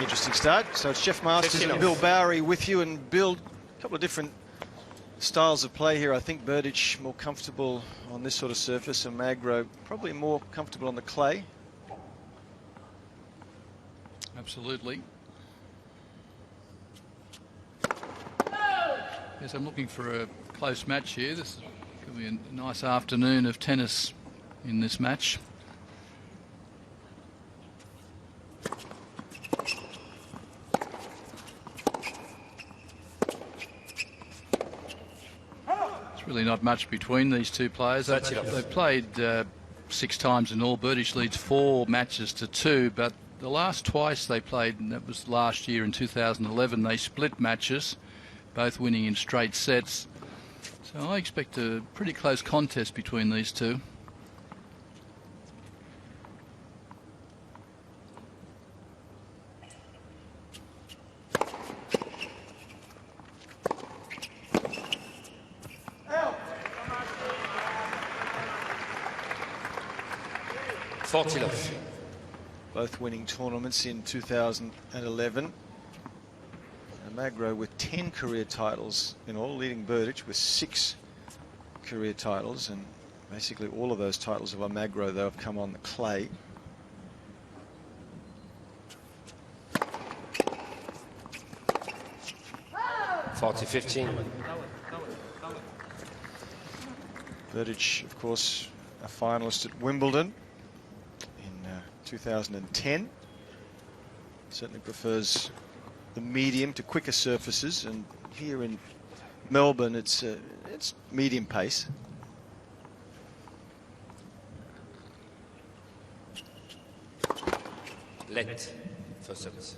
Interesting start. So it's Jeff Masters and Bill Bowery with you, and Bill, a couple of different styles of play here. I think Berdych more comfortable on this sort of surface, and Almagro probably more comfortable on the clay. Absolutely. Yes, I'm looking for a close match here. This could be a nice afternoon of tennis in this match. There's really not much between these two players. They've played 6 times in all. Berdych leads 4 matches to 2, but the last twice they played, and that was last year in 2011, they split matches, both winning in straight sets. So I expect a pretty close contest between these two. Both winning tournaments in 2011. Almagro with 10 career titles in all, leading Berdych with 6 career titles, and basically all of those titles of Almagro, though, have come on the clay. Berdych, of course, a finalist at Wimbledon in 2010. Certainly prefers the medium to quicker surfaces, and here in Melbourne it's medium pace. Let for service.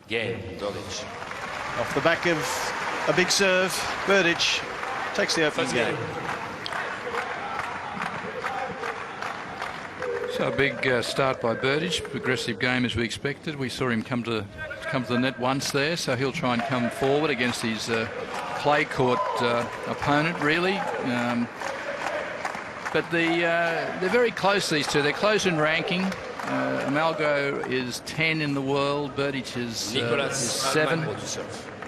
Game, Berdych. Off the back of a big serve, Berdych takes the opening game. So a big start by Berdych. Progressive game as we expected. We saw him come to the net once there, so he'll try and come forward against his clay court opponent, really. But they're very close, these two. They're close in ranking. Almagro is 10 in the world. Berdych is 7.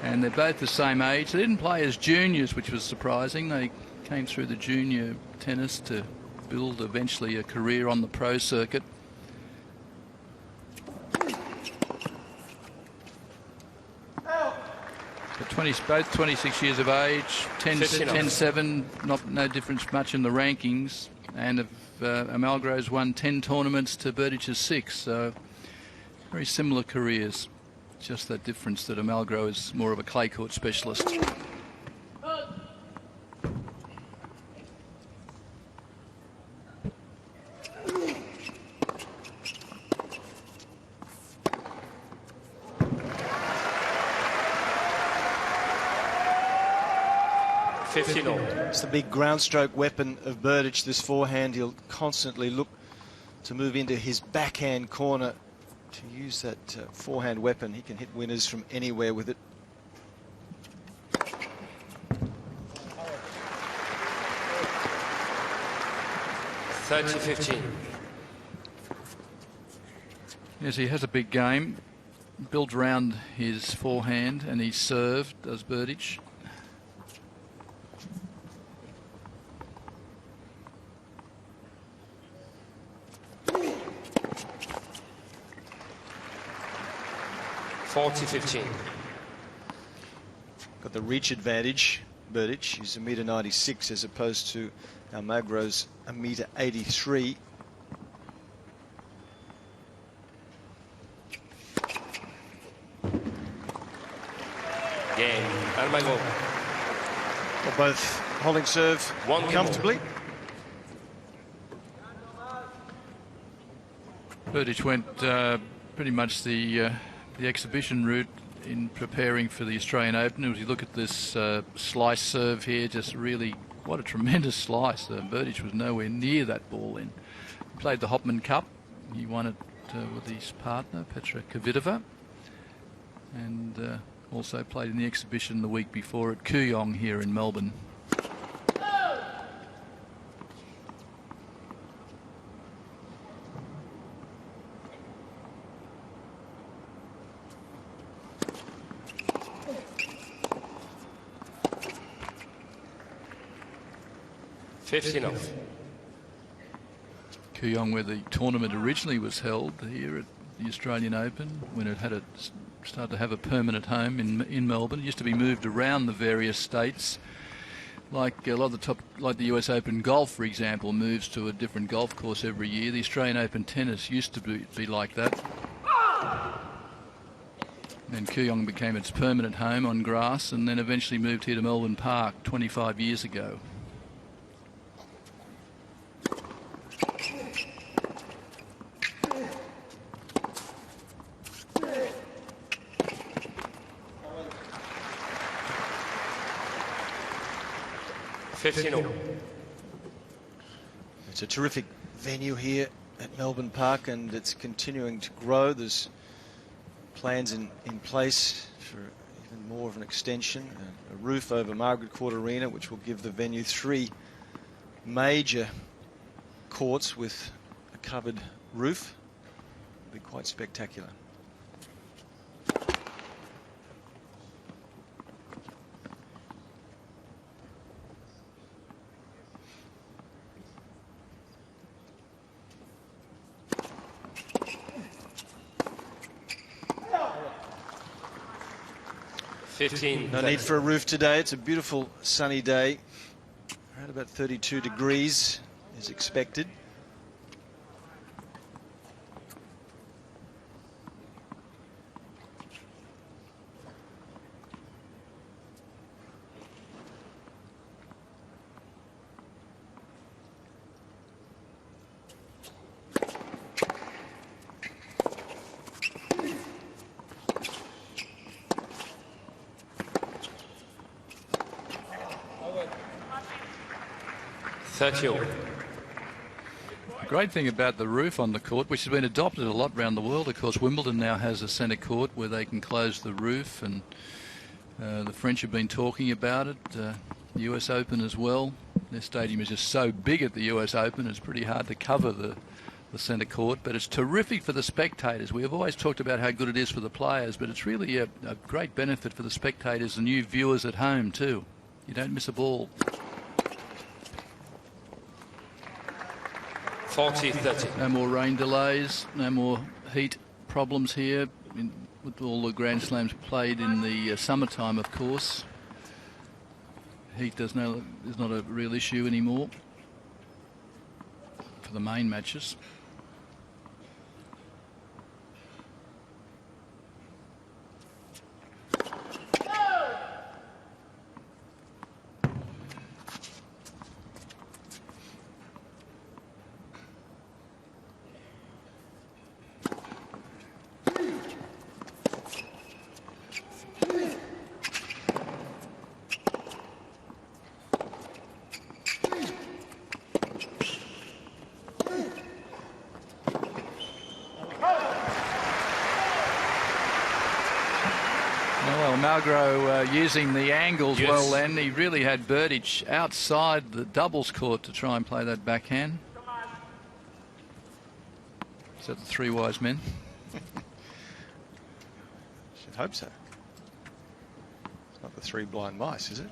And they're both the same age. They didn't play as juniors, which was surprising. They came through the junior tennis to build eventually a career on the pro circuit. But both 26 years of age, 10-7, no difference much in the rankings. And Almagro's won 10 tournaments to Berdych's 6, so very similar careers. Just that difference that Almagro is more of a clay court specialist. It's the big ground stroke weapon of Berdych, this forehand. He'll constantly look to move into his backhand corner to use that forehand weapon. He can hit winners from anywhere with it. Yes, he has a big game built around his forehand and his serve, does Berdych. Got the reach advantage. Berdych is 1.96 m as opposed to Almagro's 1.83 m. Game, Almagro. Well, both holding serve comfortably. Berdych went pretty much the exhibition route in preparing for the Australian Open. As you look at this slice serve here, just really, what a tremendous slice. Berdych was nowhere near that ball in. He played the Hopman Cup. He won it with his partner, Petra Kvitova. And Also played in the exhibition the week before at Kooyong here in Melbourne. Kooyong, where the tournament originally was held here at the Australian Open, when it had started to have a permanent home in Melbourne. It used to be moved around the various states, like a lot of like the US Open golf, for example, moves to a different golf course every year. The Australian Open tennis used to be like that. Then Kooyong became its permanent home on grass, and then eventually moved here to Melbourne Park 25 years ago. It's a terrific venue here at Melbourne Park, and it's continuing to grow. There's plans in place for even more of an extension, a roof over Margaret Court Arena, which will give the venue 3 major courts with a covered roof. It'll be quite spectacular. No need for a roof today. It's a beautiful sunny day. Around about 32 degrees is expected. The great thing about the roof on the court, which has been adopted a lot around the world, of course, Wimbledon now has a centre court where they can close the roof, and the French have been talking about it. The US Open as well. Their stadium is just so big at the US Open, it's pretty hard to cover the centre court, but it's terrific for the spectators. We have always talked about how good it is for the players, but it's really a great benefit for the spectators and you viewers at home too. You don't miss a ball. 40-30. No more rain delays, no more heat problems here with all the Grand Slams played in the summertime, of course. Heat is not a real issue anymore for the main matches. Almagro using the angles well then. He really had Berdych outside the doubles court to try and play that backhand. Is that the 3 wise men? Should hope so. It's not the 3 blind mice, is it?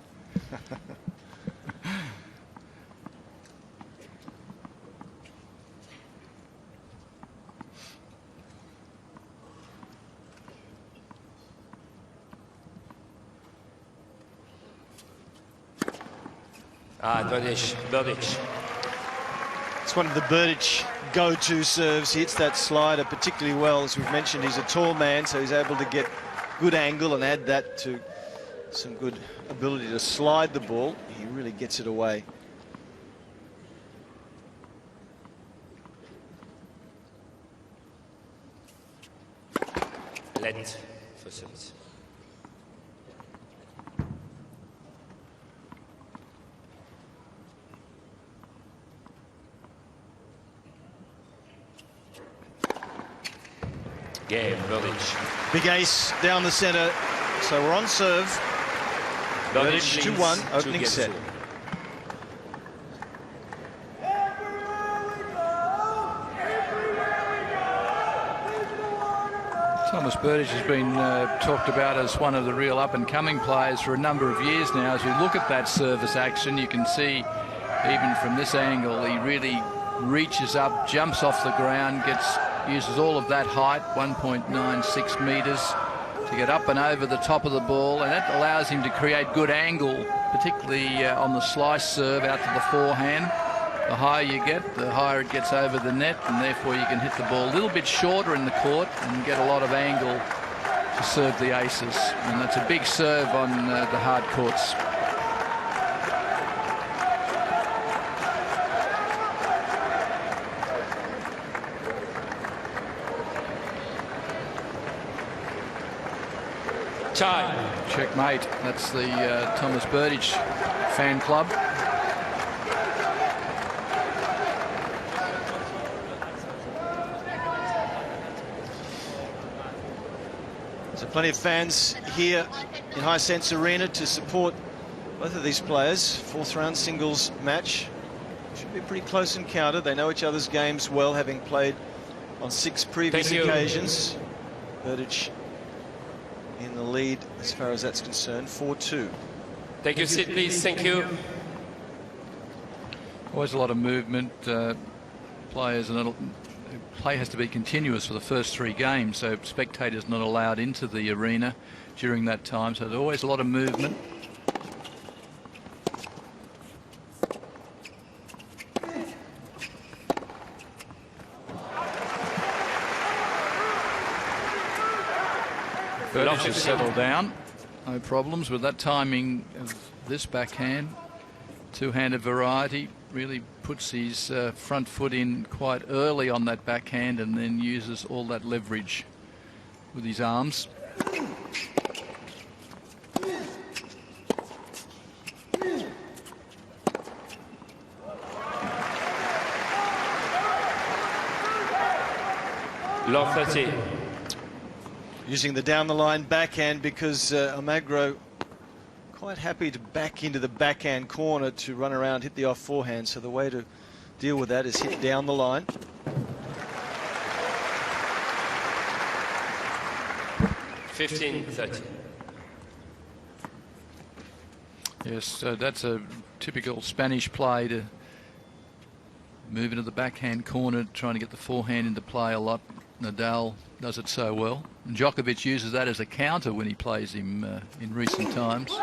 Berdych. It's one of the Berdych go-to serves. He hits that slider particularly well. As we've mentioned, he's a tall man, so he's able to get good angle and add that to some good ability to slide the ball. He really gets it away. Let for service. Game, Berdych. Big ace down the centre. So we're on serve. Berdych 2-1, opening set. Thomas Berdych has been talked about as one of the real up-and-coming players for a number of years now. As we look at that service action, you can see even from this angle, he really reaches up, jumps off the ground, uses all of that height, 1.96 metres, to get up and over the top of the ball, and that allows him to create good angle, particularly on the slice serve out to the forehand. The higher you get, the higher it gets over the net, and therefore you can hit the ball a little bit shorter in the court and get a lot of angle to serve the aces. And that's a big serve on the hard courts. Checkmate. That's the Thomas Berdych fan club. So plenty of fans here in Hisense Arena to support both of these players. Fourth round singles match. Should be a pretty close encounter. They know each other's games well, having played on 6 previous occasions. Berdych in the lead as far as that's concerned, 4-2. Thank you, Sid, please. Thank you. Always a lot of movement. Players, and play has to be continuous for the first 3 games, so spectators not allowed into the arena during that time. So there's always a lot of movement. Berdych has settled down. No problems with that timing of this backhand. Two-handed variety. Really puts his front foot in quite early on that backhand and then uses all that leverage with his arms. Love 30. Using the down-the-line backhand because Almagro quite happy to back into the backhand corner to run around, hit the off forehand. So the way to deal with that is hit down the line. (15-30). Yes, that's a typical Spanish play, to move into the backhand corner, trying to get the forehand into play a lot. Nadal does it so well. And Djokovic uses that as a counter when he plays him in recent times.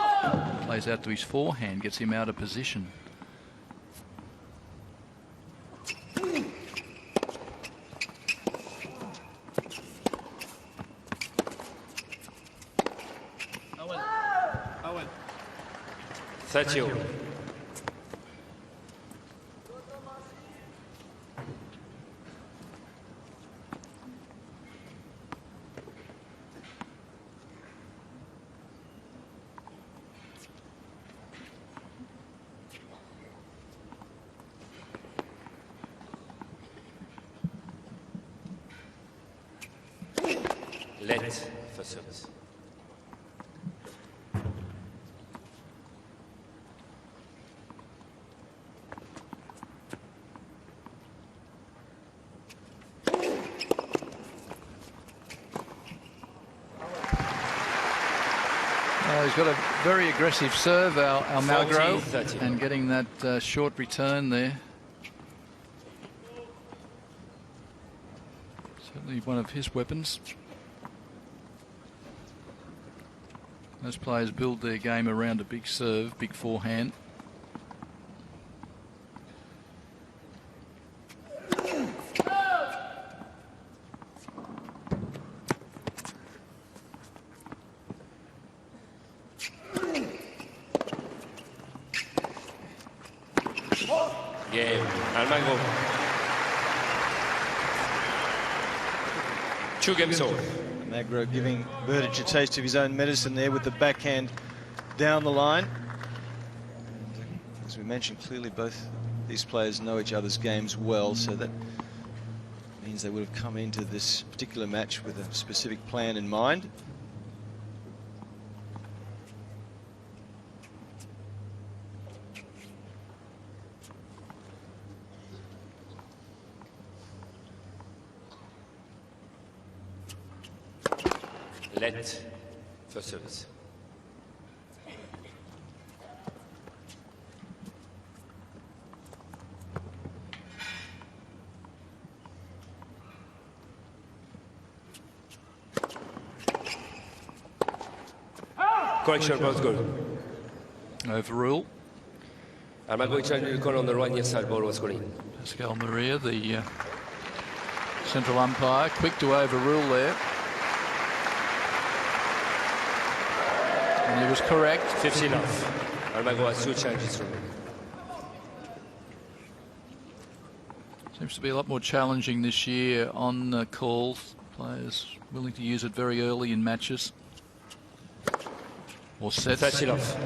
Plays out to his forehand, gets him out of position. Owen. 30. Let for service. He's got a very aggressive serve, Almagro, 40-30. and getting that short return there. Certainly one of his weapons. Most players build their game around a big serve, big forehand. Game. Almagro. 2 games over. Almagro giving Berdych a taste of his own medicine there with the backhand down the line. As we mentioned, clearly both these players know each other's games well, so that means they would have come into this particular match with a specific plan in mind. Let for service. Correction, both good. Overrule. Almagro changed the call on the right near side, ball was calling. Pascal Maria, the central umpire, quick to overrule there. And he was correct. 15 off. Almagro has 2 changes from him. Seems to be a lot more challenging this year on calls. Players willing to use it very early in matches. Or sets. 13 off.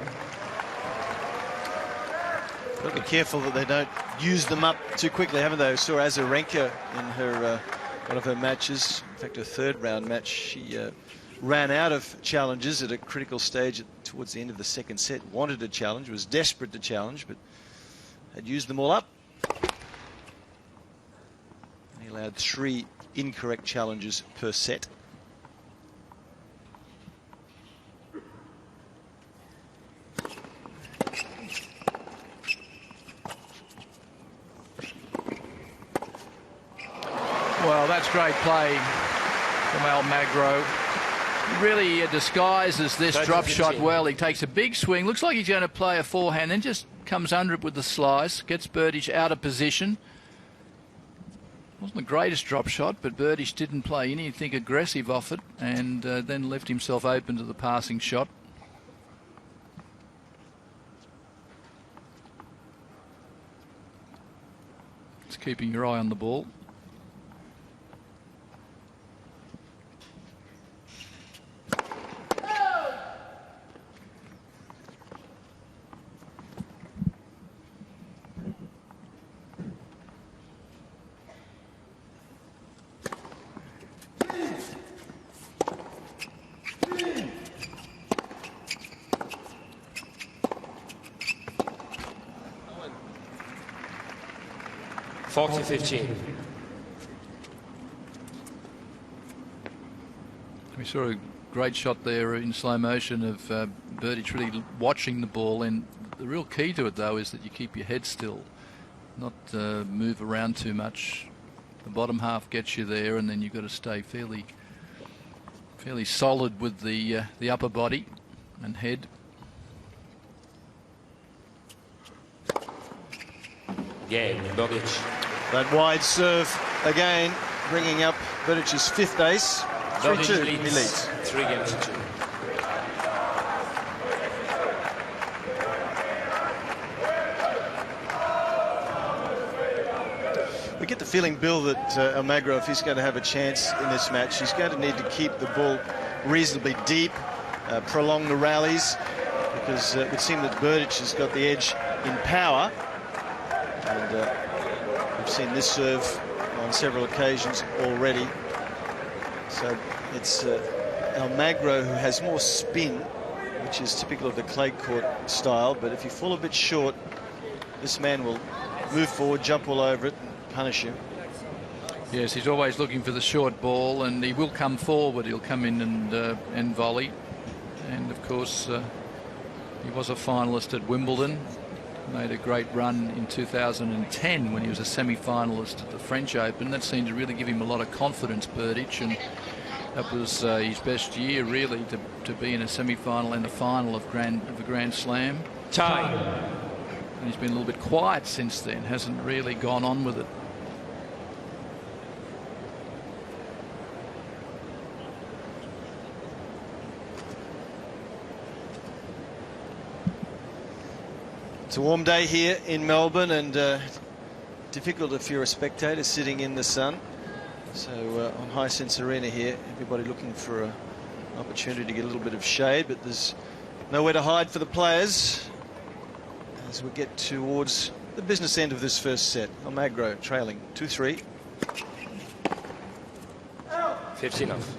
Got to be careful that they don't use them up too quickly, haven't they? We saw Azarenka in her one of her matches, in fact her third round match, she ran out of challenges at a critical stage towards the end of the second set. Wanted a challenge, was desperate to challenge, but had used them all up. He allowed 3 incorrect challenges per set. Well, that's great play from Almagro. He really disguises this drop shot well. He takes a big swing. Looks like he's going to play a forehand, then just comes under it with the slice. Gets Berdych out of position. Wasn't the greatest drop shot, but Berdych didn't play anything aggressive off it, and then left himself open to the passing shot. Just keeping your eye on the ball. Forty 15. We saw a great shot there in slow motion of Berdych really watching the ball, and the real key to it though is that you keep your head still, not move around too much. The bottom half gets you there, and then you've got to stay fairly solid with the upper body and head. Game, Berdych. That wide serve again, bringing up Berdych's 5th ace. 3-2, he leads. 3 games to 2. We get the feeling, Bill, that Almagro, if he's going to have a chance in this match, he's going to need to keep the ball reasonably deep, prolong the rallies, because it would seem that Berdych has got the edge in power. And we've seen this serve on several occasions already. So it's Almagro who has more spin, which is typical of the clay court style. But if you fall a bit short, this man will move forward, jump all over it, and punish you. Yes, he's always looking for the short ball, and he will come forward. He'll come in and volley. And of course, he was a finalist at Wimbledon. Made a great run in 2010 when he was a semi-finalist at the French Open. That seemed to really give him a lot of confidence, Berdych, and that was his best year, really, to be in a semi-final and a final of the Grand Slam. Tie. And he's been a little bit quiet since then, hasn't really gone on with it. It's a warm day here in Melbourne, and difficult if you're a spectator sitting in the sun. So on Hisense Arena here, everybody looking for an opportunity to get a little bit of shade, but there's nowhere to hide for the players as we get towards the business end of this first set. Almagro trailing 2-3. 15 off.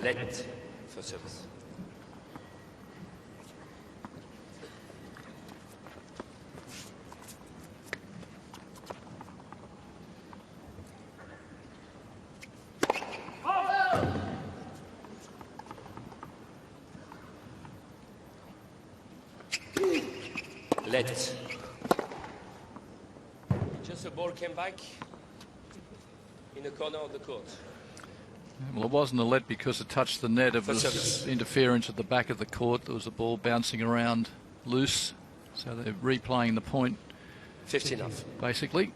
Let for service. Let. Just the ball came back in the corner of the court. Well, it wasn't a let because it touched the net. It was interference at the back of the court. There was a ball bouncing around loose. So they're replaying the point. 50 off. Basically.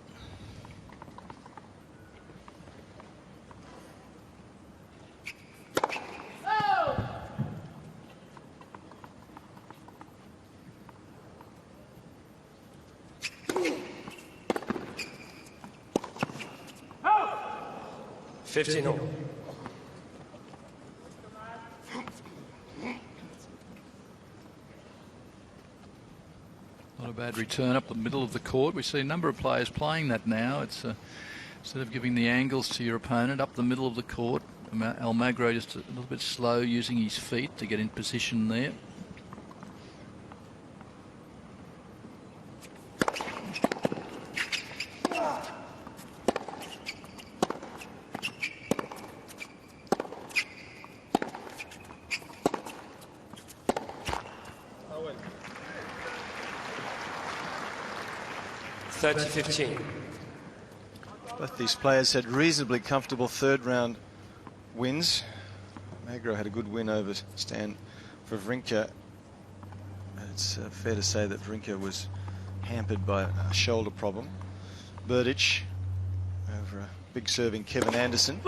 Oh! 15 all. Not a bad return up the middle of the court. We see a number of players playing that now. It's instead of giving the angles to your opponent, up the middle of the court. Almagro just a little bit slow, using his feet to get in position there. Both these players had reasonably comfortable third round wins. Almagro had a good win over Stan Wawrinka. It's fair to say that Wawrinka was hampered by a shoulder problem. Berdych over a big serving Kevin Anderson.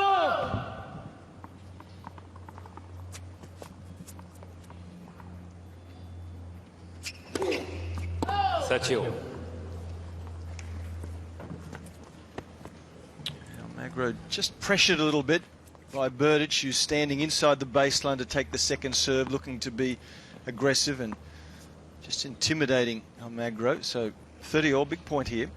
Almagro just pressured a little bit by Berdych, who's standing inside the baseline to take the second serve, looking to be aggressive and just intimidating Almagro. So 30 all, big point here.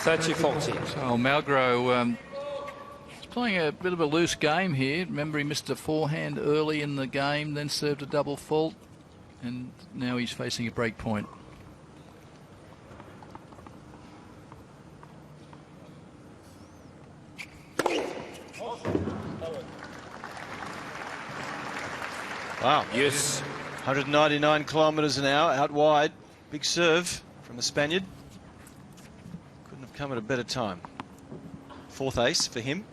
So Almagro is playing a bit of a loose game here. Remember, he missed a forehand early in the game, then served a double fault, and now he's facing a break point. Wow. Yes. 199 kilometres an hour out wide. Big serve from the Spaniard. Come at a better time. Fourth ace for him.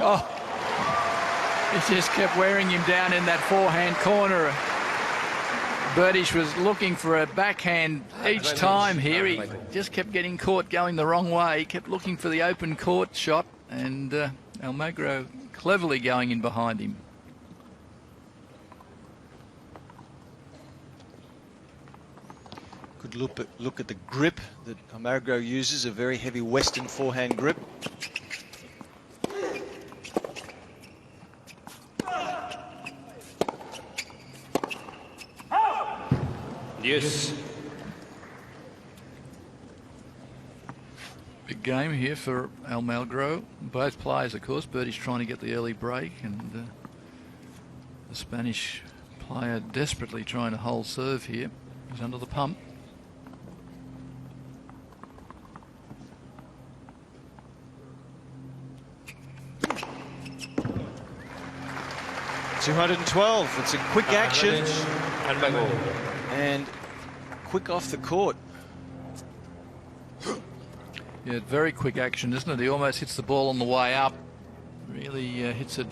Oh, he just kept wearing him down in that forehand corner. Berdych was looking for a backhand each time here. He just kept getting caught going the wrong way. He kept looking for the open court shot, and Almagro cleverly going in behind him. Good look at the grip that Almagro uses, a very heavy Western forehand grip. Yes. Big game here for Almagro. Both players, of course. Berdych trying to get the early break, and the Spanish player desperately trying to hold serve here. He's under the pump. .212. It's a quick action. And quick off the court. Yeah, very quick action, isn't it? He almost hits the ball on the way up. Really hits it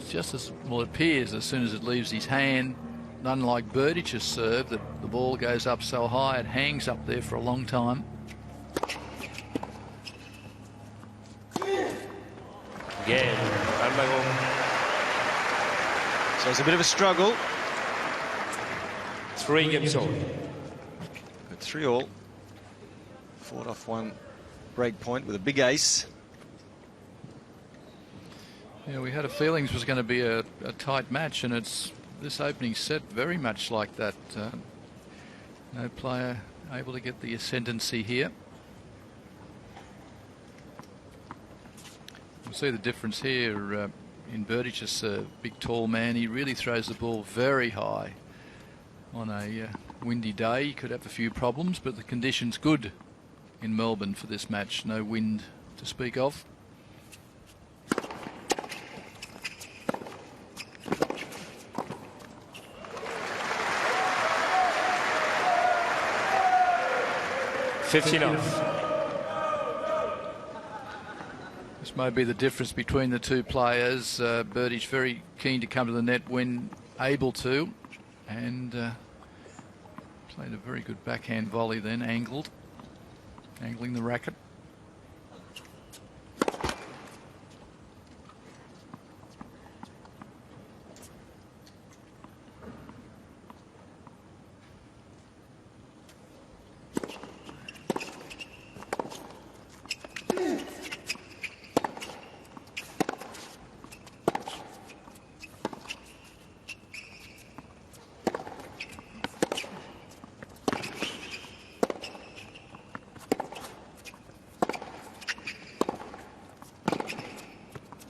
just as, well, it appears as soon as it leaves his hand. Unlike Berdych's serve, that the ball goes up so high it hangs up there for a long time. Again, Almagro. So it's a bit of a struggle. 3 games all. But 3-all. Fought off one break point with a big ace. Yeah, we had a feeling this was going to be a tight match, and it's this opening set very much like that. No player able to get the ascendancy here. We'll see the difference here in Berdych's big tall man. He really throws the ball very high. On a windy day, he could have a few problems, but the conditions good in Melbourne for this match. No wind to speak of. This may be the difference between the two players. Berdych very keen to come to the net when able to, and played a very good backhand volley then, angling the racket.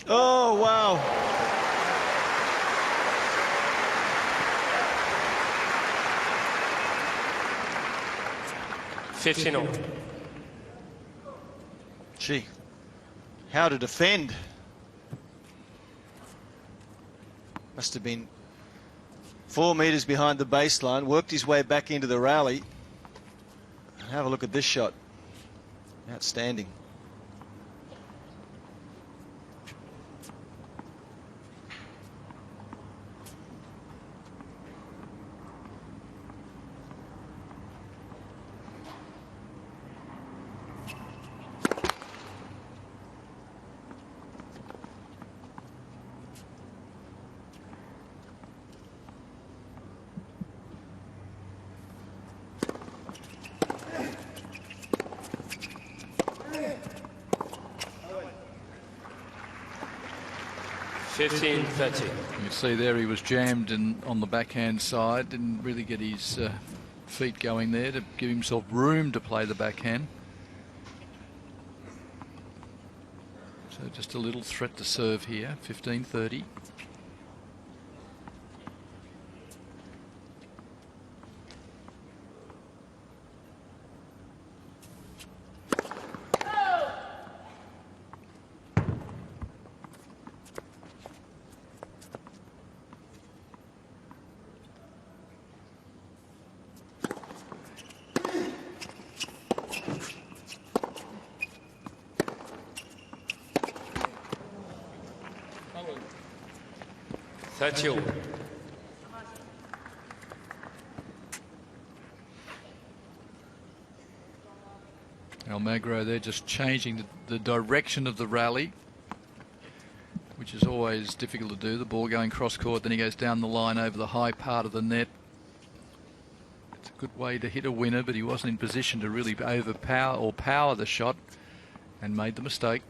Oh, wow. Gee, how to defend. Must have been 4 meters behind the baseline, worked his way back into the rally. And have a look at this shot. Outstanding. You see there he was jammed on the backhand side, didn't really get his feet going there to give himself room to play the backhand. So just a little threat to serve here. 15-30. Almagro there just changing the direction of the rally, which is always difficult to do. The ball going cross court, then he goes down the line over the high part of the net. It's a good way to hit a winner, but he wasn't in position to really overpower or power the shot and made the mistake.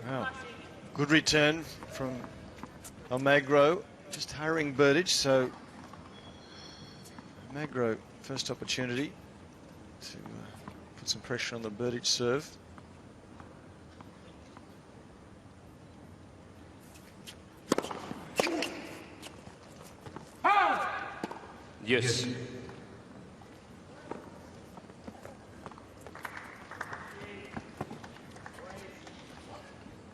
Wow. Good return from Almagro, just hurrying Berdych. So Almagro, first opportunity to put some pressure on the Berdych serve. Yes.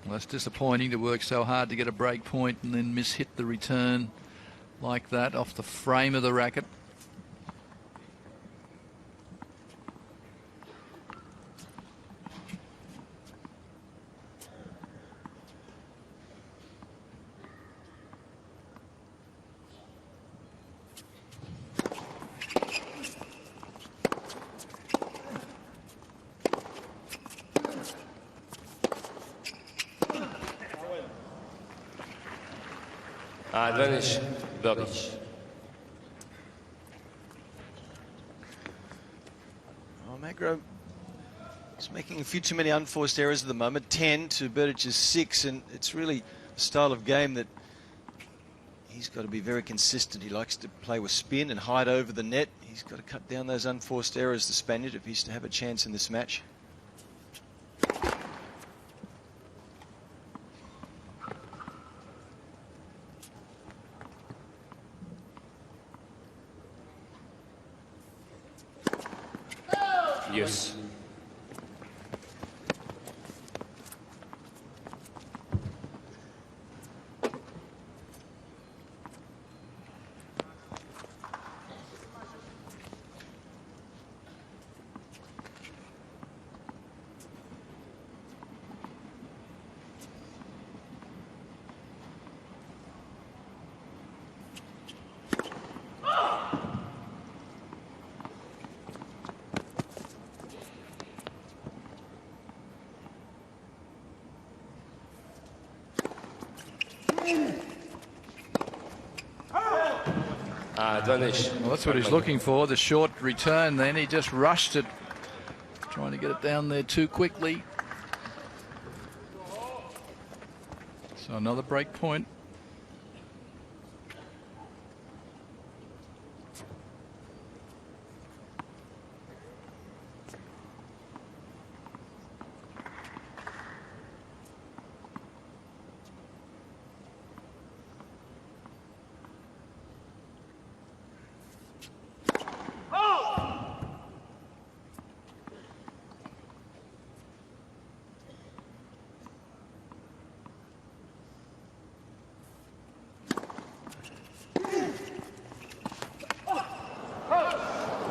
Well, it's disappointing to work so hard to get a break point and then miss hit the return like that off the frame of the racket. Advantage, Berdych. Almagro is making a few too many unforced errors at the moment. 10 to Berdych's 6, and it's really a style of game that he's got to be very consistent. He likes to play with spin and hide over the net. He's got to cut down those unforced errors, the Spaniard, if he's to have a chance in this match. Yes. Advantage. Well, that's what he's looking for, the short return. Then he just rushed it, trying to get it down there too quickly. So another break point.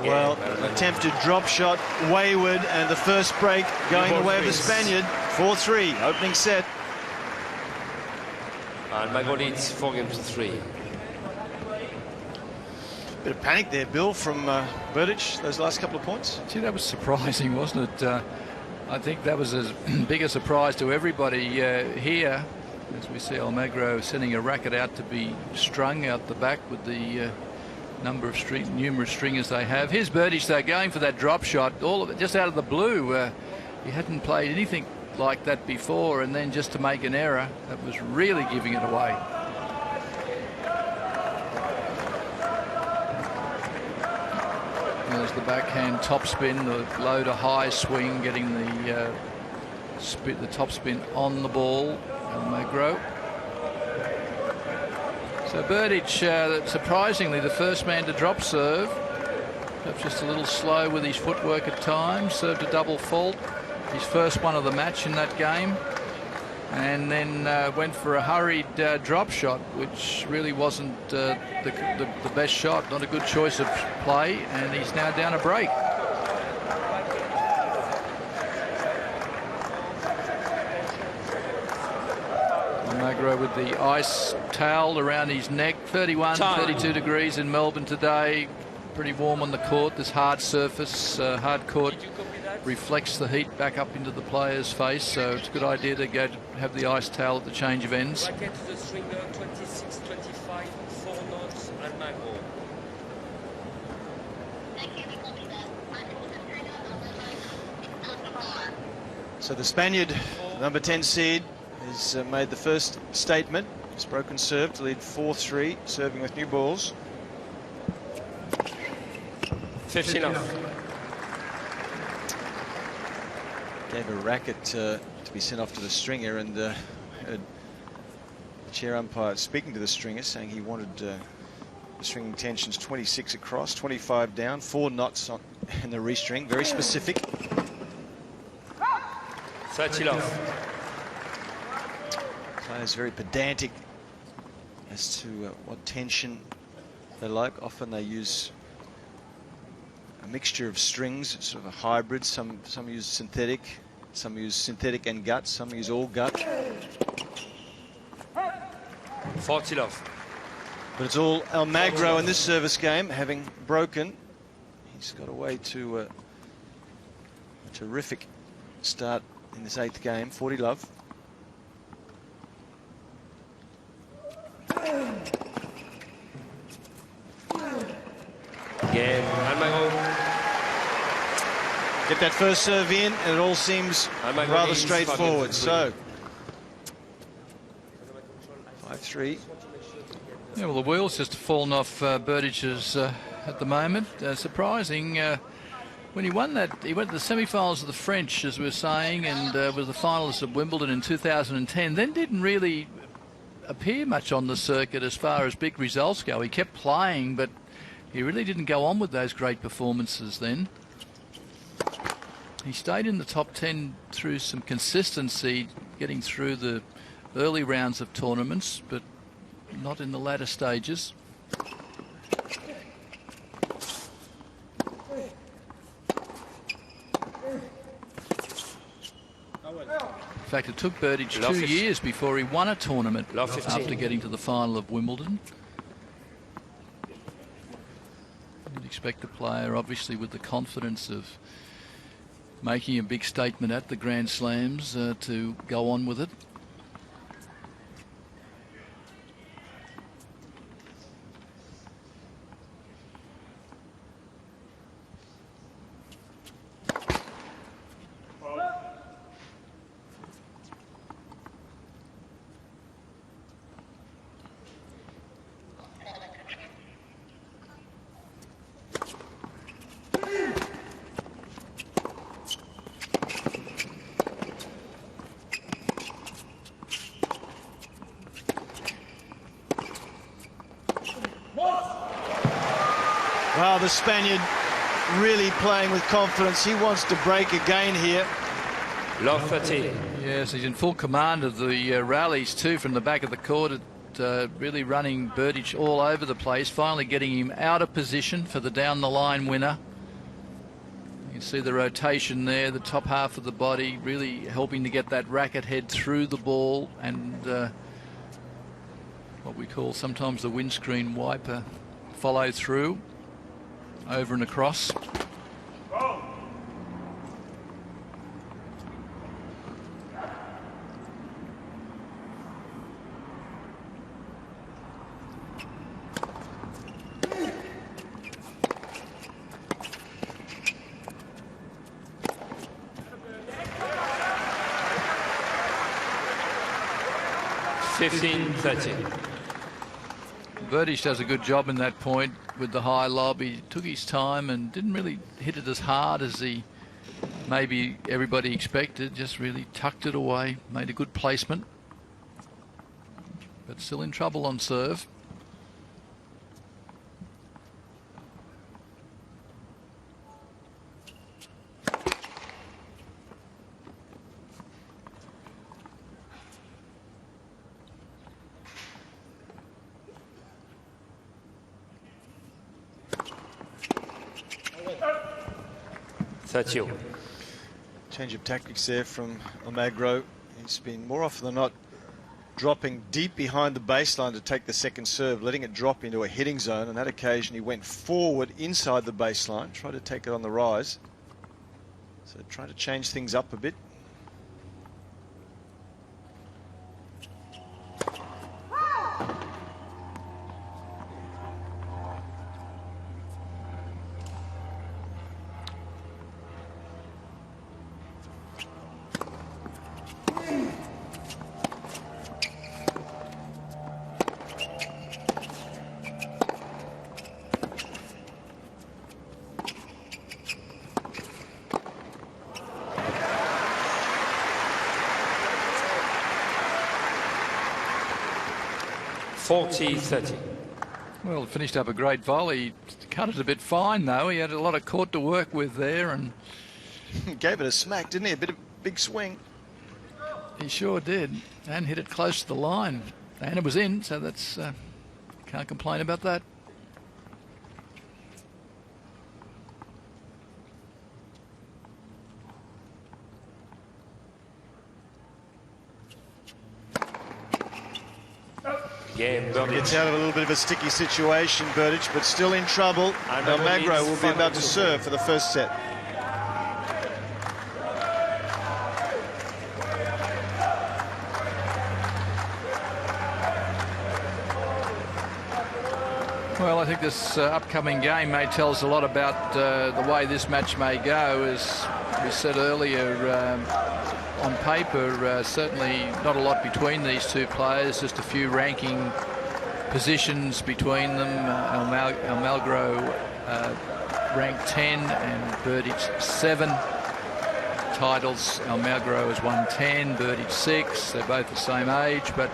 Well, an attempted drop shot, wayward, and the first break going the way of the Spaniard. 4-3, opening set. Almagro leads 4-3. Bit of panic there, Bill, from Berdych, those last couple of points. Gee, that was surprising, wasn't it? I think that was as big a surprise to everybody here, as we see Almagro sending a racket out to be strung out the back with the number of numerous stringers they have. Here's Berdych, though, going for that drop shot, all of it just out of the blue. He hadn't played anything like that before, and then just to make an error, that was really giving it away. There's the backhand topspin, the low to high swing, getting the topspin on the ball. Almagro. So Berdych, surprisingly, the first man to drop serve. Perhaps just a little slow with his footwork at times. Served a double fault. His first one of the match in that game. And then went for a hurried drop shot, which really wasn't the best shot. Not a good choice of play. And he's now down a break. Almagro with the ice towel around his neck. 31, 32 degrees in Melbourne today. Pretty warm on the court. This hard surface, hard court, reflects the heat back up into the player's face. So it's a good idea to go to have the ice towel at the change of ends. Racket to the stringer, 26-25, 4 knots, Almagro. So the Spaniard, number 10 seed, has made the first statement. He's broken serve to lead 4-3, serving with new balls. 15 off. Gave a racket to be sent off to the stringer, and heard the chair umpire speaking to the stringer, saying he wanted the stringing tensions 26 across, 25 down, 4 knots on in the restring. Very specific. 30 off. Player's very pedantic as to what tension they like. Often they use a mixture of strings, sort of a hybrid. Some use synthetic, some use synthetic and gut, some use all gut. 40 love. But it's all Almagro in this service game, having broken. He's got away to a terrific start in this 8th game. 40 love. Game, Almagro. Get that first serve in, and it all seems Almagro rather leads straightforward. 5-3. So, 5-3. Yeah, well, the wheels just fallen off Berdych's at the moment. Surprising. When he won that, he went to the semi-finals of the French, as we were saying, and was the finalist at Wimbledon in 2010. Then didn't really appear much on the circuit as far as big results go. He kept playing, but he really didn't go on with those great performances then. He stayed in the top 10 through some consistency, getting through the early rounds of tournaments, but not in the latter stages. In fact, it took Berdych 2 years before he won a tournament after getting to the final of Wimbledon. You'd expect a player, obviously, with the confidence of making a big statement at the Grand Slams to go on with it. Wow, the Spaniard really playing with confidence. He wants to break again here. Love 13. Yes, he's in full command of the rallies too from the back of the court. Really running Berdych all over the place, finally getting him out of position for the down the line winner. You can see the rotation there, the top half of the body really helping to get that racket head through the ball, and what we call sometimes the windscreen wiper follow through. Over and across. Berdych does a good job in that point with the high lob. He took his time and didn't really hit it as hard as maybe everybody expected. Just really tucked it away, made a good placement, but still in trouble on serve. Change of tactics there from Almagro. He's been more often than not dropping deep behind the baseline to take the second serve, letting it drop into a hitting zone. On that occasion, he went forward inside the baseline, tried to take it on the rise. So trying to change things up a bit. Well, finished up a great volley. Cut it a bit fine, though. He had a lot of court to work with there, and gave it a smack, didn't he? A bit of big swing. He sure did, and hit it close to the line, and it was in. So that's can't complain about that. Game, Gets out of a little bit of a sticky situation, Berdych, but still in trouble. Almagro will be about to serve for the first set. Well, I think this upcoming game may tell us a lot about the way this match may go. As we said earlier, on paper, certainly not a lot between these two players, just a few ranking positions between them. Almagro ranked 10 and Berdych 7. Titles, Almagro has won 10, Berdych 6. They're both the same age, but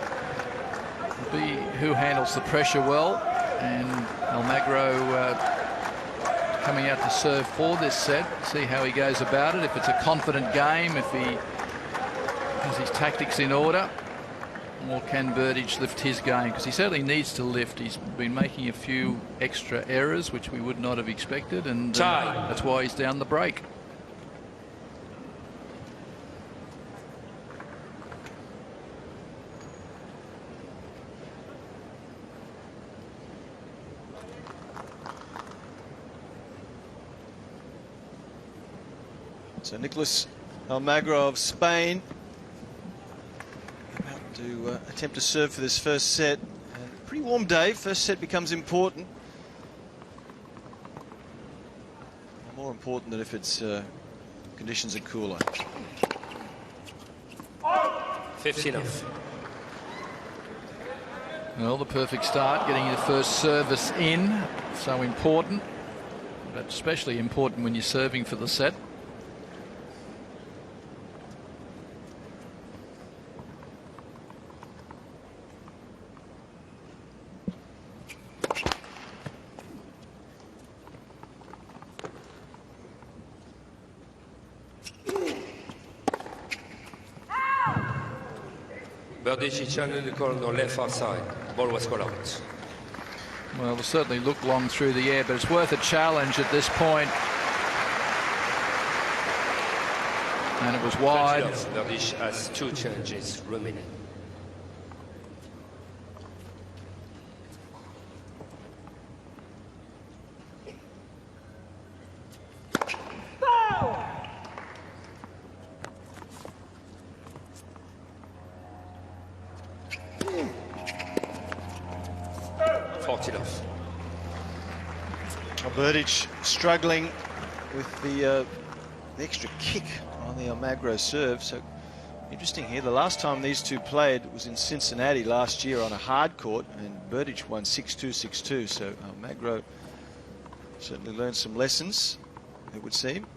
it'll be who handles the pressure well. And Almagro coming out to serve for this set. See how he goes about it. If it's a confident game, if he has his tactics in order, or can Berdych lift his game? Because he certainly needs to lift. He's been making a few extra errors, which we would not have expected, and that's why he's down the break. So Nicolas Almagro of Spain about to attempt to serve for this first set. Pretty warm day. First set becomes important. More important than if it's conditions are cooler. 15 off. Well, the perfect start, getting your first service in, so important, but especially important when you're serving for the set. Berdych channeled the call on the left outside. Ball was called out. Well, they certainly look long through the air, but it's worth a challenge at this point. And it was wide. Berdych has 2 challenges remaining. Berdych struggling with the extra kick on the Almagro serve. So interesting here. The last time these two played was in Cincinnati last year on a hard court, and Berdych won 6-2, 6-2. So Almagro certainly learned some lessons, it would seem.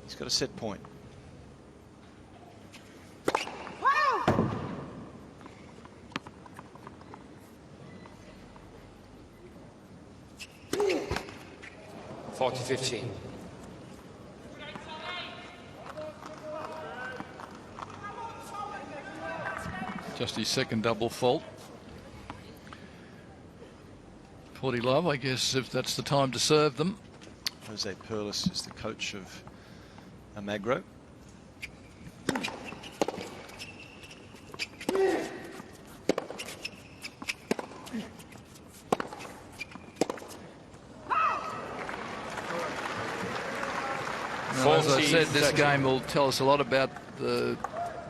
He's got a set point. (40-15). Just his second double fault. 40 love, I guess, if that's the time to serve them. Jose Perlis is the coach of Almagro. Well, as I said, this game will tell us a lot about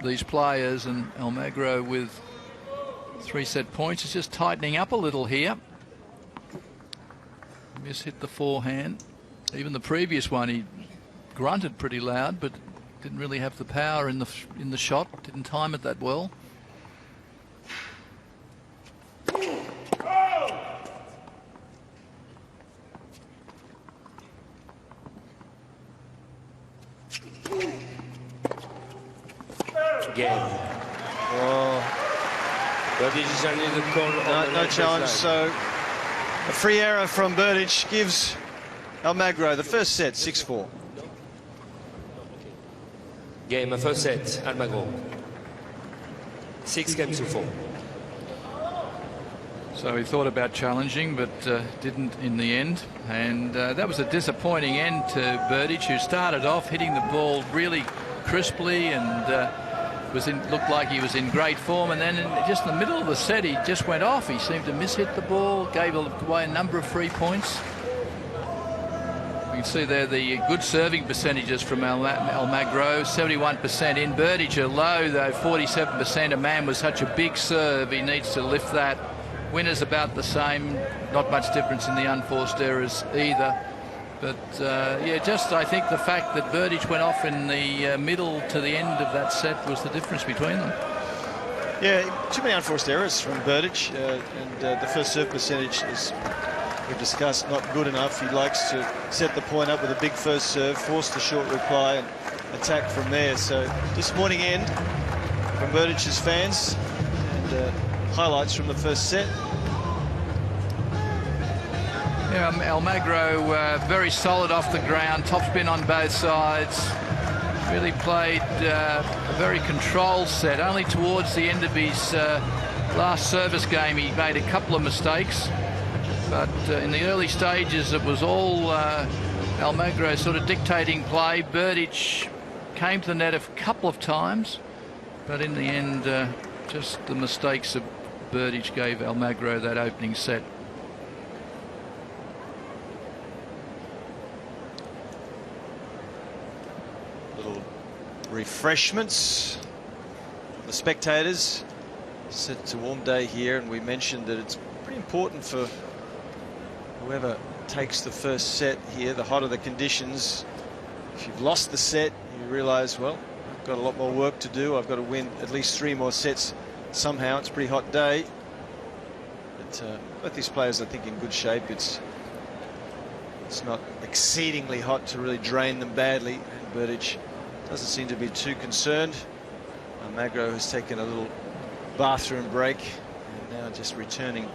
these players, and Almagro with 3 set points is just tightening up a little here. Miss hit the forehand. Even the previous one, he grunted pretty loud, but didn't really have the power in the shot. Didn't time it that well. Game. Oh. No challenge. So a free error from Berdych gives Almagro the first set, 6-4. Game, first set, Almagro. 6-4. So he thought about challenging, but didn't in the end. And that was a disappointing end to Berdych, who started off hitting the ball really crisply and looked like he was in great form, and then just in the middle of the set he just went off. He seemed to miss-hit the ball, gave away a number of free points. You can see there the good serving percentages from Almagro, 71% in. Berdych are low though, 47%. A man with such a big serve, he needs to lift that. Winners about the same, not much difference in the unforced errors either. But yeah, just I think the fact that Berdych went off in the middle to the end of that set was the difference between them. Yeah, too many unforced errors from Berdych, and the first serve percentage is, we've discussed, not good enough. He likes to set the point up with a big first serve, force the short reply and attack from there. So disappointing end from Berdych's fans, and highlights from the first set. Yeah, Almagro very solid off the ground, topspin on both sides. Really played a very controlled set. Only towards the end of his last service game he made a couple of mistakes. But in the early stages, it was all Almagro sort of dictating play. Berdych came to the net a couple of times, but in the end, just the mistakes of Berdych gave Almagro that opening set. Little refreshments for the spectators. It's a warm day here, and we mentioned that it's pretty important for whoever takes the first set here. The hotter the conditions, if you've lost the set, you realize, well, I've got a lot more work to do. I've got to win at least 3 more sets somehow. It's a pretty hot day, but both these players, I think, in good shape. It's not exceedingly hot to really drain them badly, and Berdych doesn't seem to be too concerned. Almagro has taken a little bathroom break and now just returning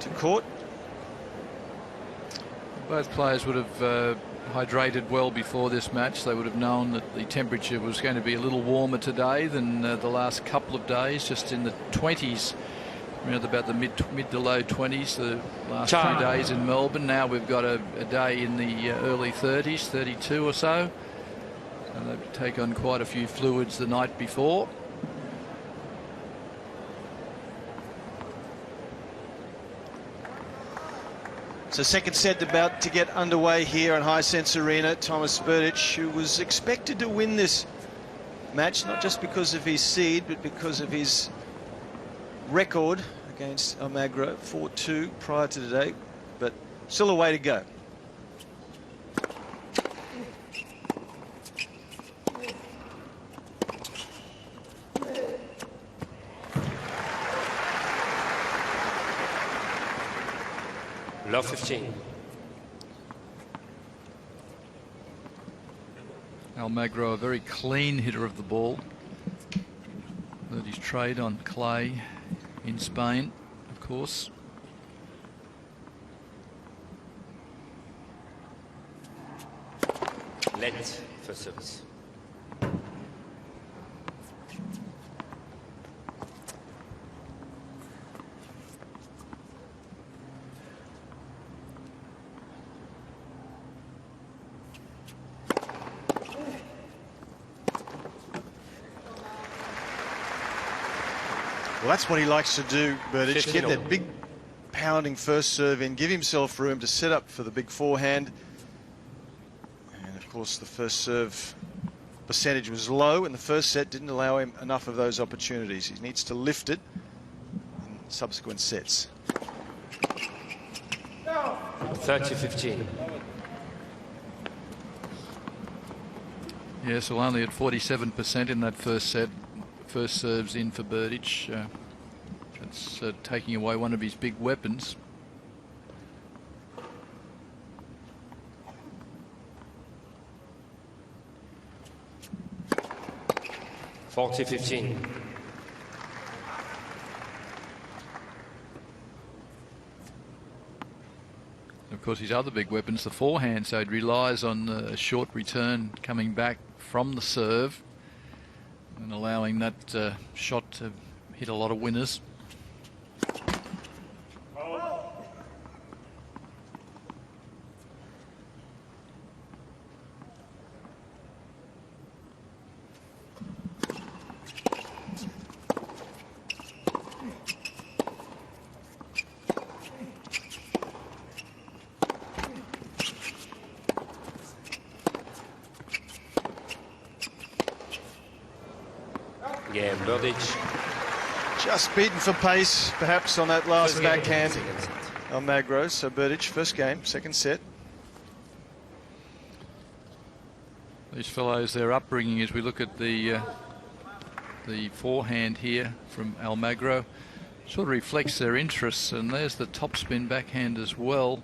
to court. Both players would have hydrated well before this match. They would have known that the temperature was going to be a little warmer today than the last couple of days, just in the 20s, around about the mid to low 20s the last few days in Melbourne. Now we've got a day in the early 30s, 32 or so. And they've taken on quite a few fluids the night before. So second set about to get underway here in Hisense Arena. Thomas Berdych, who was expected to win this match, not just because of his seed, but because of his record against Almagro, 4-2 prior to today, but still a way to go. Love 15. Almagro, a very clean hitter of the ball. That his trade on clay in Spain, of course. Let for service. Well, that's what he likes to do, Berdych. Get 15-all. that big pounding first serve in, give himself room to set up for the big forehand. And of course, the first serve percentage was low in the first set, didn't allow him enough of those opportunities. He needs to lift it in subsequent sets. 30-15. Yeah, so only at 47% in that first set. First serves in for Berdych. That's taking away one of his big weapons. (40-15). Of course, his other big weapon's the forehand, so it relies on a short return coming back from the serve and allowing that shot to hit a lot of winners. Game, Berdych. Just beaten for pace, perhaps, on that last backhand. Almagro, so Berdych, first game, second set. These fellows, their upbringing, as we look at the forehand here from Almagro, sort of reflects their interests. And there's the topspin backhand as well.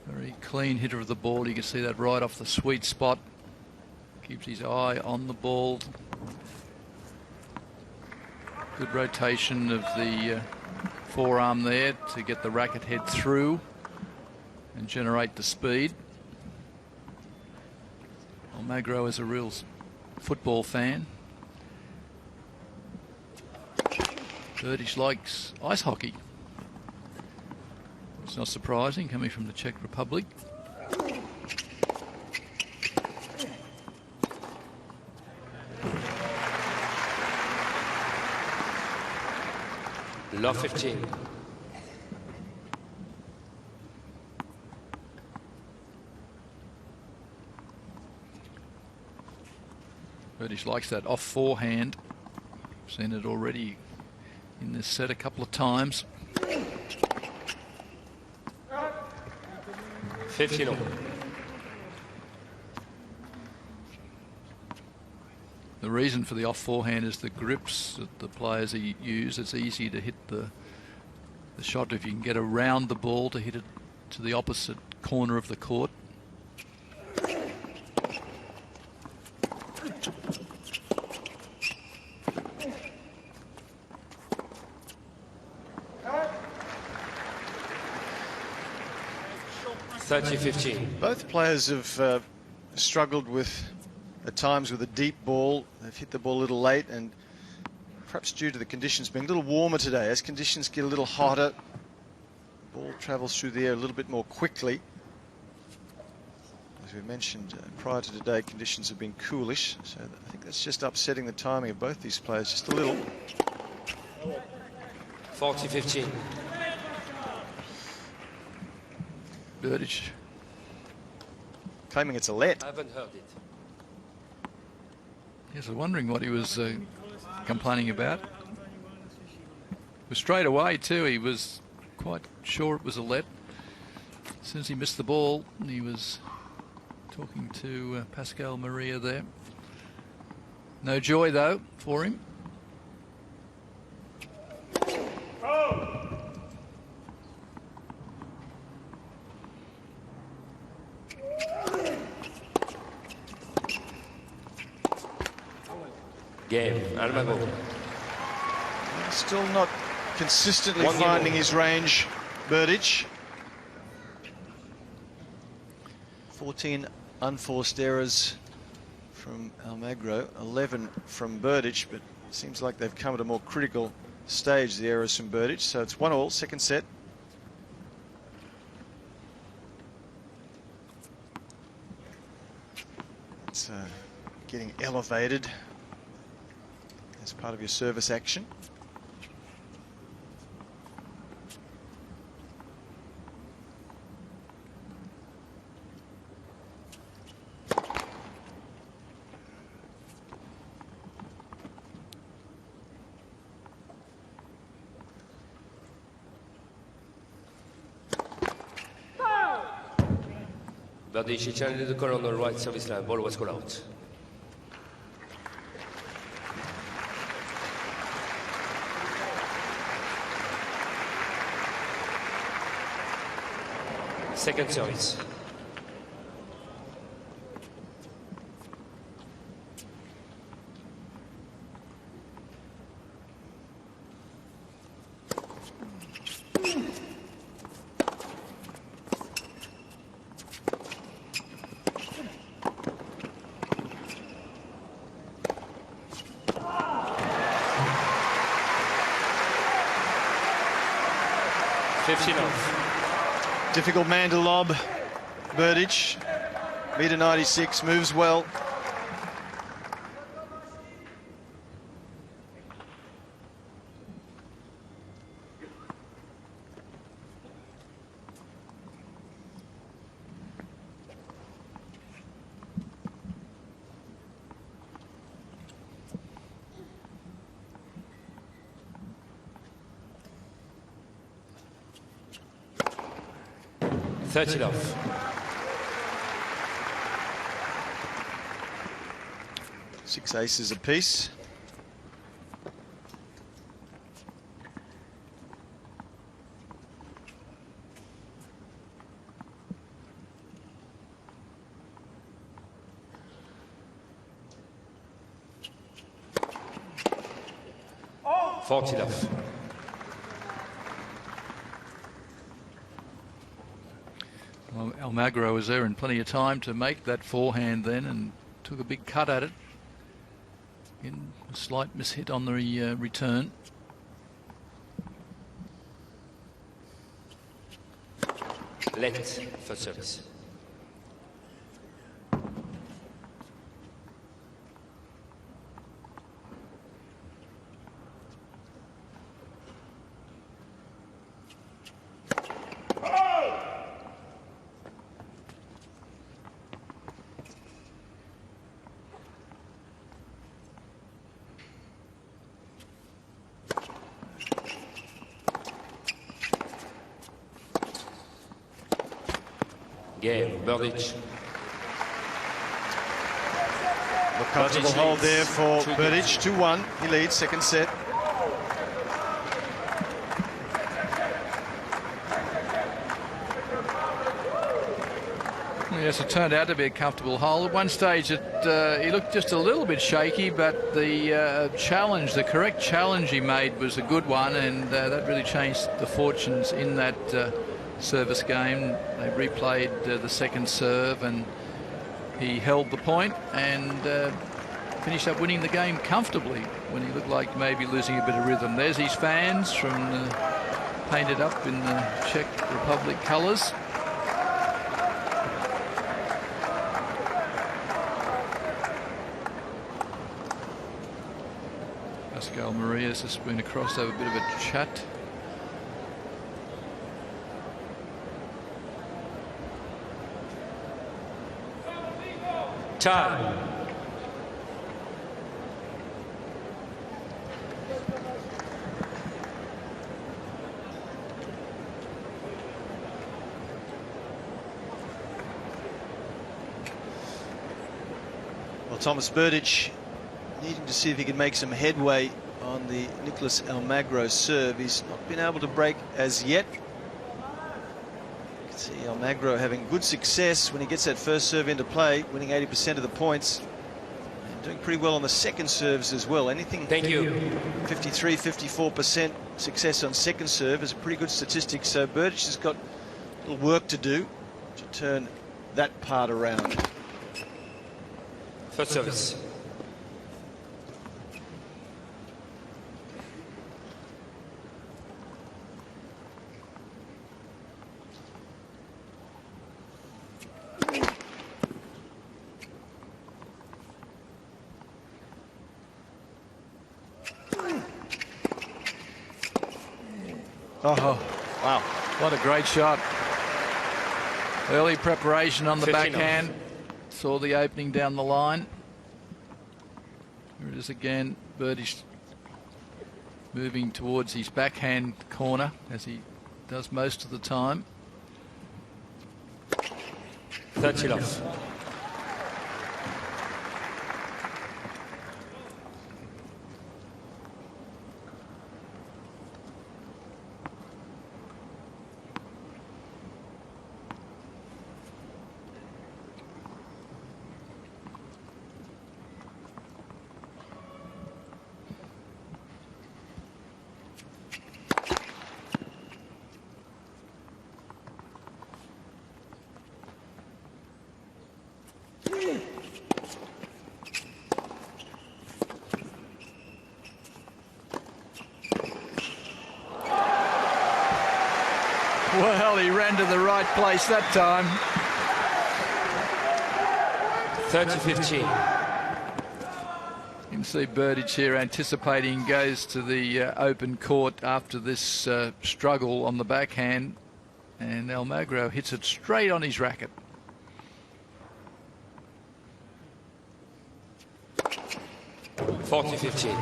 Very clean hitter of the ball. You can see that right off the sweet spot. Keeps his eye on the ball. Good rotation of the forearm there to get the racket head through and generate the speed. Almagro is a real football fan. Berdych likes ice hockey. It's not surprising, coming from the Czech Republic. Love 15. Berdych likes that off forehand. Seen it already in this set a couple of times. 15. The reason for the off forehand is the grips that the players use. It's easy to hit the shot if you can get around the ball to hit it to the opposite corner of the court. Both players have struggled with, at times, with a deep ball. They've hit the ball a little late, and perhaps due to the conditions being a little warmer today, as conditions get a little hotter, ball travels through the air a little bit more quickly. As we mentioned prior to today, conditions have been coolish, so I think that's just upsetting the timing of both these players just a little. 40-15. Berdych claiming it's a let. I haven't heard it. Yes, I'm wondering what he was complaining about. It was straight away too. He was quite sure it was a let. As soon as he missed the ball, he was talking to Pascal Maria there. No joy though for him. Game, Almagro. Still not consistently finding his range, Berdych. 14 unforced errors from Almagro, 11 from Berdych, but it seems like they've come at a more critical stage, the errors from Berdych. So it's 1-1, second set. It's getting elevated as part of your service action. Berdych, he challenged the call on the right service line. Ball was called out. Second service. Difficult man to lob, Berdych. Meter 96, moves well. 30 love. Six aces apiece. Oh. 40 love. Well, Almagro was there in plenty of time to make that forehand then and took a big cut at it. Again, a slight mishit on the return. Late for service. Game, Berdych. A comfortable Berdych hold there leads. for 2 Berdych. 2-1. He leads second set. Yes, it turned out to be a comfortable hole. At one stage, he looked just a little bit shaky, but the challenge, the correct challenge he made was a good one, and that really changed the fortunes in that service game. They replayed the second serve, and he held the point and finished up winning the game comfortably when he looked like maybe losing a bit of rhythm. There's his fans from painted up in the Czech Republic colours. Pascal Maria's just been across to have a bit of a chat. Time. Well, Thomas Berdych needing to see if he can make some headway on the Nicholas Almagro serve. He's not been able to break as yet. You can see Almagro having good success when he gets that first serve into play, winning 80% of the points. And doing pretty well on the second serves as well. Anything Thank you. 53, 54% success on second serve is a pretty good statistic. So Berdych has got a little work to do to turn that part around. First service. Oh, Wow. what a great shot. Early preparation on the 15 backhand. off. Saw the opening down the line. Here it is again. Berdych moving towards his backhand corner, as he does most of the time. 30 love. Well, he ran to the right place that time. 30-15. You can see Berdych here anticipating, goes to the open court after this struggle on the backhand, and Almagro hits it straight on his racket. $40-15.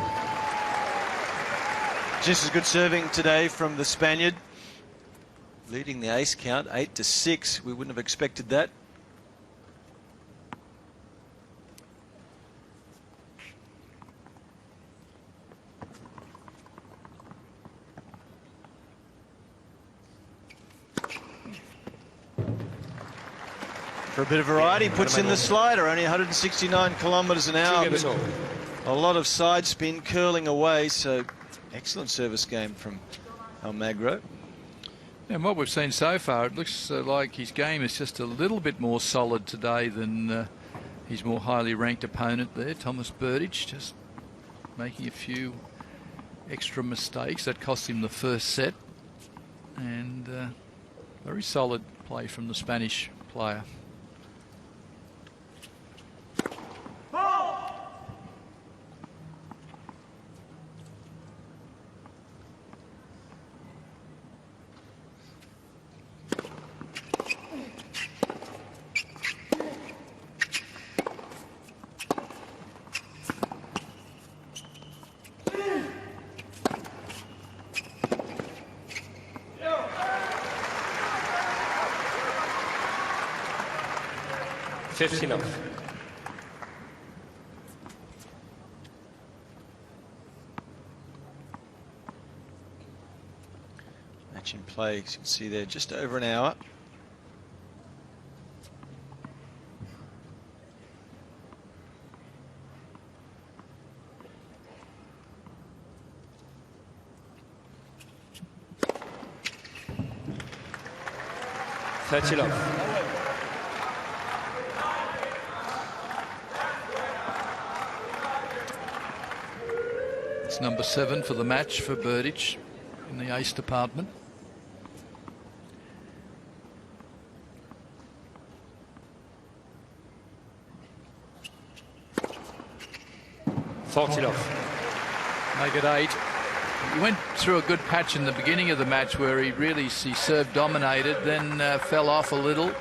Just as good serving today from the Spaniard. leading the ace count 8-6. We wouldn't have expected that. For a bit of variety, puts in the slider, only 169 kilometres an hour. But a lot of side spin curling away, so excellent service game from Almagro. And what we've seen so far, it looks like his game is just a little bit more solid today than his more highly ranked opponent there, Thomas Berdych, just making a few extra mistakes that cost him the first set. And very solid play from the Spanish player. Match in play, as you can see there, just over an hour. It's number 7 for the match for Berdych in the ace department. Make it 8. He went through a good patch in the beginning of the match where he serve dominated, then fell off a little.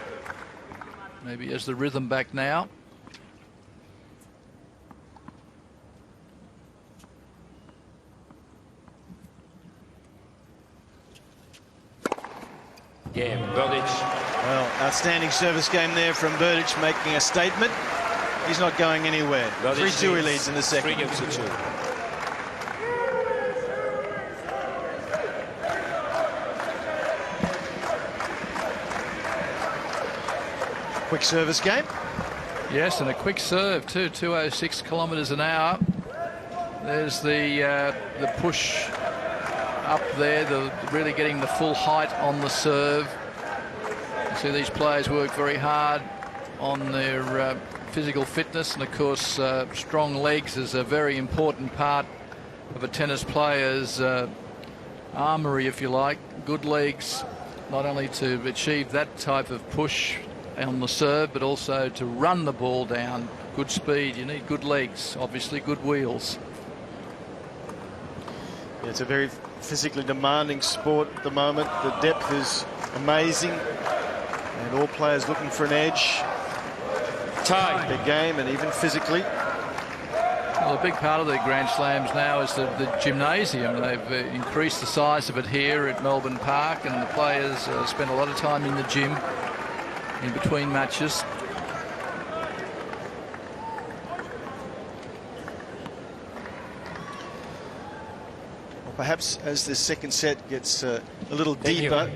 Maybe he has the rhythm back now. Game, Berdych. Well, outstanding service game there from Berdych, making a statement. He's not going anywhere. 3-2 he leads in the second. 3 games to 2. Quick service game. Yes, and a quick serve too, 206 kilometres an hour. There's the push up there, really getting the full height on the serve. You see these players work very hard on their physical fitness, and of course strong legs is a very important part of a tennis player's armoury, if you like. Good legs, not only to achieve that type of push on the serve, but also to run the ball down. Good speed, you need good legs, obviously good wheels. Yeah, it's a very physically demanding sport at the moment. The depth is amazing, and all players looking for an edge. Their game, and even physically. Well, a big part of the Grand Slams now is the gymnasium. They've increased the size of it here at Melbourne Park, and the players spend a lot of time in the gym in between matches. Well, perhaps as the second set gets a little deeper,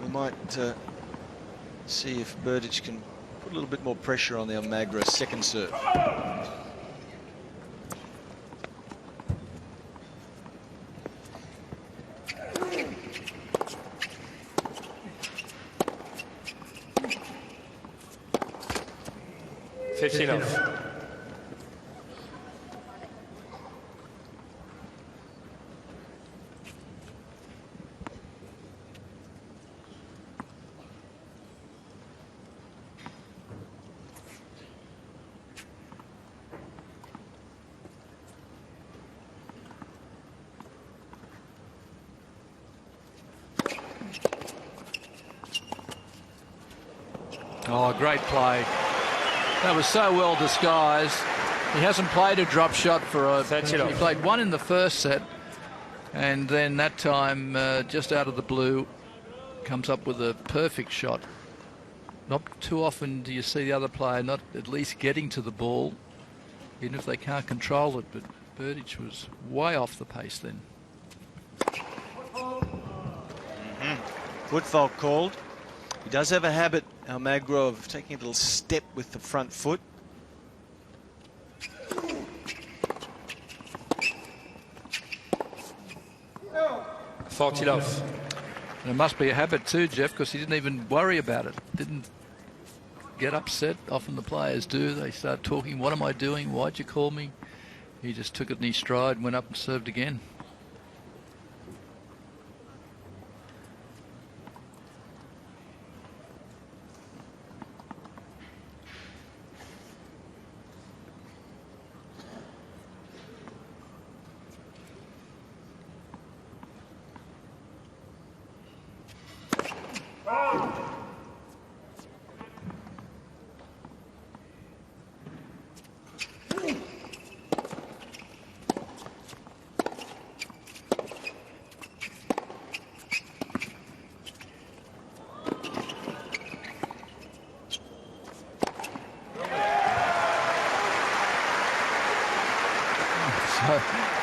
we might see if Berdych can put a little bit more pressure on the Almagro second serve. Oh, great play. That was so well disguised. He hasn't played a drop shot for he played one in the first set, and then that time just out of the blue comes up with a perfect shot. Not too often do you see the other player not at least getting to the ball, even if they can't control it, but Berdych was way off the pace then. Foot fault called. He does have a habit, Almagro, of taking a little step with the front foot. Fortilov. And it must be a habit too, Jeff, because he didn't even worry about it. Didn't get upset. Often the players do. They start talking, what am I doing? Why'd you call me? He just took it in his stride and went up and served again.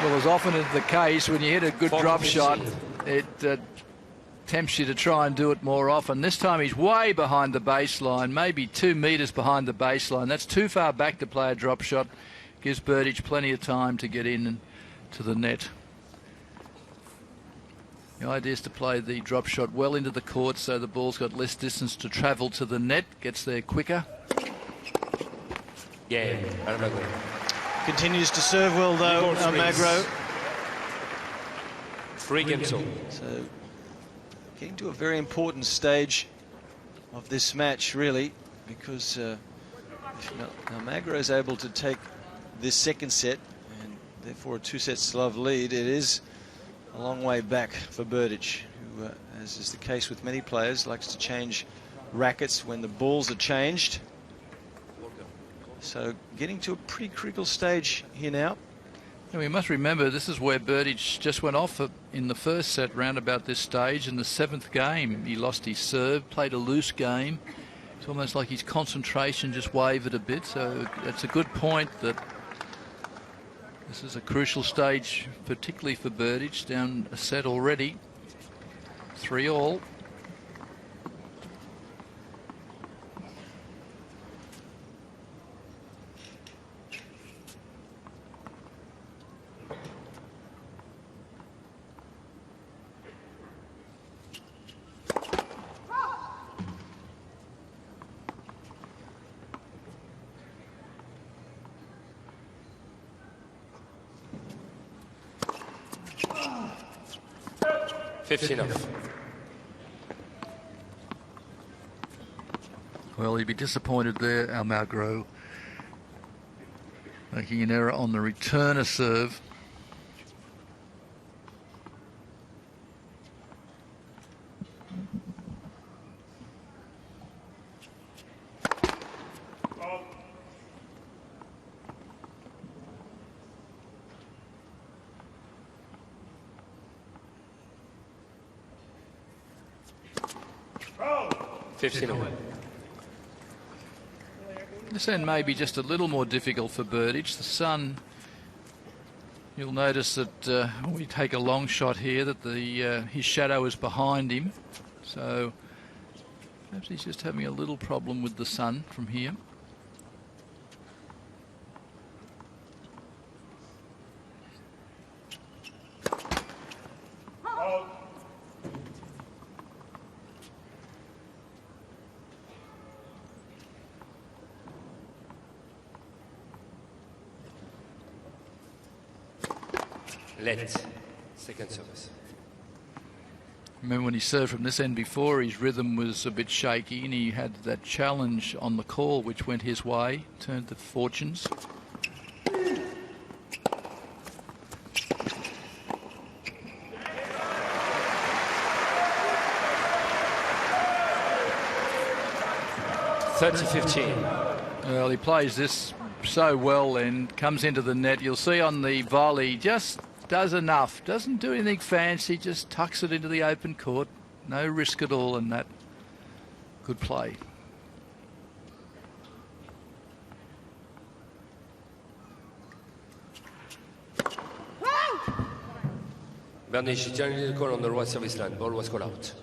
Well, as often is the case, when you hit a good drop shot, it tempts you to try and do it more often. This time he's way behind the baseline, maybe 2 metres behind the baseline. That's too far back to play a drop shot. Gives Berdych plenty of time to get in to the net. The idea is to play the drop shot well into the court so the ball's got less distance to travel to the net, gets there quicker. Yeah, Almagro. Continues to serve well, though, Almagro. Free game all. So, getting to a very important stage of this match, really, because if Almagro is able to take this second set, and therefore a 2-set-to-love lead, it is a long way back for Berdych, who, as is the case with many players, likes to change rackets when the balls are changed. So getting to a pretty critical stage here now. And we must remember this is where Berdych just went off in the first set round about this stage. In the 7th game he lost his serve, played a loose game. It's almost like his concentration just wavered a bit, so it's a good point that this is a crucial stage, particularly for Berdych, down a set already, 3-all. Well, he'd be disappointed there, Almagro, making an error on the returner serve. This end may be just a little more difficult for Berdych. The sun, you'll notice that when we take a long shot here that his shadow is behind him. So perhaps he's just having a little problem with the sun from here. Second service. Remember when he served from this end before, his rhythm was a bit shaky and he had that challenge on the call which went his way, turned the fortunes. Well, he plays this so well and comes into the net. You'll see on the volley, just does enough. Doesn't do anything fancy, just tucks it into the open court. No risk at all in that. Good play. Berdych generally the call on the right service line. Ball was called out.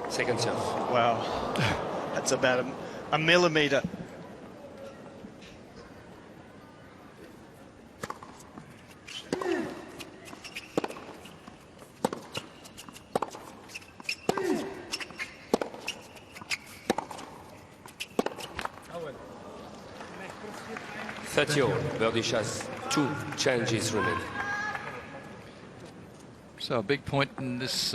Second serve. Wow, that's about a millimetre. Berdych has 2 challenges remaining. So a big point in this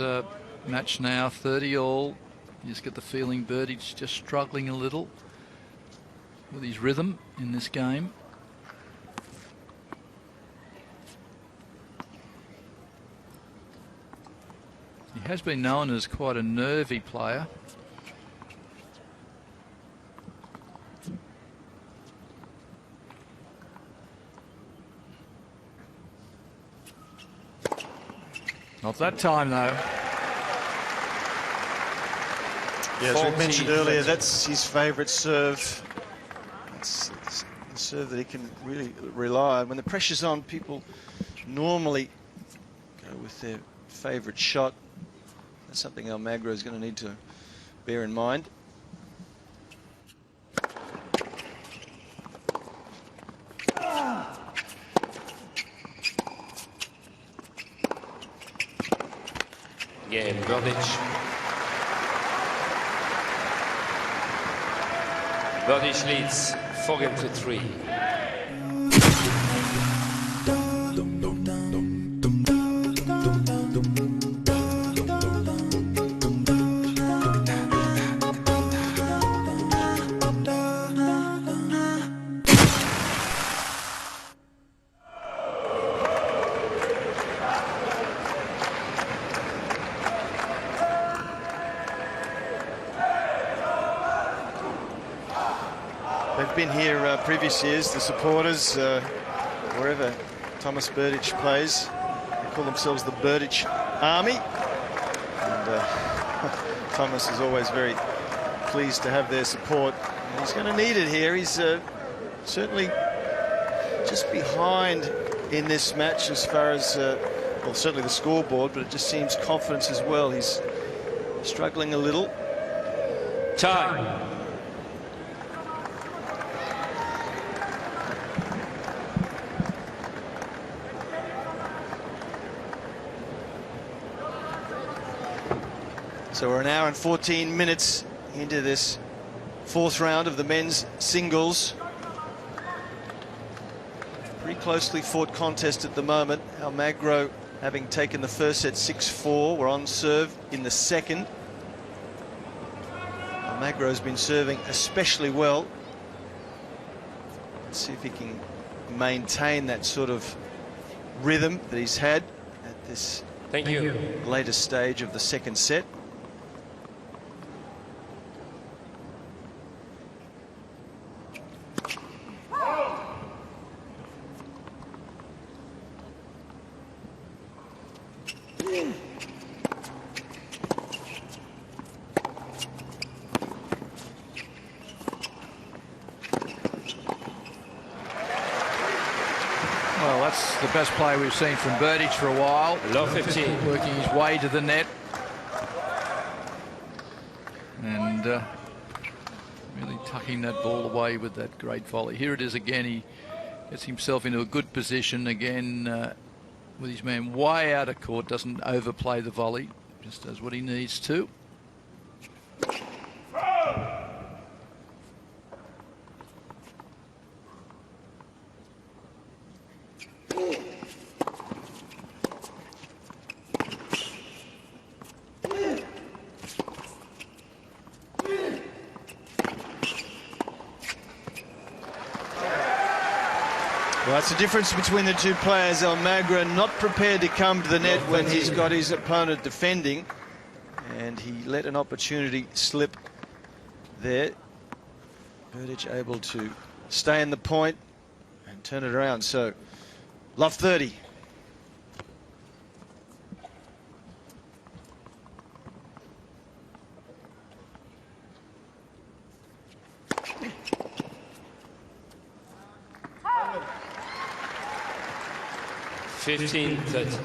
match now, 30-all. You just get the feeling Berdych's just struggling a little with his rhythm in this game. He has been known as quite a nervy player. Not that time, though. Yeah, as we mentioned earlier, that's his favourite serve. It's the serve that he can really rely on. When the pressure's on, people normally go with their favourite shot. That's something Almagro is going to need to bear in mind. Again, Berdych. Berdych leads 4-3. They've been here previous years, the supporters, wherever Thomas Berdych plays. They call themselves the Berdych Army. And Thomas is always very pleased to have their support. And he's going to need it here. He's certainly just behind in this match as far as, well, certainly the scoreboard, but it just seems confidence as well. He's struggling a little. Time. So we're an hour and 14 minutes into this 4th round of the men's singles. Pretty closely fought contest at the moment. Almagro having taken the first set 6-4. We're on serve in the second. Almagro's been serving especially well. Let's see if he can maintain that sort of rhythm that he's had at this later stage of the second set. Well, that's the best play we've seen from Berdych for a while. Low 15. Working his way to the net. And really tucking that ball away with that great volley. Here it is again. He gets himself into a good position again with his man way out of court. Doesn't overplay the volley. Just does what he needs to. Well, that's the difference between the two players. Almagro not prepared to come to the net when he's got his opponent defending, and he let an opportunity slip there. Berdych able to stay in the point and turn it around. So, love 30. Fifteen, 30.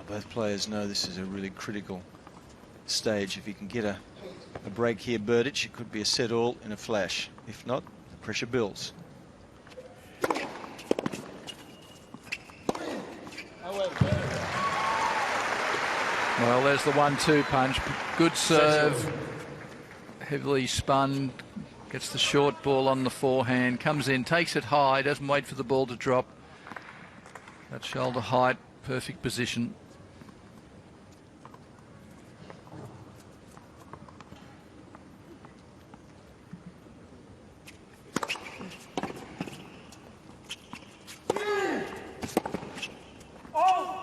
Both players know this is a really critical stage. If you can get a break here, Berdych, it could be a set all in a flash. If not, the pressure builds. Well, there's the 1-2 punch. Good serve. Heavily spun. Gets the short ball on the forehand. Comes in, takes it high. Doesn't wait for the ball to drop. That shoulder height, perfect position. Oh!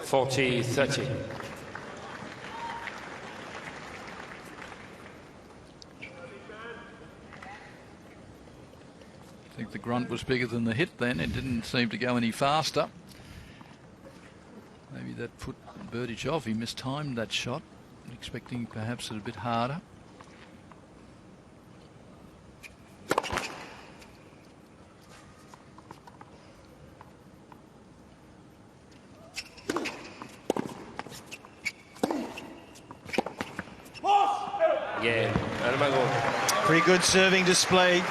40-30. I think the grunt was bigger than the hit then. It didn't seem to go any faster. Maybe that put Berdych off. He mistimed that shot, expecting perhaps it a bit harder. Yeah, Almagro. Pretty good serving display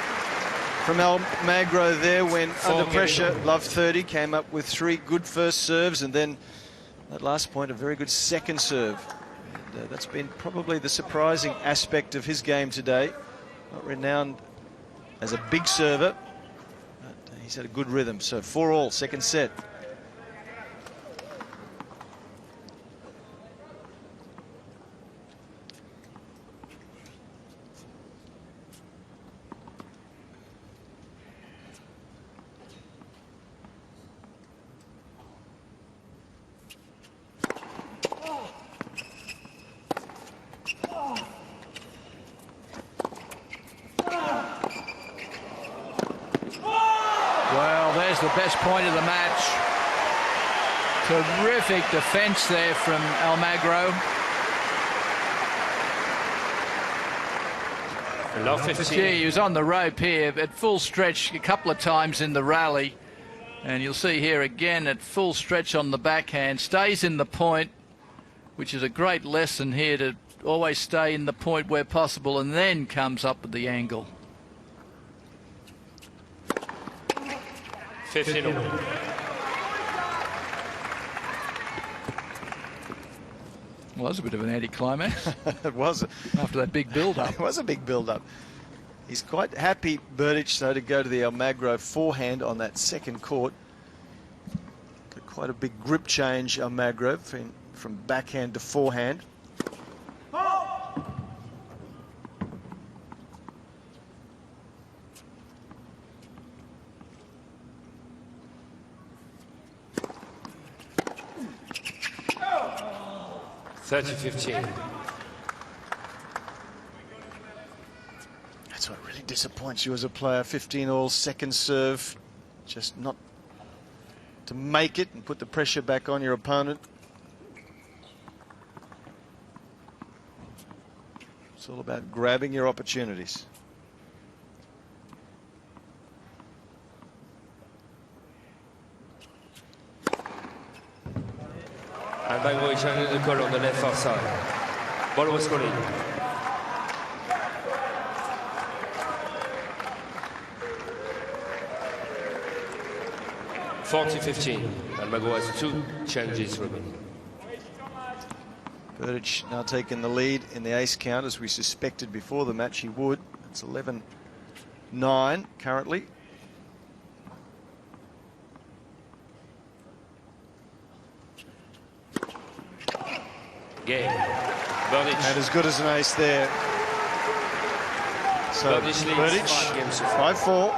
from Almagro there when under pressure. Love 30 came up with 3 good first serves, and then that last point a very good second serve. And, that's been probably the surprising aspect of his game today. Not renowned as a big server, but he's had a good rhythm. So 4-all, second set. The best point of the match. Terrific defence there from Almagro. Gee, he was on the rope here at full stretch a couple of times in the rally, and you'll see here again at full stretch on the backhand, stays in the point, which is a great lesson here, to always stay in the point where possible and then comes up with the angle. 15. Well, that was a bit of an anticlimax. It was. After that big build-up. It was a big build-up. He's quite happy, Berdych, though, to go to the Almagro forehand on that second court. Got quite a big grip change, Almagro, from backhand to forehand. $30-15. That's what really disappoints you as a player. 15-all, second serve, just not to make it and put the pressure back on your opponent. It's all about grabbing your opportunities. Almagro is changing the call on the left far side. Ball was calling. $40-15. Almagro has 2 changes remaining. Berdych now taking the lead in the ace count, as we suspected before the match he would. It's 11-9 currently. Game. Berdych. And as good as an ace there. So Berdych, 5-4.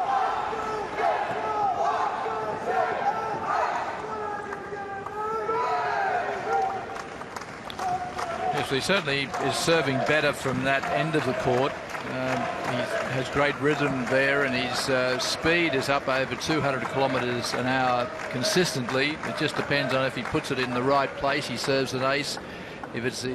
Yes, he certainly is serving better from that end of the court. He has great rhythm there, and his speed is up over 200 kilometres an hour consistently. It just depends on if he puts it in the right place. He serves an ace. If it's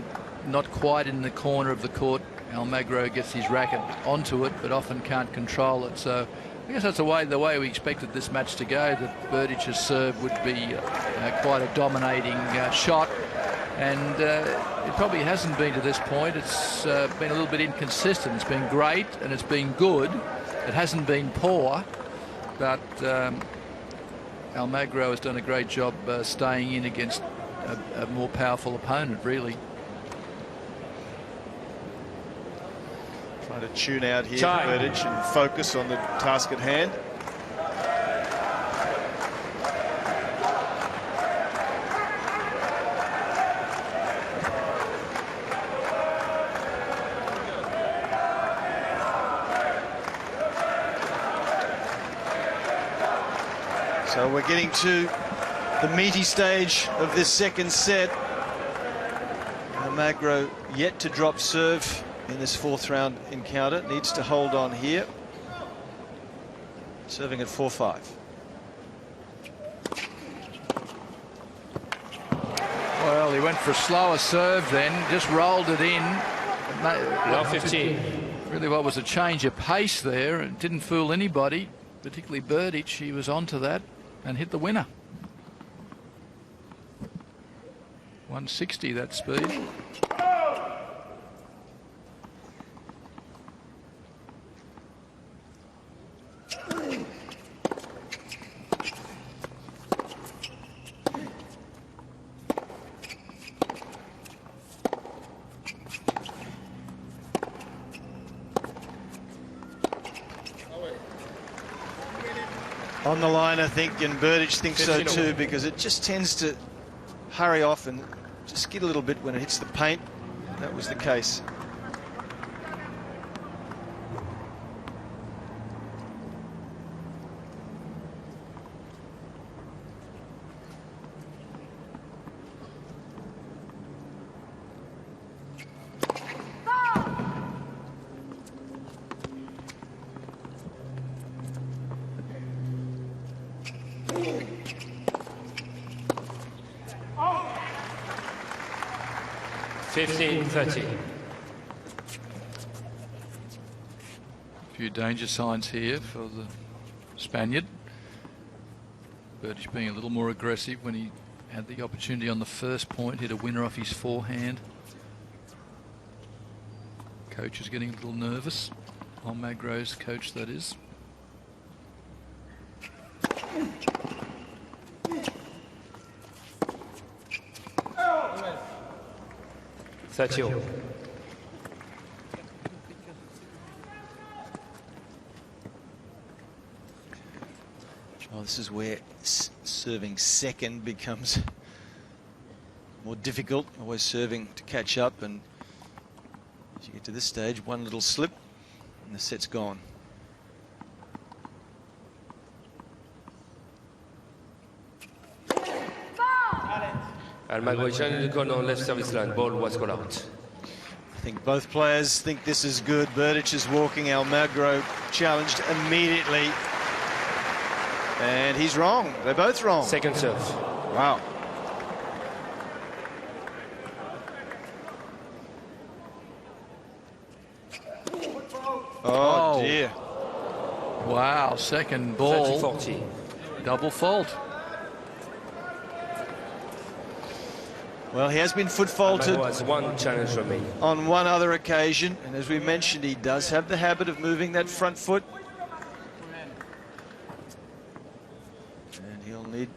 not quite in the corner of the court, Almagro gets his racket onto it, but often can't control it. So I guess that's the way we expected this match to go, that Berdych's serve would be quite a dominating shot. And it probably hasn't been to this point. It's been a little bit inconsistent. It's been great and it's been good. It hasn't been poor, but Almagro has done a great job staying in against a more powerful opponent, really. Trying to tune out here, Berdych, and focus on the task at hand. So we're getting to the meaty stage of this second set. Almagro yet to drop serve in this fourth round encounter. Needs to hold on here. Serving at 4-5. Well, he went for a slower serve then, just rolled it in. Now 15. Really, what was a change of pace there. It didn't fool anybody, particularly Berdych. He was onto that and hit the winner. 160 that speed. On the line, I think, and Berdych thinks so too, because it just tends to hurry off and just skid a little bit when it hits the paint. That was the case. $15-30. A few danger signs here for the Spaniard. Berdych being a little more aggressive when he had the opportunity on the first point, hit a winner off his forehand. Coach is getting a little nervous. Almagro's coach, that is. Oh, this is where serving second becomes more difficult. Always serving to catch up, and as you get to this stage, one little slip and the set's gone. Almagro in the corner on left service line. Ball was called out. I think both players think this is good. Berdych is walking. Almagro challenged immediately. And he's wrong. They're both wrong. Second serve. Wow. Oh, dear. Wow, second ball. 30-40. Double fault. Well, he has been foot faulted has one challenge remaining on one other occasion, and as we mentioned, he does have the habit of moving that front foot. And he'll need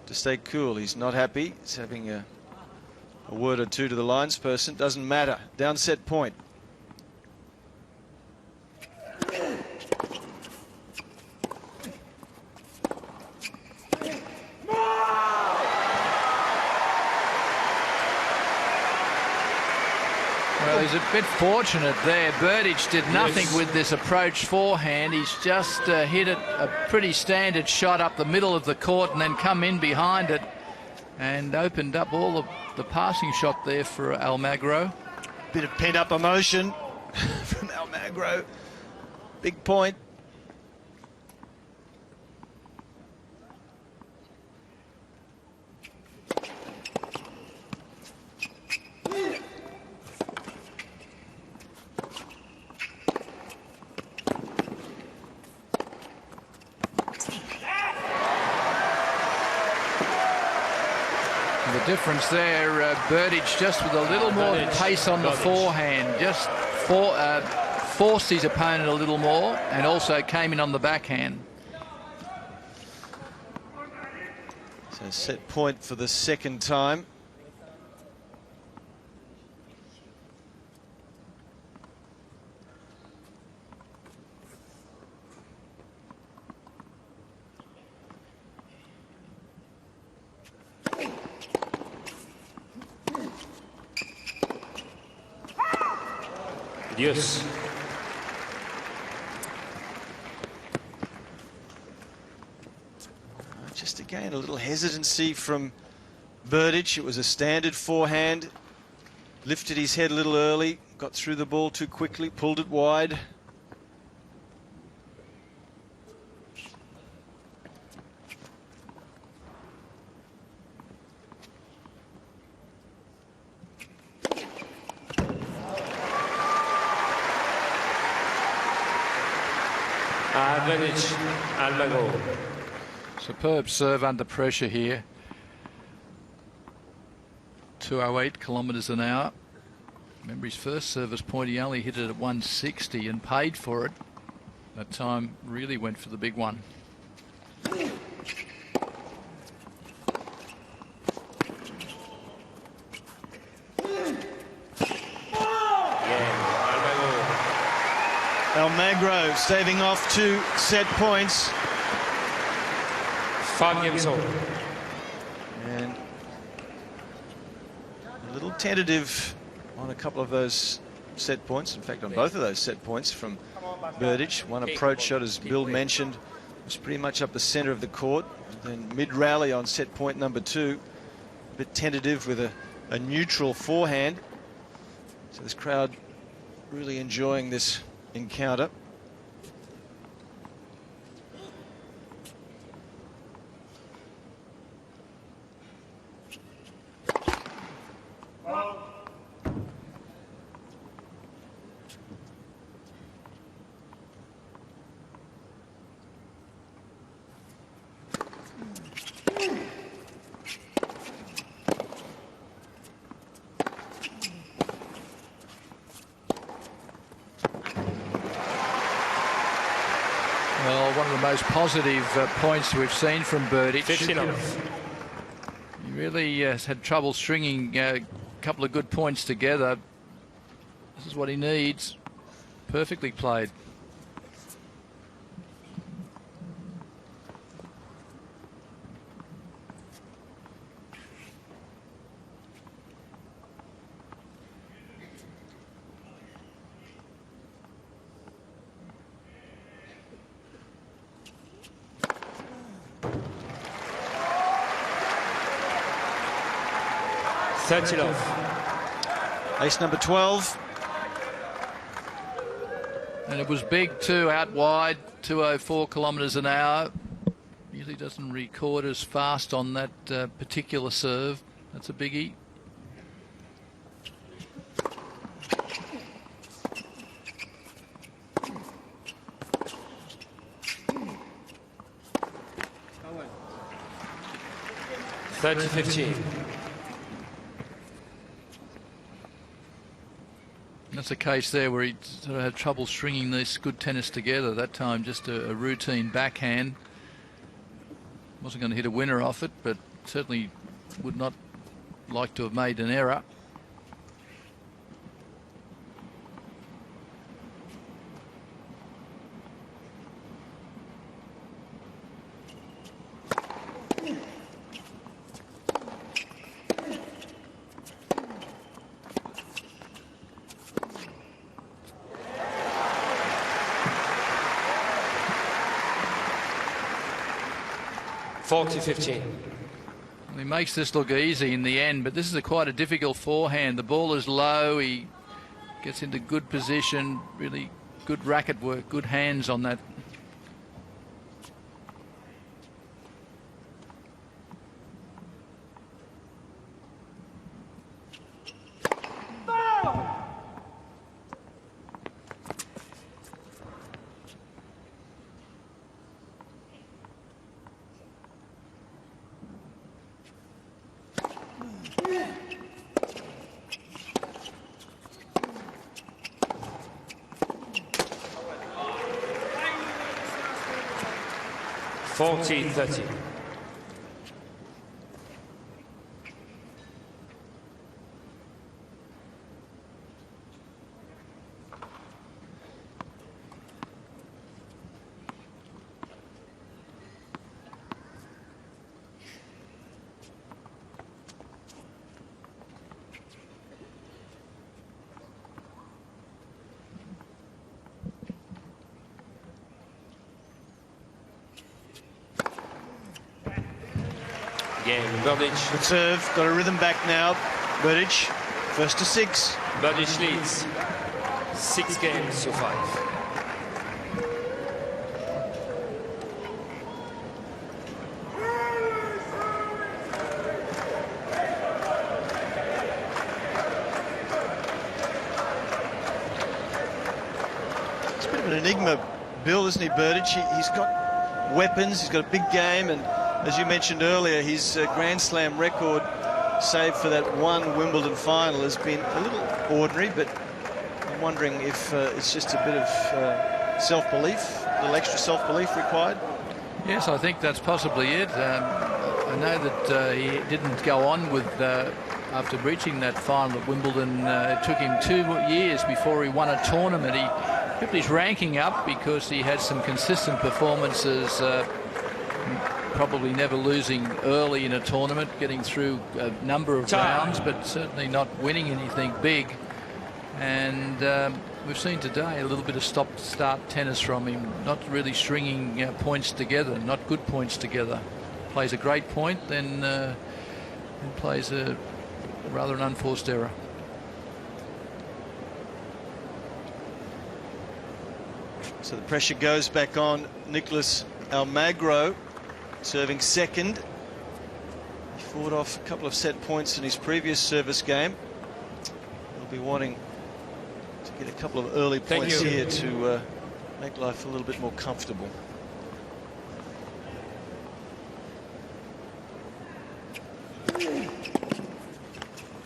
to stay cool. He's not happy. He's having a word or two to the lines person. Doesn't matter. Down set point. Well, he's a bit fortunate there. Berdych did nothing with this approach forehand. He's just hit it a pretty standard shot up the middle of the court and then come in behind it. and opened up all the passing shot there for Almagro. Bit of pent-up emotion from Almagro. Big point. The difference there, Berdych just with a little more pace on the forehand, just forced his opponent a little more, and also came in on the backhand. So set point for the second time. Yes. Just again a little hesitancy from Berdych. It was a standard forehand. Lifted his head a little early, got through the ball too quickly, pulled it wide. Berdych, Almagro. Superb serve under pressure here. 208 kilometres an hour. Remember his first service point, he only hit it at 160 and paid for it. That time really went for the big one. Almagro staving off 2 set points. 5 games on. And a little tentative on a couple of those set points. In fact, on both of those set points from Berdych. One approach shot, as Bill mentioned, was pretty much up the centre of the court. And then mid-rally on set point number 2. A bit tentative with a neutral forehand. So this crowd really enjoying this encounter. Well, one of the most positive points we've seen from Berdych. 15 off. He really has had trouble stringing a couple of good points together. This is what he needs. Perfectly played. Ace number 12. And it was big too, out wide, 204 kilometres an hour. Usually doesn't record as fast on that particular serve. That's a biggie. $30-15. That's a case there where he sort of had trouble stringing this good tennis together. That time just a routine backhand. Wasn't going to hit a winner off it, but certainly would not like to have made an error. He makes this look easy in the end, but this is quite a difficult forehand. The ball is low. He gets into good position, really good racket work, good hands on that. (40-30). Game, Berdych. Good serve, got a rhythm back now. Berdych, first to 6. Berdych leads 6 games to 5. It's a bit of an enigma, Bill, isn't he, Berdych? He's got weapons, he's got a big game, and as you mentioned earlier, his Grand Slam record, save for that one Wimbledon final, has been a little ordinary, but I'm wondering if it's just a bit of self-belief, a little extra self-belief required. Yes, I think that's possibly it. I know that he didn't go on with, after reaching that final at Wimbledon, it took him 2 years before he won a tournament. He kept his ranking up because he had some consistent performances, probably never losing early in a tournament, getting through a number of rounds, but certainly not winning anything big. And we've seen today a little bit of stop-start tennis from him, not really stringing points together, not good points together. Plays a great point, then plays a rather an unforced error. So the pressure goes back on Nicholas Almagro, serving second. He fought off a couple of set points in his previous service game. He'll be wanting to get a couple of early points here to make life a little bit more comfortable.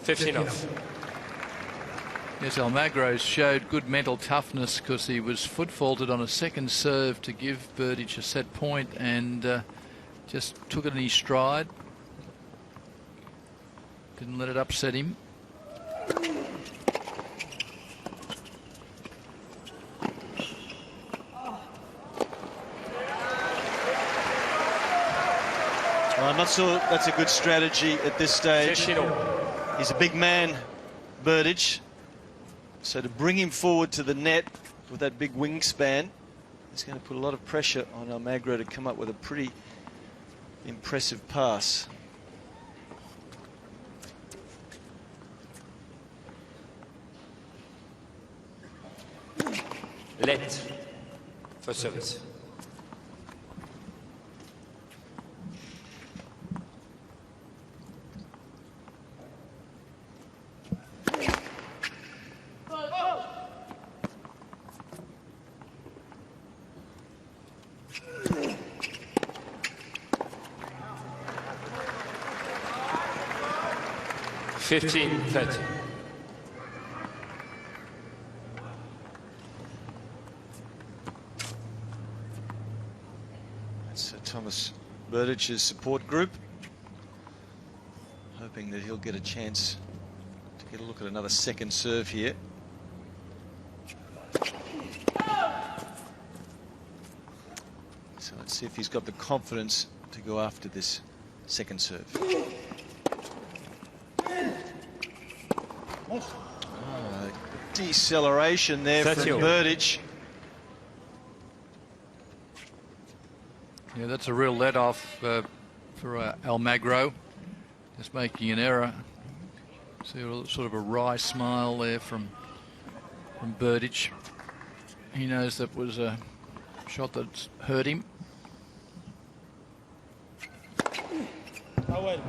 (15-off). Yes, Almagro showed good mental toughness because he was foot faulted on a second serve to give Berdych a set point, and just took it in his stride. Didn't let it upset him. Well, I'm not sure that's a good strategy at this stage. He's a big man, Berdych. So to bring him forward to the net with that big wingspan, it's going to put a lot of pressure on Almagro to come up with a pretty impressive pass. Let for service. (15-30). That's Thomas Berdych's support group, hoping that he'll get a chance to get a look at another second serve here. So let's see if he's got the confidence to go after this second serve. Deceleration there from Berdych. Yeah, that's a real let-off for Almagro. Just making an error. See sort of a wry smile there from Berdych. He knows that was a shot that's hurt him. Oh well.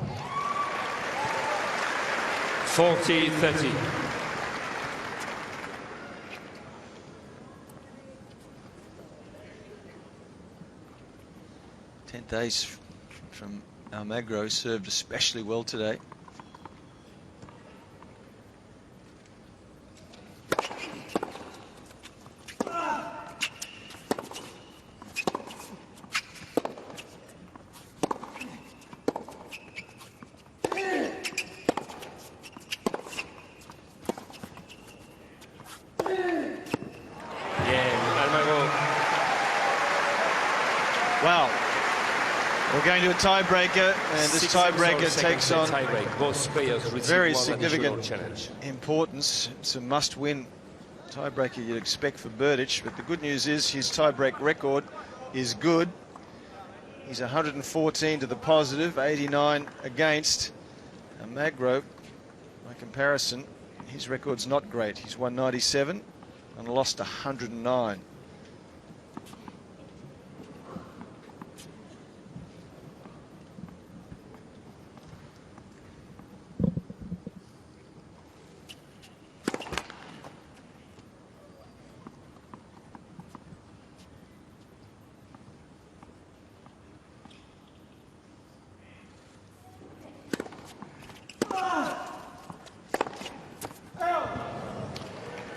40-30. Tenth ace from Almagro, served especially well today. Wow. We're going to a tiebreaker, and this tiebreaker takes on very significant importance. It's a must-win tiebreaker you'd expect for Berdych, but the good news is his tiebreak record is good. He's 114 to the positive, 89 against. Almagro, by comparison, his record's not great. He's won 97 and lost 109.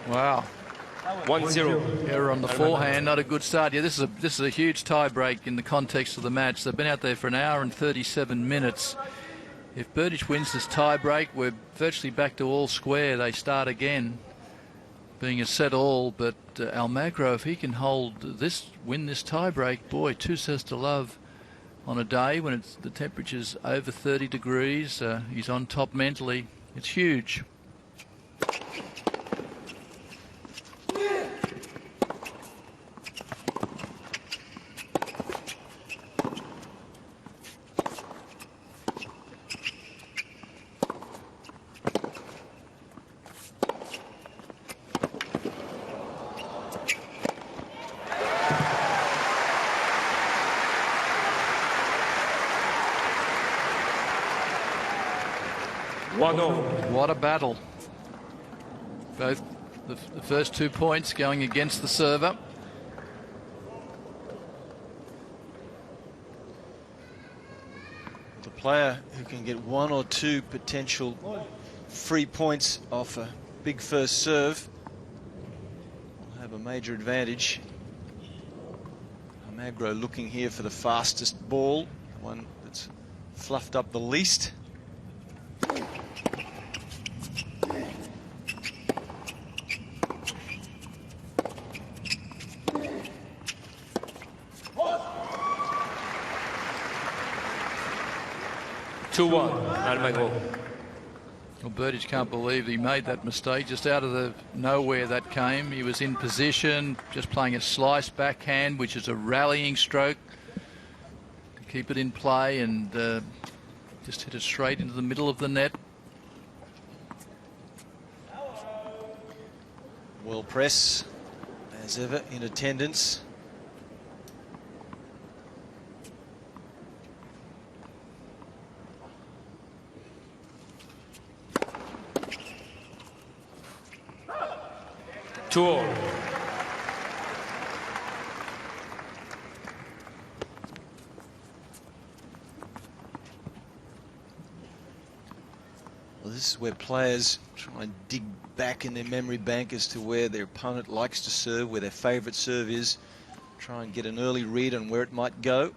Wow. 1-0. Error on the forehand, not a good start. Yeah, this is a huge tie break in the context of the match. They've been out there for an hour and 37 minutes. If Berdych wins this tie break, we're virtually back to all square. They start again, being a set all. But Almagro, if he can win this tie break, boy, 2 sets to love on a day when the temperature's over 30 degrees. He's on top mentally. It's huge. What a battle. Both the first 2 points going against the server. The player who can get 1 or 2 potential free points off a big first serve will have a major advantage. Almagro looking here for the fastest ball, the one that's fluffed up the least. Almagro. Well, Berdych can't believe he made that mistake. Just out of the nowhere that came. He was in position, just playing a slice backhand, which is a rallying stroke. To keep it in play and just hit it straight into the middle of the net. Well, press, as ever, in attendance. Well, this is where players try and dig back in their memory bank as to where their opponent likes to serve, where their favourite serve is. Try and get an early read on where it might go.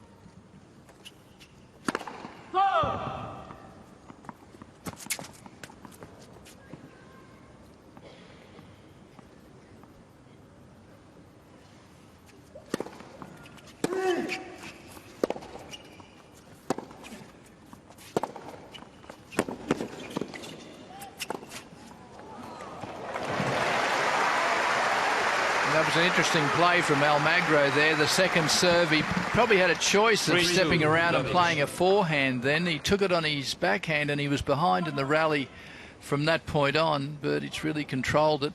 That was an interesting play from Almagro there. The second serve, he probably had a choice of stepping around and playing a forehand then. He took it on his backhand and he was behind in the rally from that point on. Berdych really controlled it.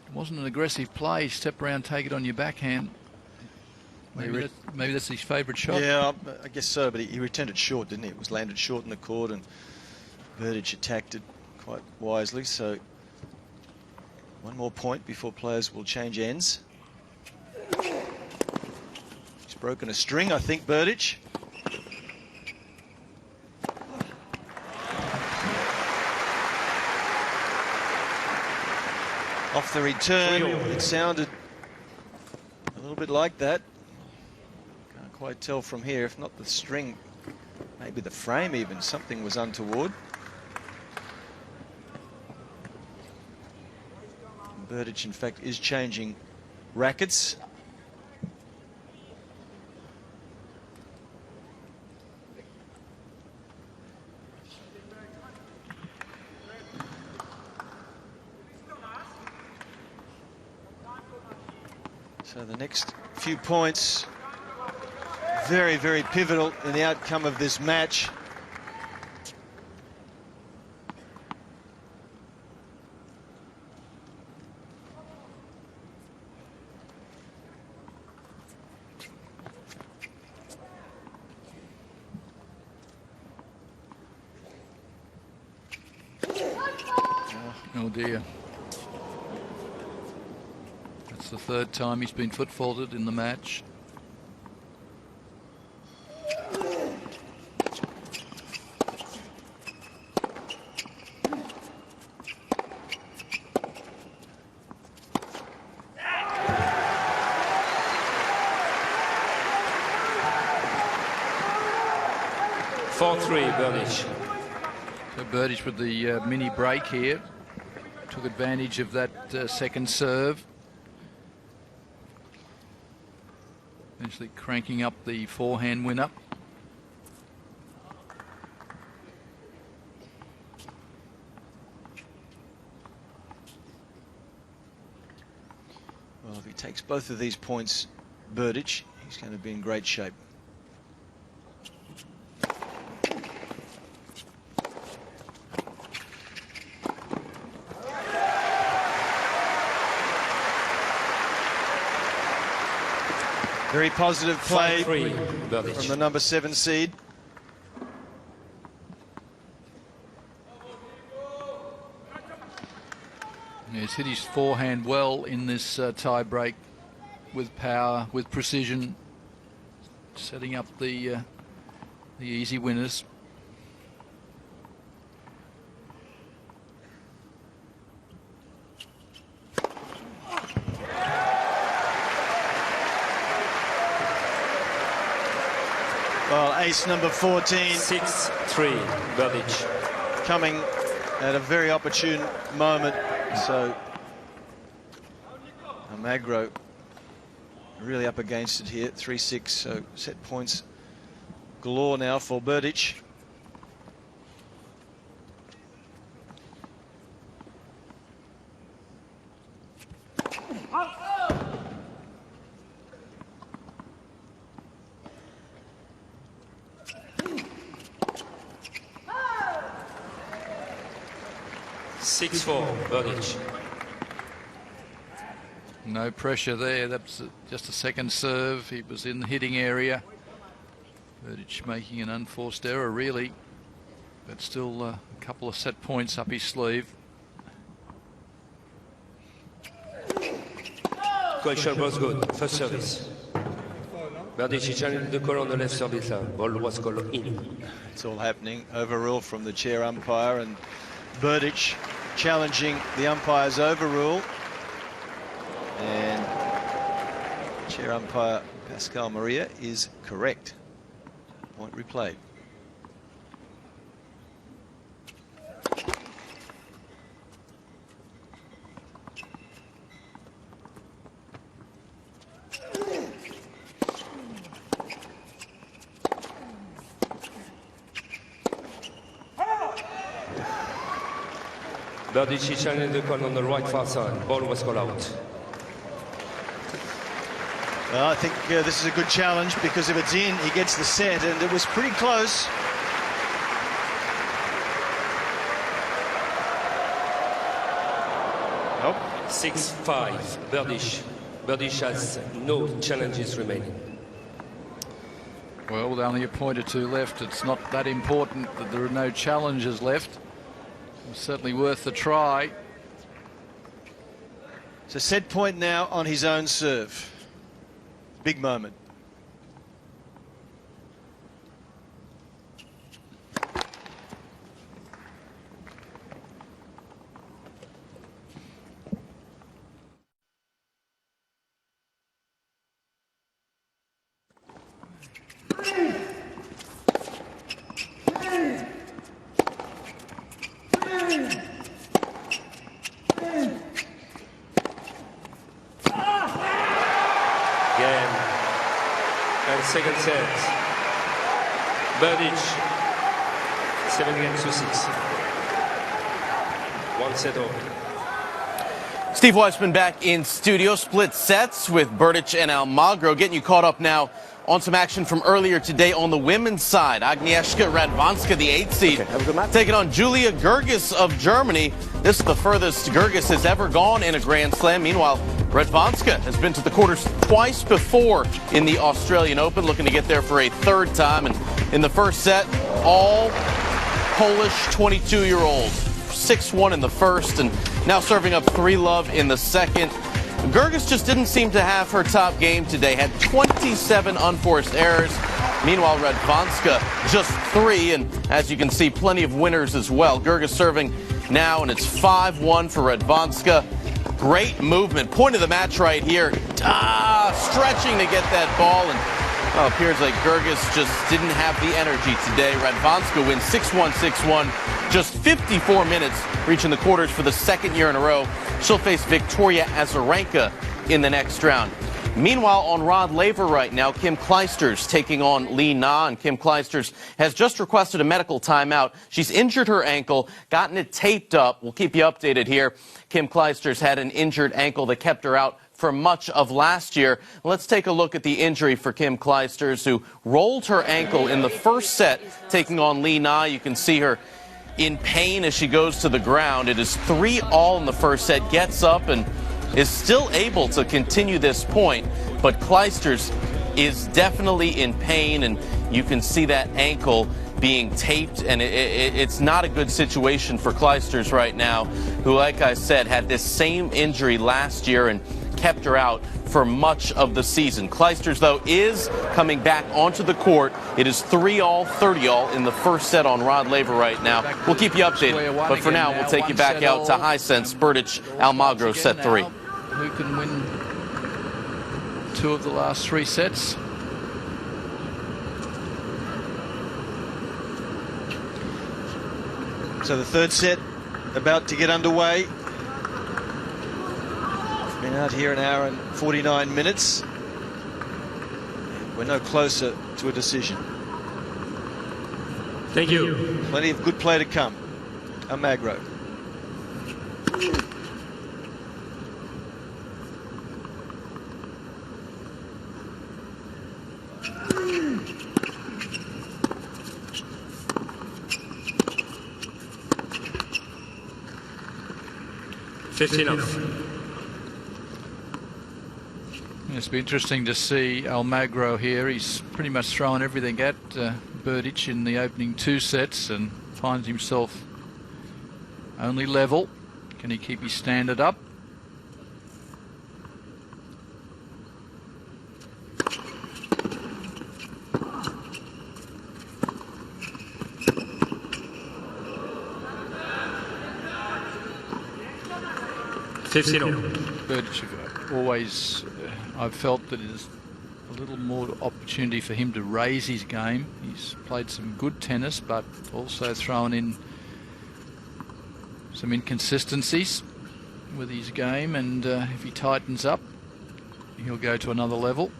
It wasn't an aggressive play. Step around, take it on your backhand. Maybe that's his favourite shot. Yeah, I guess so, but he returned it short, didn't he? It was landed short in the court and Berdych attacked it quite wisely, so one more point before players will change ends. He's broken a string, I think, Berdych. Off the return, it sounded a little bit like that. Can't quite tell from here, if not the string, maybe the frame even, something was untoward. Berdych, in fact, is changing rackets. So the next few points, very, very pivotal in the outcome of this match. Oh dear. That's the third time he's been foot faulted in the match. Berdych. So Berdych with the mini break here. Took advantage of that second serve. Eventually cranking up the forehand winner. Well, if he takes both of these points, Berdych, he's going to be in great shape. Very positive play from the number 7 seed. He's hit his forehand well in this tie break with power, with precision, setting up the easy winners. Well, ace number 14. 6-3, Berdych. Coming at a very opportune moment. So, Almagro really up against it here. 3-6, so set points galore now for Berdych. Berdych. No pressure there. That's just a second serve. He was in the hitting area. Berdych making an unforced error, really, but still a couple of set points up his sleeve. Question was good. First service. Berdych challenged the call on the left service. Ball was called in. It's all happening. Overrule from the chair umpire, and Berdych challenging the umpire's overrule. And chair umpire Pascal Maria is correct. Point replayed. Berdych challenged the call on the right far side. Ball was called out. Well, I think this is a good challenge, because if it's in, he gets the set, and it was pretty close. Nope. 6-5, Berdych. Berdych has no challenges remaining. Well, with only a point or two left, it's not that important that there are no challenges left. It's certainly worth the try. It's a set point now on his own serve. Big moment. Again. And second set. Berdych. 7-6. One set over. Steve Weissman back in studio. Split sets with Berdych and Almagro. Getting you caught up now on some action from earlier today on the women's side. Agnieszka Radwanska, the 8th seed, taking on Julia Gerges of Germany. This is the furthest Gerges has ever gone in a Grand Slam. Meanwhile, Radwanska has been to the quarters twice before in the Australian Open, looking to get there for a third time. And in the first set, all Polish 22-year-olds. 6-1 in the first, and now serving up 3-love in the second. Gerges just didn't seem to have her top game today. Had 27 unforced errors. Meanwhile, Radwanska just 3, and as you can see, plenty of winners as well. Gerges serving now, and it's 5-1 for Radwanska. Great movement. Point of the match right here. Stretching to get that ball, and appears like Gerges just didn't have the energy today. Radwanska wins 6-1, 6-1. Just 54 minutes, reaching the quarters for the second year in a row. She'll face Victoria Azarenka in the next round. Meanwhile, on Rod Laver right now, Kim Clijsters taking on Li Na, and Kim Clijsters has just requested a medical timeout. She's injured her ankle, gotten it taped up. We'll keep you updated here. Kim Clijsters had an injured ankle that kept her out for much of last year. Let's take a look at the injury for Kim Clijsters, who rolled her ankle in the first set, taking on Li Na. You can see her in pain as she goes to the ground. It is 3-all in the first set, gets up and is still able to continue this point, but Clijsters is definitely in pain, and you can see that ankle being taped, and it's not a good situation for Clijsters right now, who, like I said, had this same injury last year and kept her out for much of the season. Clijsters, though, is coming back onto the court. It is 3-all, 30-all in the first set on Rod Laver right now. We'll keep you updated, but for now, we'll take you back out to Hisense. Berdych, Almagro, set 3. Who can win 2 of the last 3 sets? So the third set about to get underway. Been out here an hour and 49 minutes. We're no closer to a decision. Thank you. Plenty of good play to come. Almagro. It's been interesting to see Almagro here. He's pretty much thrown everything at Berdych in the opening 2 sets and finds himself only level. Can he keep his standard up? Berdych always, I've felt that there's a little more opportunity for him to raise his game. He's played some good tennis, but also thrown in some inconsistencies with his game, and if he tightens up, he'll go to another level.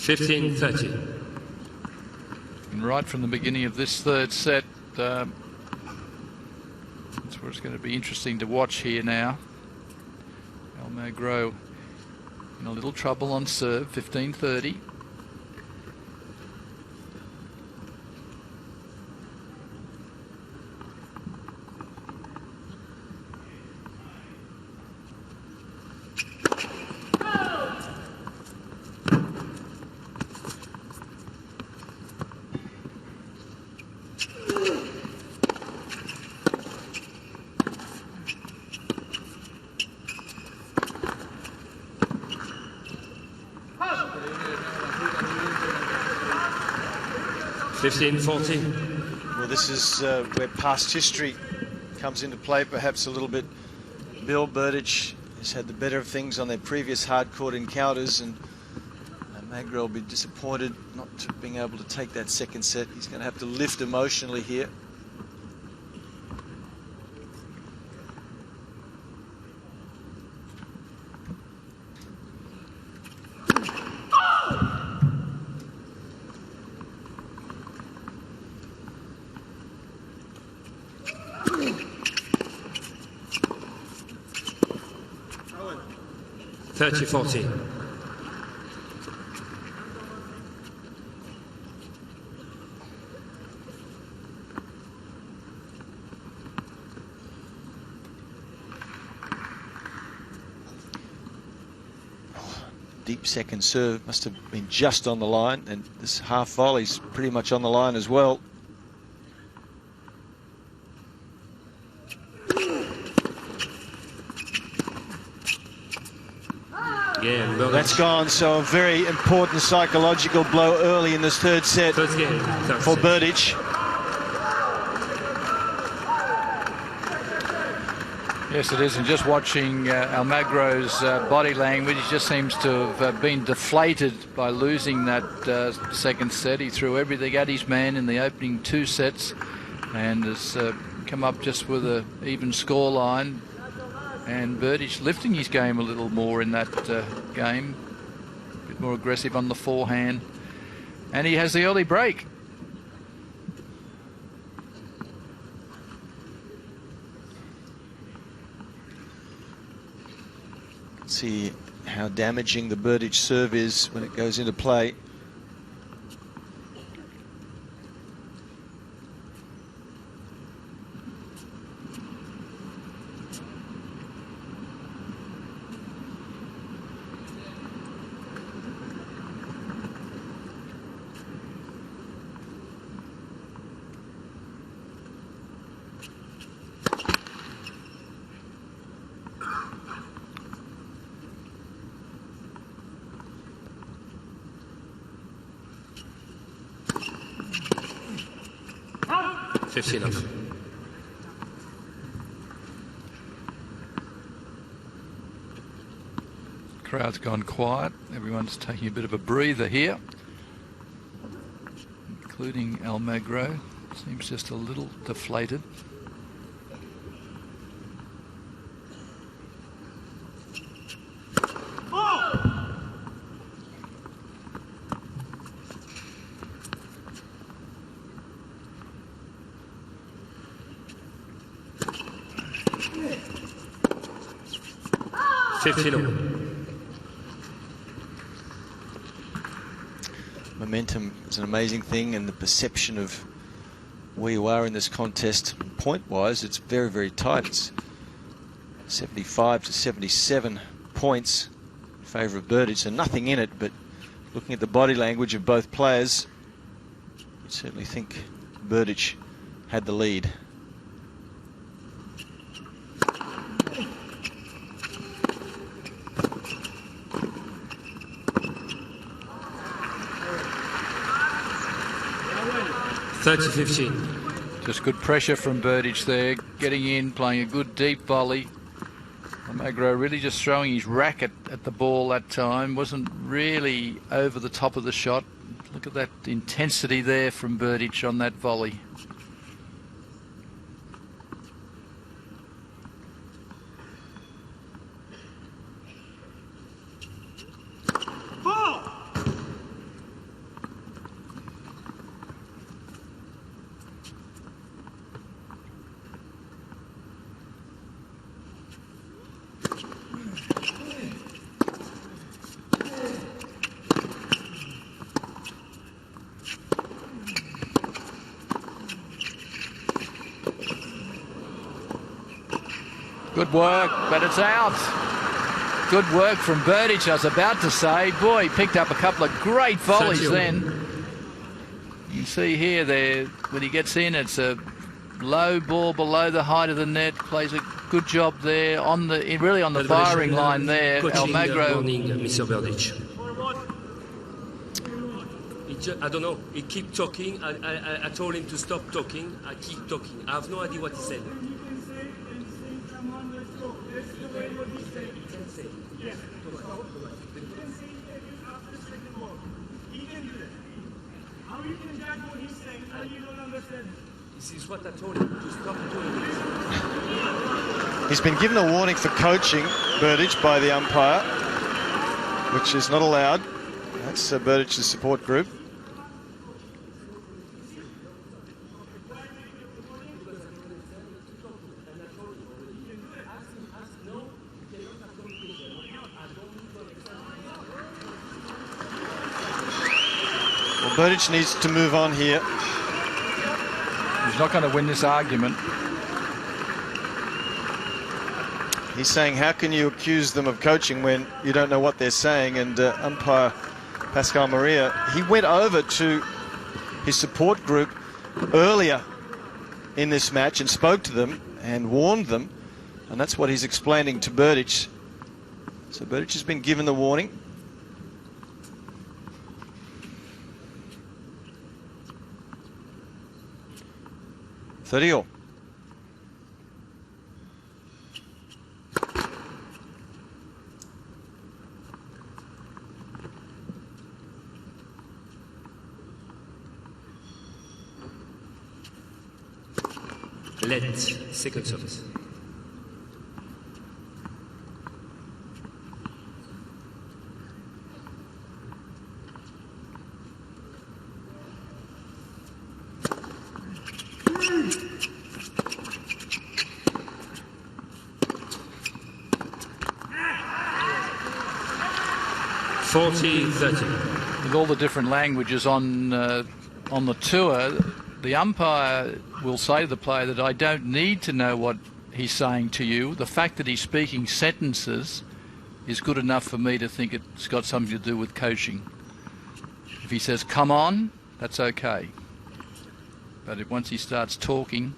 15-30. And right from the beginning of this third set, that's where it's going to be interesting to watch here now. Almagro in a little trouble on serve, 15-30. Well, this is where past history comes into play, perhaps a little bit. Bill Berdych has had the better of things on their previous hard-court encounters, and Almagro will be disappointed not to being able to take that second set. He's going to have to lift emotionally here. $30-40. Deep second serve, must have been just on the line, and this half volley's pretty much on the line as well. Yeah, that's gone, so a very important psychological blow early in this third set for Berdych. Yes, it is, and just watching Almagro's body language, he just seems to have been deflated by losing that second set. He threw everything at his man in the opening two sets and has come up just with an even score line. And Berdych lifting his game a little more in that game, a bit more aggressive on the forehand, and he has the early break. See how damaging the Berdych serve is when it goes into play. Crowd's gone quiet. Everyone's taking a bit of a breather here, including Almagro. Seems just a little deflated. Momentum is an amazing thing, and the perception of where you are in this contest point-wise, it's very, very tight. It's 75 to 77 points in favour of Berdych, so nothing in it, but looking at the body language of both players, you certainly think Berdych had the lead. Just good pressure from Berdych there, getting in, playing a good deep volley. Almagro really just throwing his racket at the ball that time, wasn't really over the top of the shot. Look at that intensity there from Berdych on that volley. Good work, but it's out. Good work from Berdych, I was about to say. Boy, he picked up a couple of great volleys then. You can see here there, when he gets in, it's a low ball below the height of the net. Plays a good job there, really on the firing line there. Almagro. Morning, Mr. Berdych. I don't know. He keep talking. I told him to stop talking. I keep talking. I have no idea what he said. This is what I told him to stop doing it. He's been given a warning for coaching Berdych by the umpire, which is not allowed. That's Berdych's support group. Well, Berdych needs to move on here. He's not going to win this argument. He's saying, how can you accuse them of coaching when you don't know what they're saying? And umpire Pascal Maria, he went over to his support group earlier in this match and spoke to them and warned them. And that's what he's explaining to Berdych. So Berdych has been given the warning. All. Let second service. With all the different languages on the tour, the umpire will say to the player that I don't need to know what he's saying to you. The fact that he's speaking sentences is good enough for me to think it's got something to do with coaching. If he says, come on, that's okay. But if once he starts talking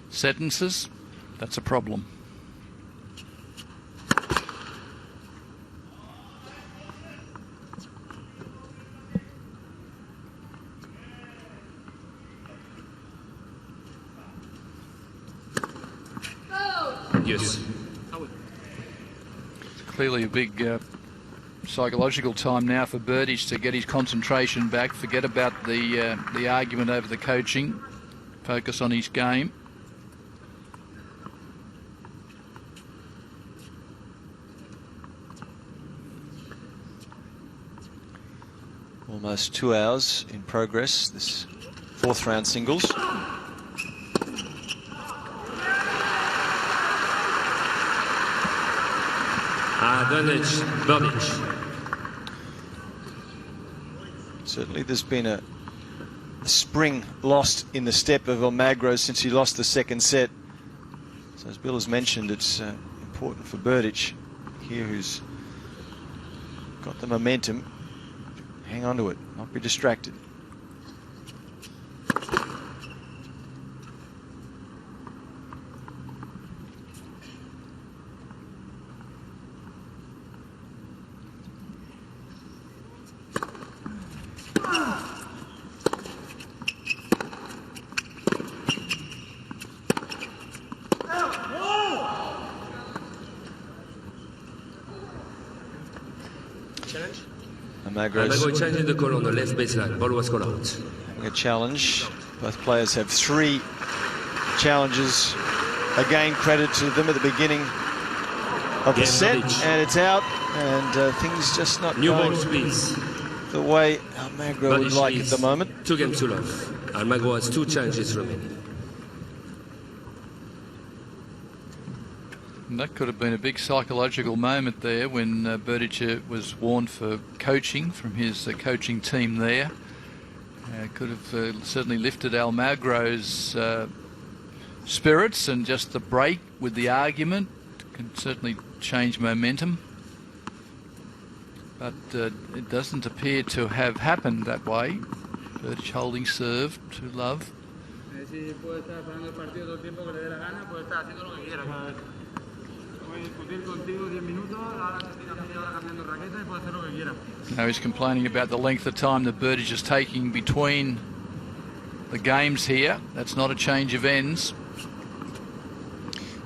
sentences, that's a problem. Yes. Clearly a big psychological time now for Berdych to get his concentration back, forget about the argument over the coaching, focus on his game. Almost 2 hours in progress, this fourth round singles. Berdych. Certainly there's been a spring lost in the step of Almagro since he lost the second set. So as Bill has mentioned, it's important for Berdych here, who's got the momentum. Hang on to it, not be distracted. Almagro changing the call on the left baseline. Ball was called out. A challenge. Both players have 3 challenges. Again, credit to them at the beginning of the set, and it's out. And things just not going the way Almagro would like at the moment. 2 games to love. Almagro has 2 challenges remaining. And that could have been a big psychological moment there when Berdych was warned for coaching from his coaching team there. Could have certainly lifted Almagro's spirits, and just the break with the argument can certainly change momentum. But it doesn't appear to have happened that way. Berdych holding serve to Love. Now he's complaining about the length of time that Berdych is taking between the games here. That's not a change of ends.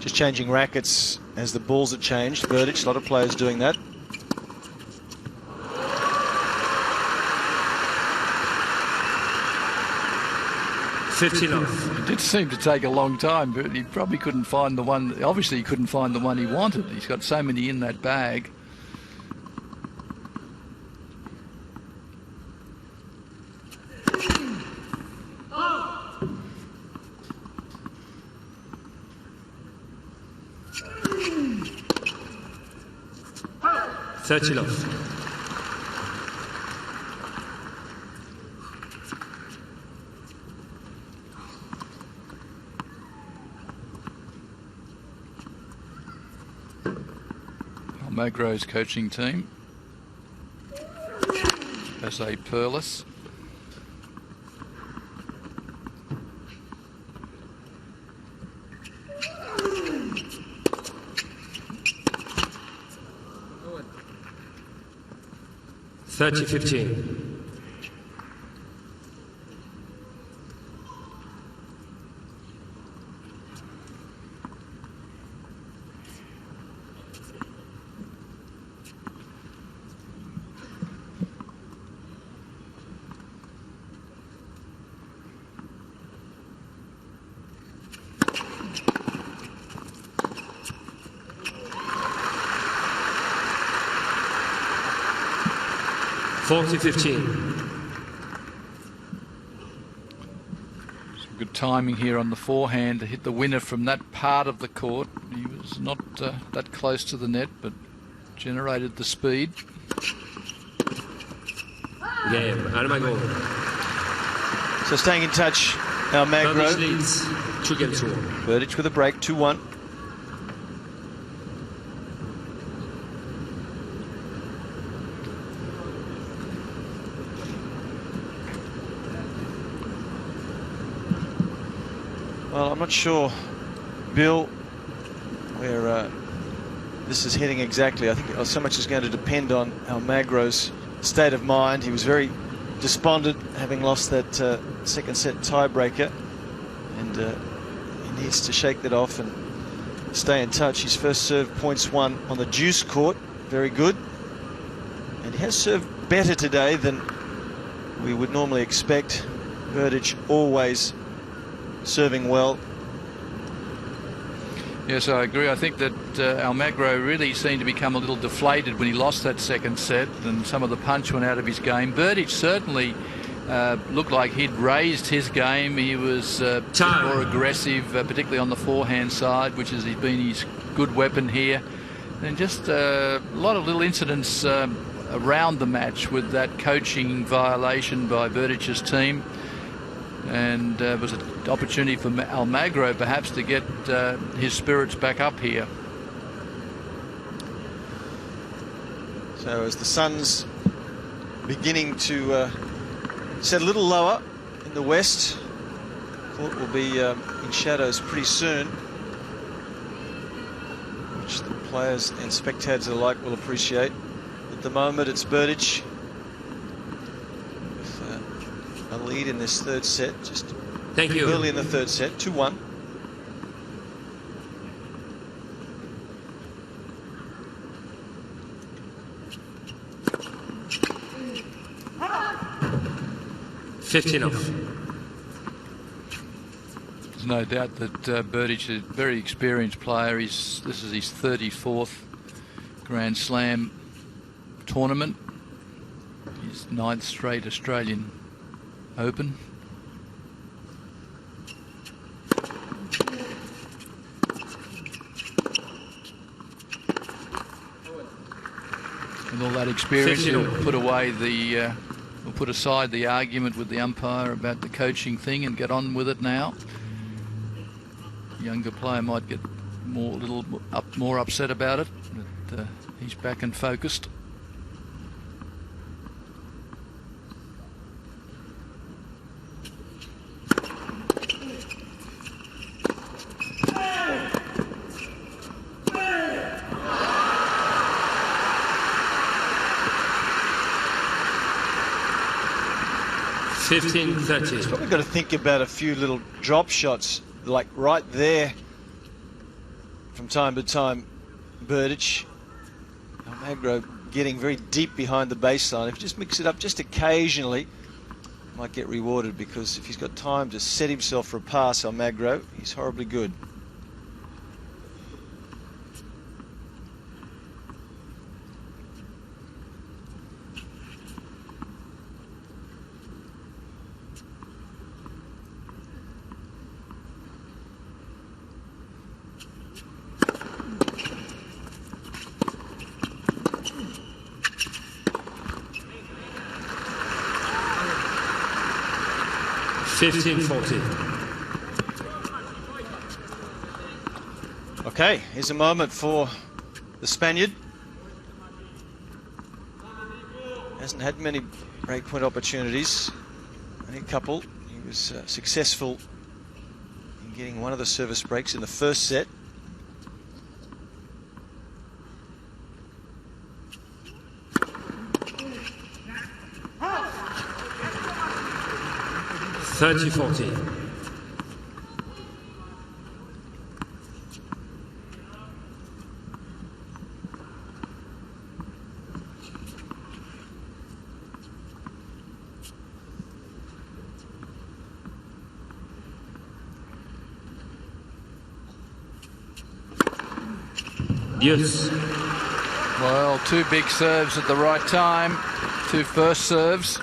Just changing rackets as the balls are changed. Berdych, a lot of players doing that. It did seem to take a long time, but he probably couldn't find the one. Obviously, he couldn't find the one he wanted. He's got so many in that bag. Almagro's coaching team. S.A. Perlis. (30-15). Some good timing here on the forehand to hit the winner from that part of the court. He was not that close to the net, but generated the speed. Game, Almagro. So staying in touch, Almagro. Berdych leads 2-1. Berdych with a break, 2-1. Well, I'm not sure, Bill, where this is heading exactly. I think so much is going to depend on Almagro's state of mind. He was very despondent, having lost that second set tiebreaker, and he needs to shake that off and stay in touch. His first serve points won on the deuce court, very good, and he has served better today than we would normally expect. Berdych always serving well. Yes, I agree. I think that Almagro really seemed to become a little deflated when he lost that second set, and some of the punch went out of his game. Berdych certainly looked like he'd raised his game. He was more aggressive, particularly on the forehand side, which has been his good weapon here. And just a lot of little incidents around the match with that coaching violation by Berdych's team. And it was an opportunity for Almagro perhaps to get his spirits back up here. So as the sun's beginning to set a little lower in the west, court will be in shadows pretty soon, which the players and spectators alike will appreciate. At the moment it's Berdych a lead in this third set, just early in the third set, 2-1. There's no doubt that Berdych is a very experienced player. This is his 34th Grand Slam tournament, his 9th straight Australian Open. And all that experience, he'll put away the, we'll put aside the argument with the umpire about the coaching thing and get on with it now. A younger player might get more upset about it, but he's back and focused. He's probably got to think about a few little drop shots, like right there from time to time. Berdych, Almagro getting very deep behind the baseline. If you just mix it up just occasionally, might get rewarded, because if he's got time to set himself for a pass, Almagro, he's horribly good. Okay, here's a moment for the Spaniard. Hasn't had many breakpoint opportunities, only a couple. He was successful in getting one of the service breaks in the first set. Yes. Well, two big serves at the right time, two first serves.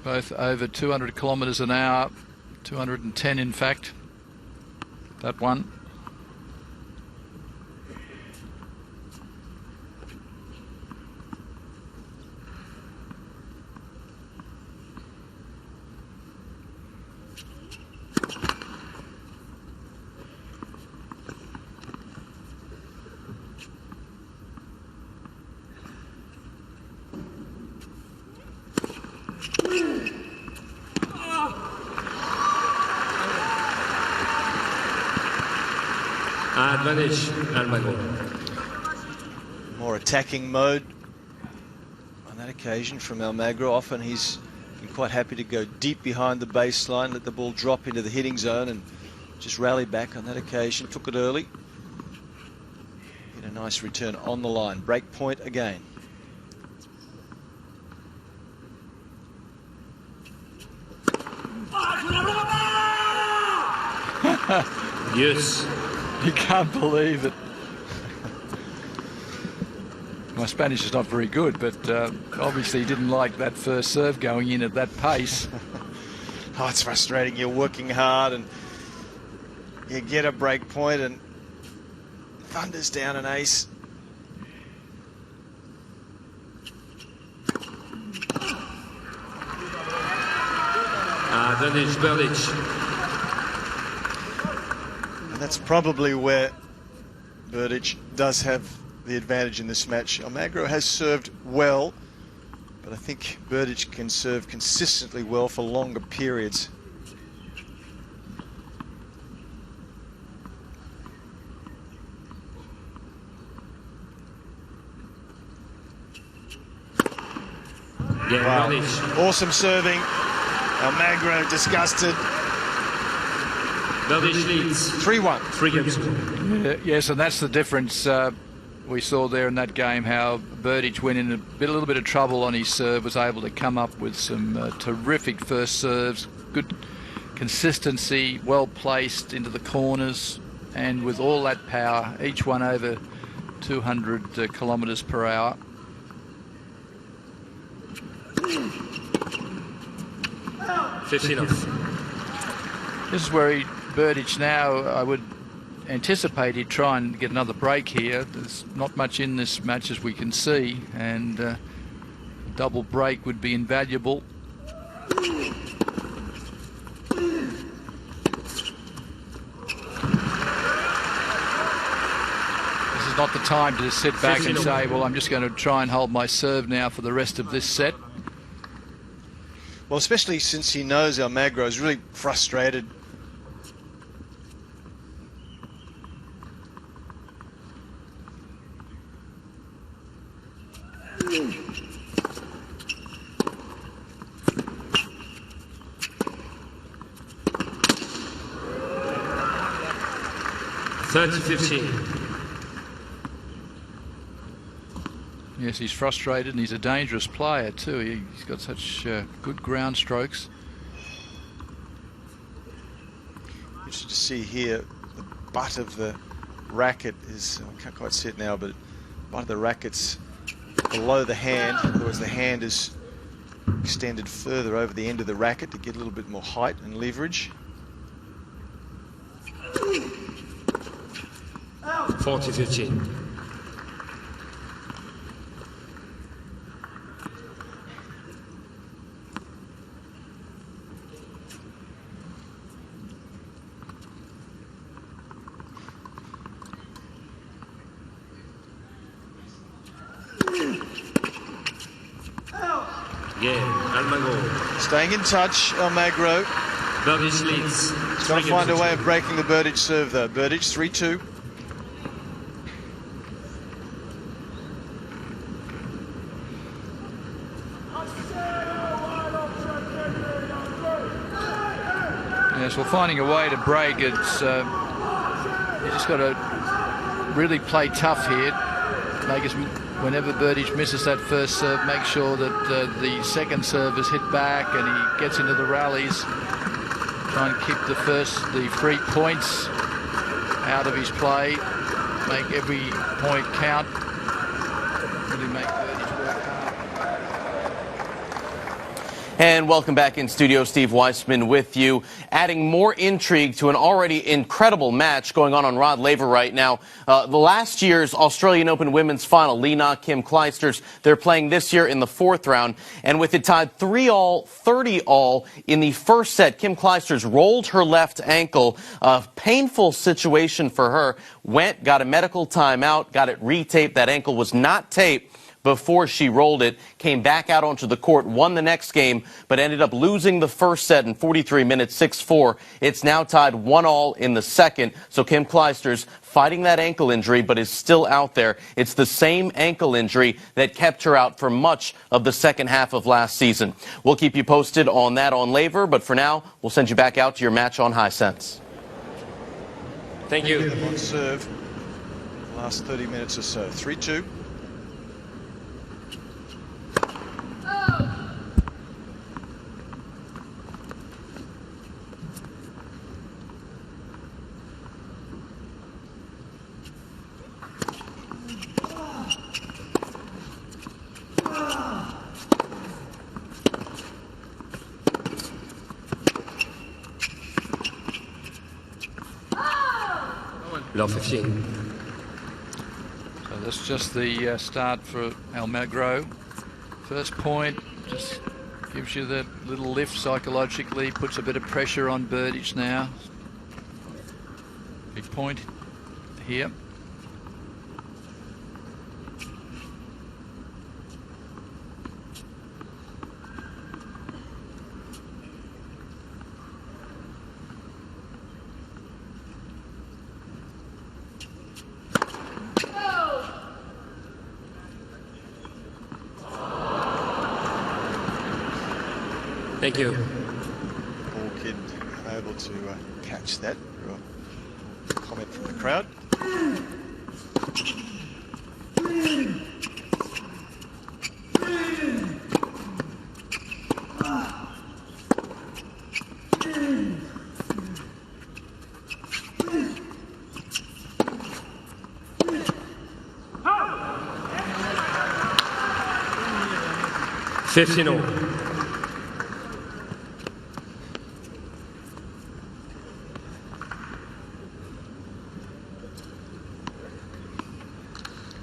Both over 200 kilometres an hour, 210 in fact, that one. Advantage, Almagro. More attacking mode on that occasion from Almagro. Often he's been quite happy to go deep behind the baseline, let the ball drop into the hitting zone and just rally back. On that occasion, took it early. Hit a nice return on the line. Break point again. Yes. You can't believe it. My Spanish is not very good, but obviously he didn't like that first serve going in at that pace. Oh, it's frustrating. You're working hard and you get a break point and thunders down an ace. Advantage, Berdych. And that's probably where Berdych does have the advantage in this match. Almagro has served well, but I think Berdych can serve consistently well for longer periods. Yeah, Wow. Berdych. Awesome serving. Almagro disgusted. Berdych leads 3-1. 3 games. Yes, and that's the difference we saw there in that game, how Berdych went in a little bit of trouble on his serve, was able to come up with some terrific first serves, good consistency, well placed into the corners, and with all that power, each one over 200 kilometres per hour. This is where Berdych now, I would anticipate he'd try and get another break here. There's not much in this match as we can see, and double break would be invaluable. is not the time to sit back and say, well, I'm just going to try and hold my serve now for the rest of this set. Well, especially since he knows Almagro is really frustrated. Yes, he's frustrated and he's a dangerous player too. He's got such good ground strokes. Interesting to see here, the butt of the racket is, I can't quite see it now, but the butt of the racket's below the hand. In other words, the hand is extended further over the end of the racket to get a little bit more height and leverage. 40-15. Again, Almagro. Staying in touch, Almagro. Berdych leads. He's got to find a way of breaking the Berdych serve though. Berdych 3-2. Yes, well, finding a way to break, it's you just got to really play tough here. Whenever Berdych misses that first serve, make sure that the second serve is hit back and he gets into the rallies. Try and keep the 3 points out of his play. Make every point count. Really make Berdych work hard. And welcome back in studio. Steve Weissman with you, adding more intrigue to an already incredible match going on Rod Laver right now. The last year's Australian Open women's final, Lee Na, Kim Clijsters, they're playing this year in the 4th round. And with it tied 3-all, 30-all in the first set, Kim Clijsters rolled her left ankle. A painful situation for her. Got a medical timeout, got it retaped. That ankle was not taped before she rolled it, came back out onto the court, won the next game, but ended up losing the first set in 43 minutes, 6-4. It's now tied 1-all in the second, so Kim Clijsters fighting that ankle injury, but is still out there. It's the same ankle injury that kept her out for much of the second half of last season. We'll keep you posted on that on Laver, but for now, we'll send you back out to your match on Hisense. Thank you. On serve, last 30 minutes or so, 3-2. Love 15. So that's just the start for Almagro. First point just gives you the little lift psychologically, puts a bit of pressure on Berdych now. Big point here. Thank you. Orchid able to catch that. Comment from the crowd.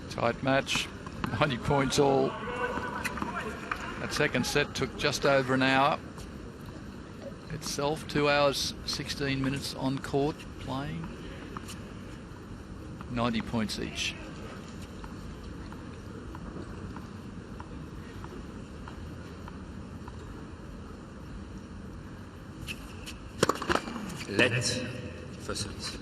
Tight match, 90 points all. That second set took just over an hour. Itself 2 hours 16 minutes on court playing. 90 points each. Let, first service.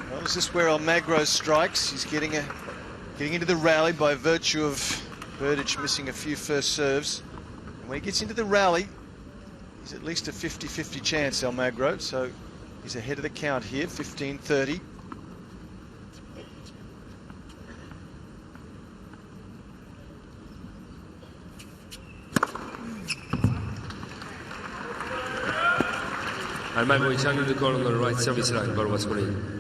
Well, is this where Almagro strikes? He's getting into the rally by virtue of Berdych missing a few first serves. And when he gets into the rally, he's at least a 50-50 chance, Almagro. So he's ahead of the count here, 15-30. Almagro is under the call on the right service line. Ball was called in.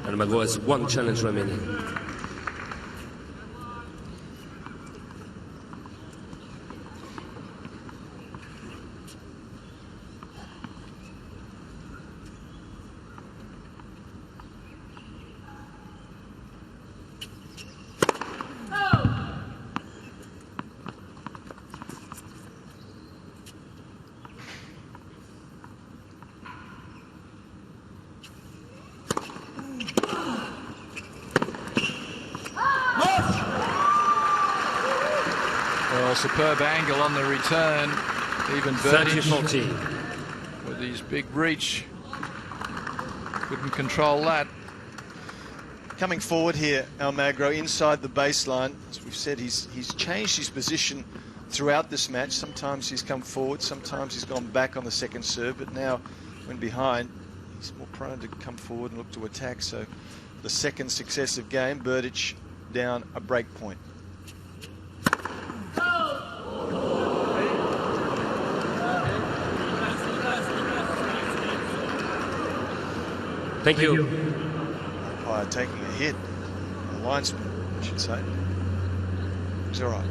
Almagro has one challenge remaining. Well, superb angle on the return. Even Berdych with his big reach couldn't control that. Coming forward here, Almagro inside the baseline. As we've said, he's changed his position throughout this match. Sometimes he's come forward, sometimes he's gone back on the second serve, but now when behind, he's more prone to come forward and look to attack. So the second successive game, Berdych down a break point. Thank you. Umpire taking a hit, a linesman, I should say. He's all right.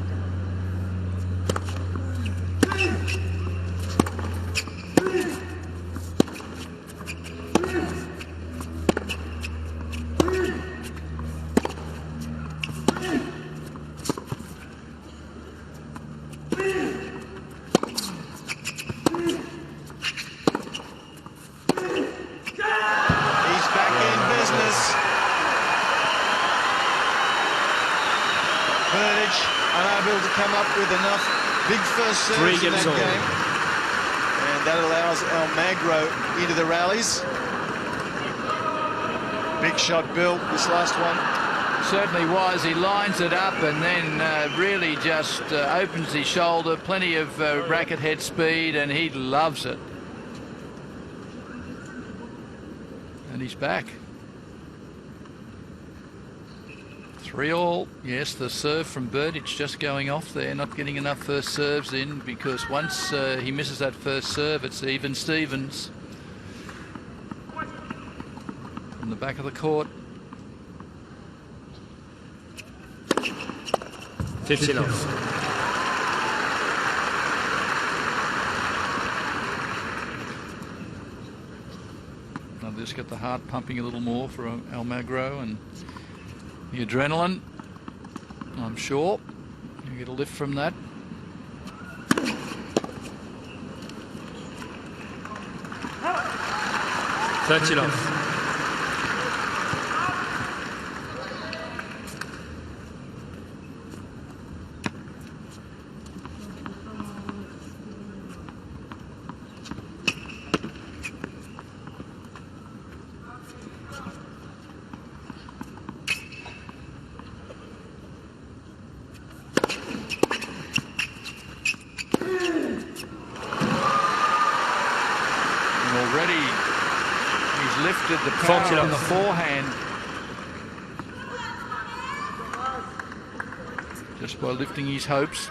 Berdych unable to come up with enough big first serves in that game. And that allows Almagro into the rallies. Big shot, Bill, this last one. Certainly was. He lines it up and then really just opens his shoulder. Plenty of racket head speed, and he loves it. And he's back. 3-all. Yes, the serve from Berdych just going off there, not getting enough first serves in, because once he misses that first serve, it's even Stevens. In the back of the court. 15 off. Now just get the heart pumping a little more for Almagro, and the adrenaline, I'm sure. You get a lift from that. $30 off. Already he's lifted the power on the forehand. just by lifting his hopes.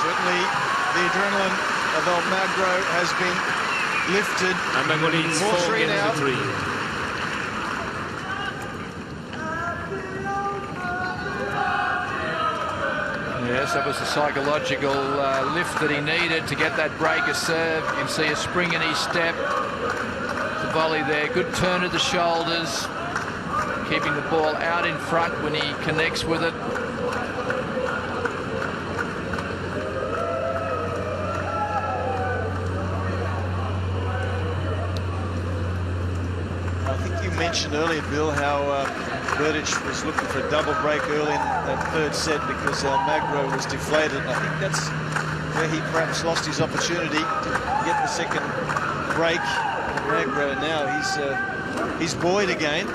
Certainly the adrenaline of Almagro has been lifted. Almagro leads 4 games to 3. Yes, that was the psychological lift that he needed to get that breaker serve. You can see a spring in his step. The volley there, good turn of the shoulders, keeping the ball out in front when he connects with it. Mentioned earlier, Bill, how Berdych was looking for a double break early in that third set because Almagro was deflated. And I think that's where he perhaps lost his opportunity to get the second break. Almagro now he's buoyed again.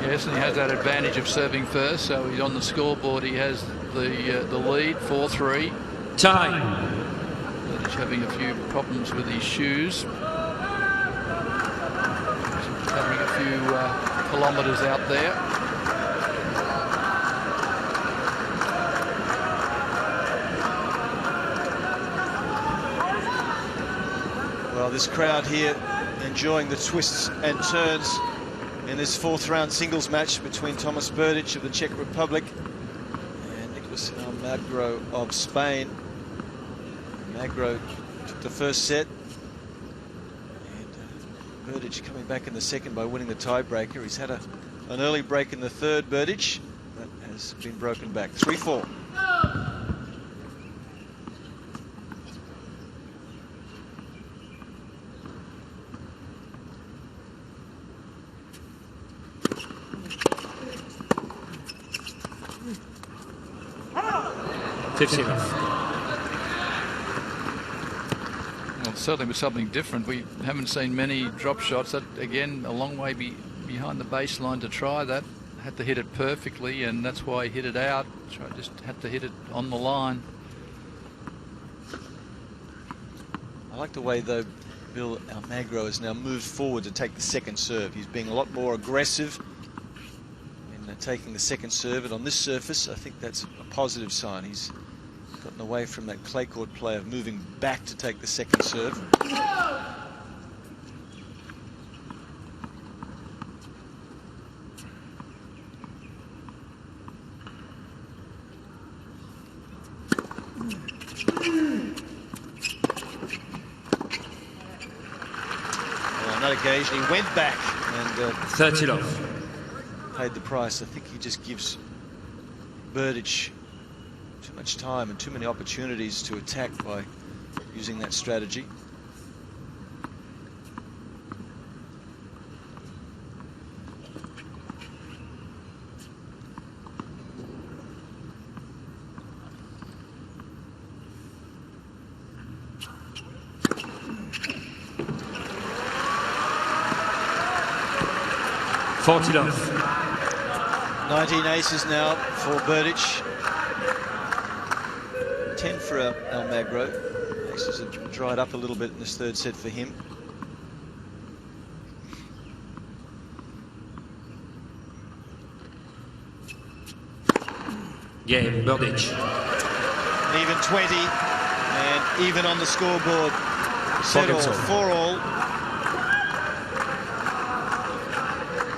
Yes, and he has that advantage of serving first, so he's on the scoreboard. He has the lead, 4-3. Time. Berdych having a few problems with his shoes. Having a few kilometres out there. Well, this crowd here enjoying the twists and turns in this fourth round singles match between Tomas Berdych of the Czech Republic and Nicolas Almagro of Spain. Almagro took the first set. Berdych coming back in the second by winning the tiebreaker. He's had an early break in the third, Berdych, that has been broken back. 3-4. Well, certainly was something different. We haven't seen many drop shots. That, again, a long way behind the baseline to try that. Had to hit it perfectly, and that's why he hit it out. Just had to hit it on the line. I like the way, though, Bill, Almagro has now moved forward to take the second serve. He's being a lot more aggressive in taking the second serve, and on this surface, I think that's a positive sign. He's gotten away from that clay court play of moving back to take the second serve. Well, on that occasion, he went back and 30 love. Paid the price. I think he just gives Berdych too much time and too many opportunities to attack by using that strategy. Love. 19 aces now for Berdych. 10 for Almagro. Aces have dried up a little bit in this third set for him. Game, Berdych. Even 20 and even on the scoreboard. Set all, 4-all.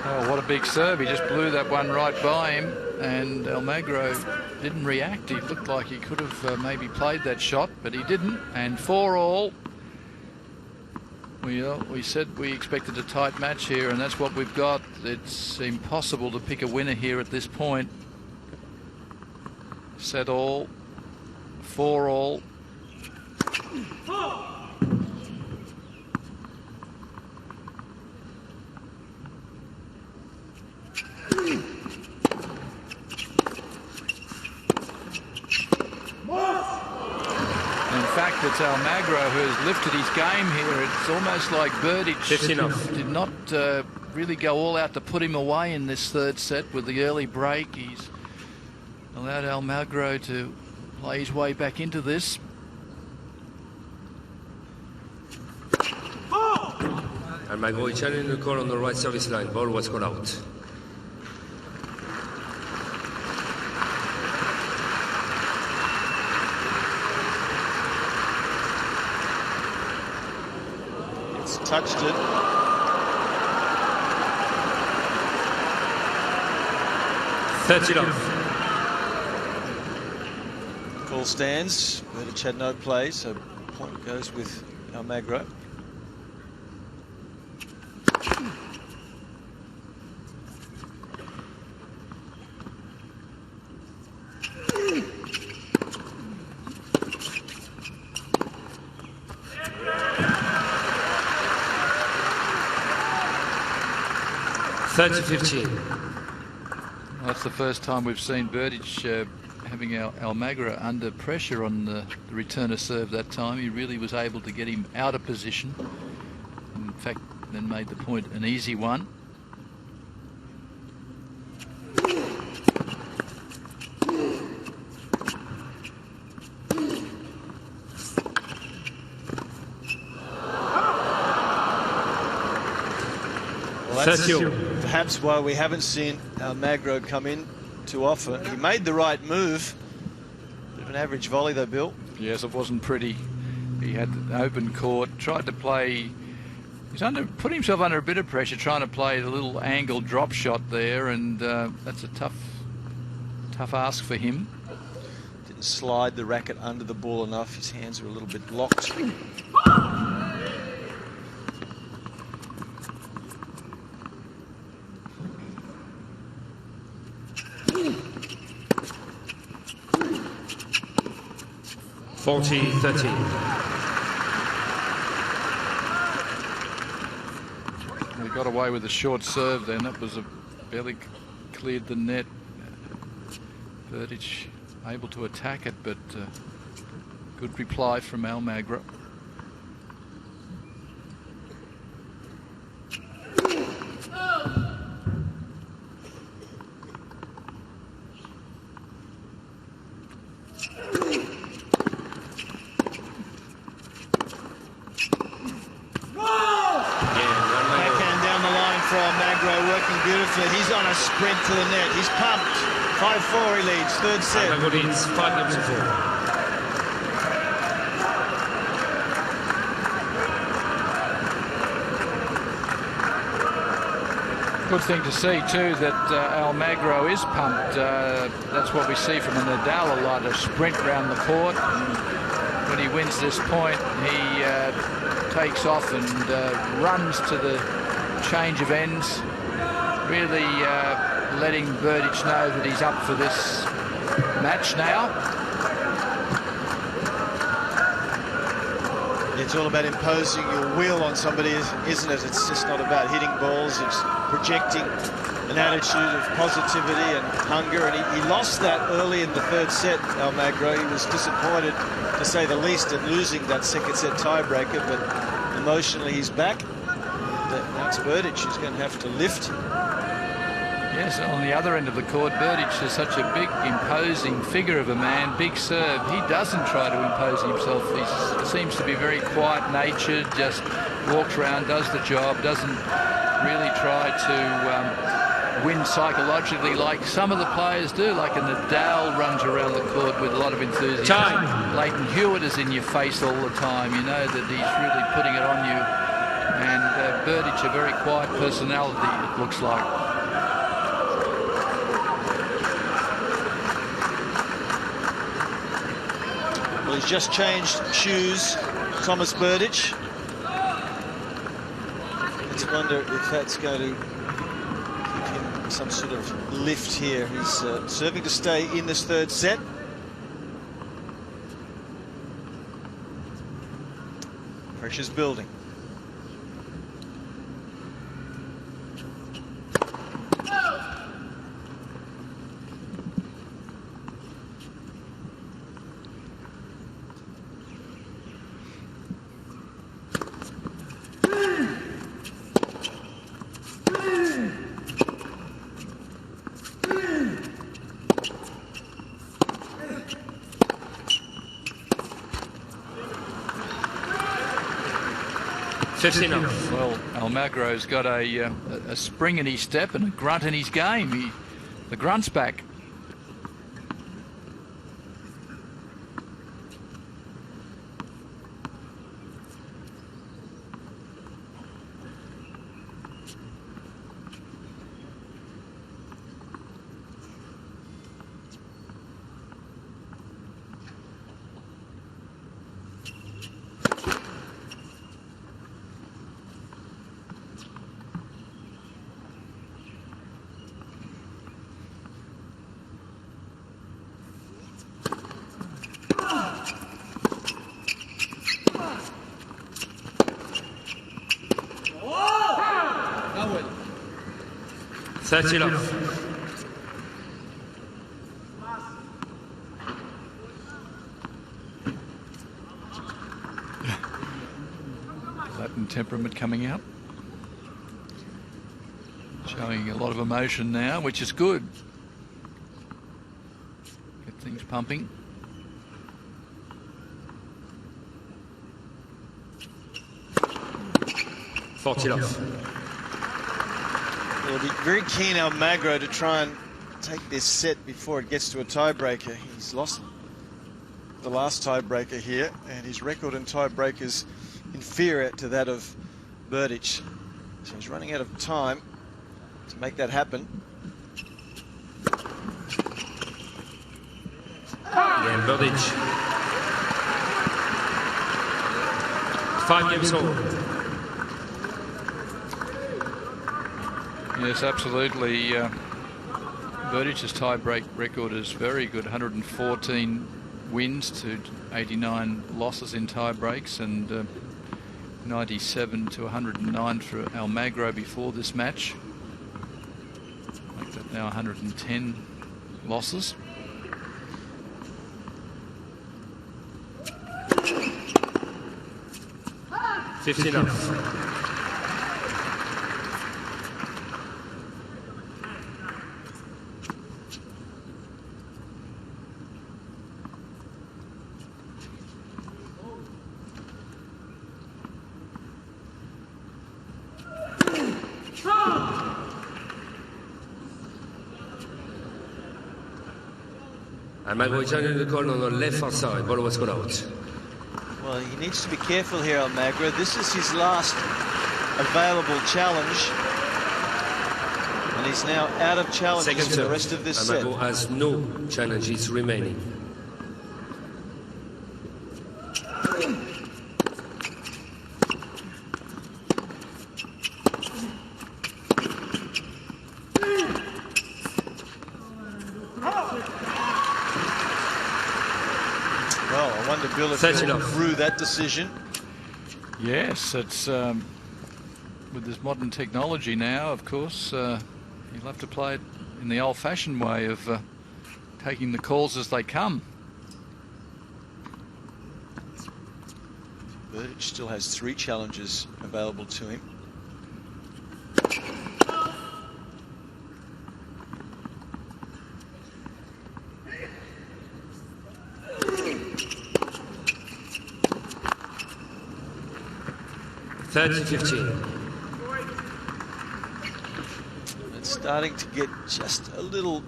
Oh, what a big serve. He just blew that one right by him, and Almagro didn't react. He looked like he could have maybe played that shot, but he didn't. And 4-all. We said we expected a tight match here, and that's what we've got. It's impossible to pick a winner here at this point. Set all, 4-all. In fact, it's Almagro, who has lifted his game here. It's almost like Berdych did not really go all out to put him away in this third set with the early break. He's allowed Almagro to play his way back into this. Almagro is challenging the call on the right service line. Ball was called out. It's touched it. Call stands. Berdych had no play, so point goes with Almagro. That's the first time we've seen Berdych having Almagro under pressure on the return of serve that time. He really was able to get him out of position. In fact, then made the point an easy one. Well, that's perhaps why we haven't seen Almagro come in too often. He made the right move. Bit of an average volley though, Bill. Yes, it wasn't pretty. He had an open court, tried to play. Put himself under a bit of pressure trying to play the little angle drop shot there, and that's a tough ask for him. Didn't slide the racket under the ball enough. His hands were a little bit locked. He got away with a short serve then. That was barely cleared the net. Berdych able to attack it, but good reply from Almagro. He's on a sprint to the net. He's pumped. 5-4 he leads. Third set. Almagro leads 5-4. Good thing to see too that Almagro is pumped. That's what we see from Nadal a lot, a sprint round the court. And when he wins this point, he takes off and runs to the change of ends, really letting Berdych know that he's up for this match now. It's all about imposing your will on somebody, isn't it? It's just not about hitting balls. It's projecting an attitude of positivity and hunger. And he lost that early in the third set, Almagro. He was disappointed, to say the least, at losing that second set tiebreaker. But emotionally, he's back. Now it's Berdych who's going to have to lift. Yes, on the other end of the court, Berdych is such a big, imposing figure of a man, big serve. He doesn't try to impose himself. He seems to be very quiet-natured, just walks around, does the job, doesn't really try to win psychologically like some of the players do, like Nadal runs around the court with a lot of enthusiasm. Leighton Hewitt is in your face all the time. You know that he's really putting it on you. And Berdych, a very quiet personality, it looks like. Well, he's just changed shoes, Thomas Berdych. Let's wonder if that's going to give him some sort of lift here. He's serving to stay in this third set. Pressure's building. 15 off. Well, Almagro's got a spring in his step and a grunt in his game. The grunt's back. Thirty off. Latin temperament coming out. Showing a lot of emotion now, which is good. Get things pumping. Off. He'll be very keen, Almagro, to try and take this set before it gets to a tiebreaker. He's lost the last tiebreaker here, and his record in tiebreakers inferior to that of Berdych. So he's running out of time to make that happen. Yeah, Berdych. 5 games old. Yes, absolutely. Berdych's tie-break record is very good. 114 wins to 89 losses in tie-breaks, and 97 to 109 for Almagro before this match. Make that now 110 losses. $15. Almagro is under the call on the left-hand side. Ball was got out. Well, he needs to be careful here, Almagro. This is his last available challenge, and he's now out of challenges for the rest of this set. Almagro has no challenges remaining. Well, I wonder, Bill, if he'll through that decision. Yes, it's with this modern technology now, of course, you'll have to play it in the old-fashioned way of taking the calls as they come. Berdych still has 3 challenges available to him. It's starting to get just a little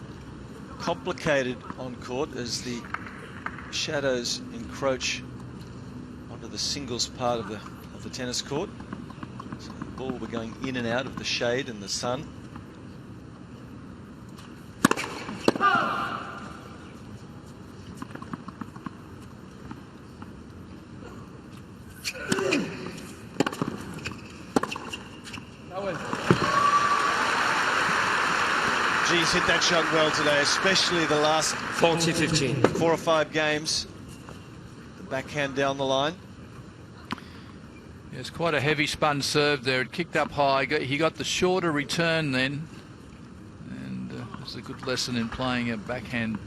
complicated on court as the shadows encroach onto the singles part of the tennis court. So the ball will be going in and out of the shade and the sun. He's hit that shot well today, especially the last 40-15. 4 or 5 games. The backhand down the line. It's quite a heavy spun serve there. It kicked up high. He got the shorter return then, and it's a good lesson in playing a backhand.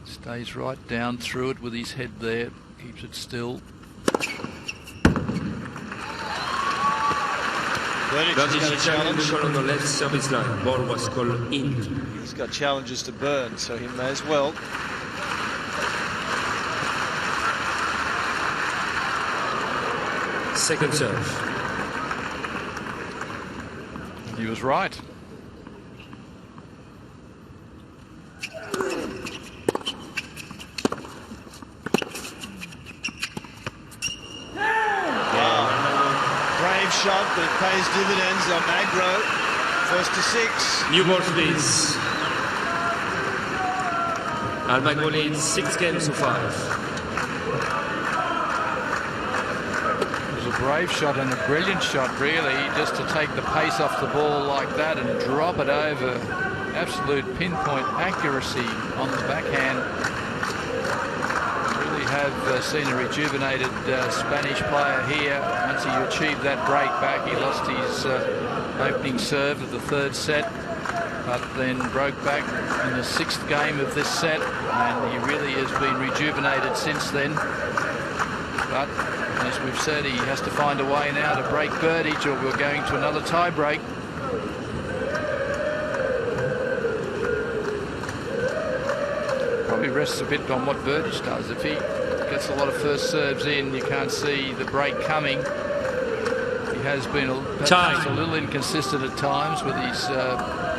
Stays right down through it with his head there, keeps it still. Berdych got a challenge on the left service line. Ball was called in. He's got challenges to burn, so he may as well. second serve. He was right. Brave shot, but it pays dividends. Almagro, first to 6. New ball please. Almagro leads 6 games to 5. It was a brave shot and a brilliant shot, really, just to take the pace off the ball like that and drop it over. Absolute pinpoint accuracy on the backhand. Really have seen a rejuvenated Spanish player here. Once he achieved that break back, he lost his opening serve of the 3rd set, but then broke back in the 6th game of this set, and he really has been rejuvenated since then. But as we've said, he has to find a way now to break Berdych, or we're going to another tie break. Probably rests a bit on what Berdych does. If he gets a lot of first serves in, you can't see the break coming. He has been perhaps a little inconsistent at times with his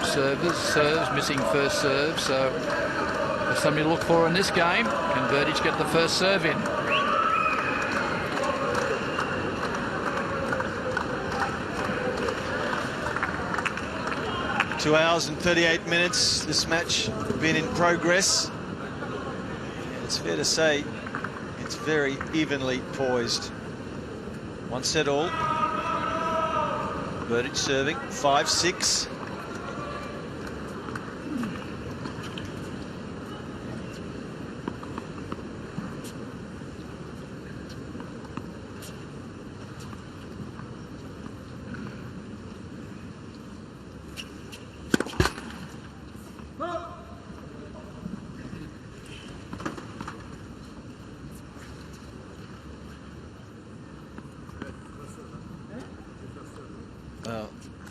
serves, missing first serve. So there's something to look for in this game. Can Berdych get the first serve in? 2 hours and 38 minutes. This match been in progress. And it's fair to say it's very evenly poised. 1 set all. Berdych serving 5-6.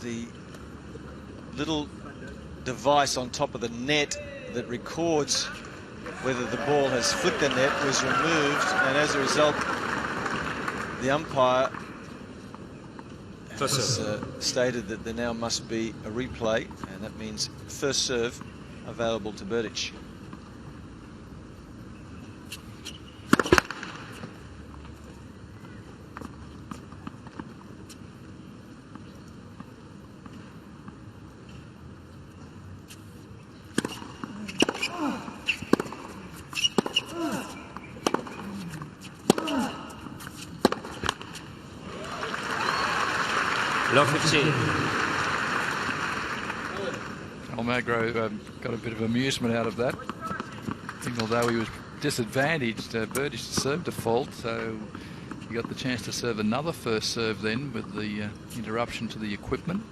The little device on top of the net that records whether the ball has flicked the net was removed, and as a result the umpire has stated that there now must be a replay, and that means first serve available to Berdych. Love 15. Almagro got a bit of amusement out of that. I think although he was disadvantaged, Berdych served default, so he got the chance to serve another first serve then with the interruption to the equipment.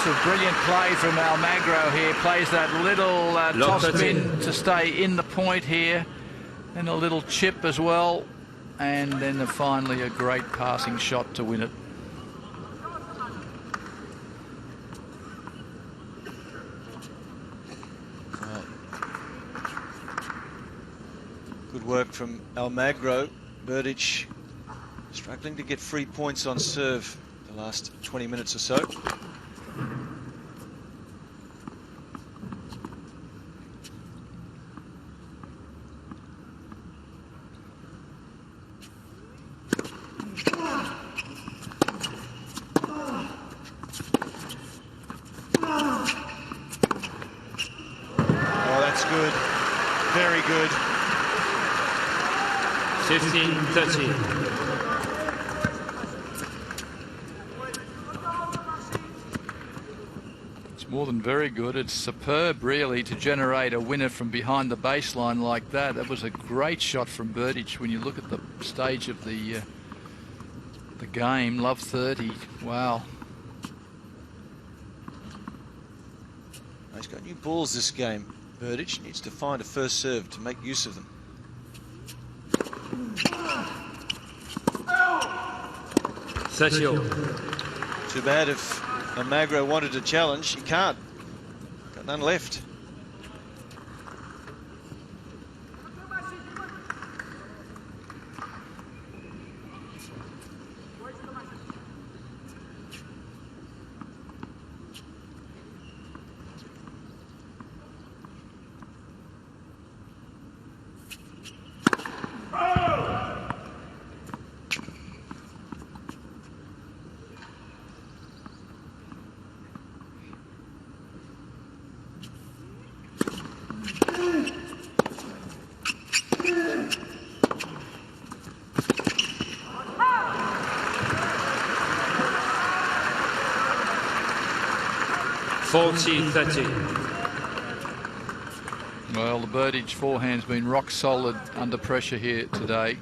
A brilliant play from Almagro here. Plays that little top spin to stay in the point here, and a little chip as well, and then finally a great passing shot to win it. Good work from Almagro. Berdych struggling to get free points on serve the last 20 minutes or so. Good, very good. 15-13. It's more than very good. It's superb, really, to generate a winner from behind the baseline like that. That was a great shot from Berdych when you look at the stage of the game. Love 30. Wow. He's got new balls this game. Berdych needs to find a first serve to make use of them. Too bad if Almagro wanted to challenge, he can't. Got none left. Well, the Berdych forehand's been rock solid under pressure here today.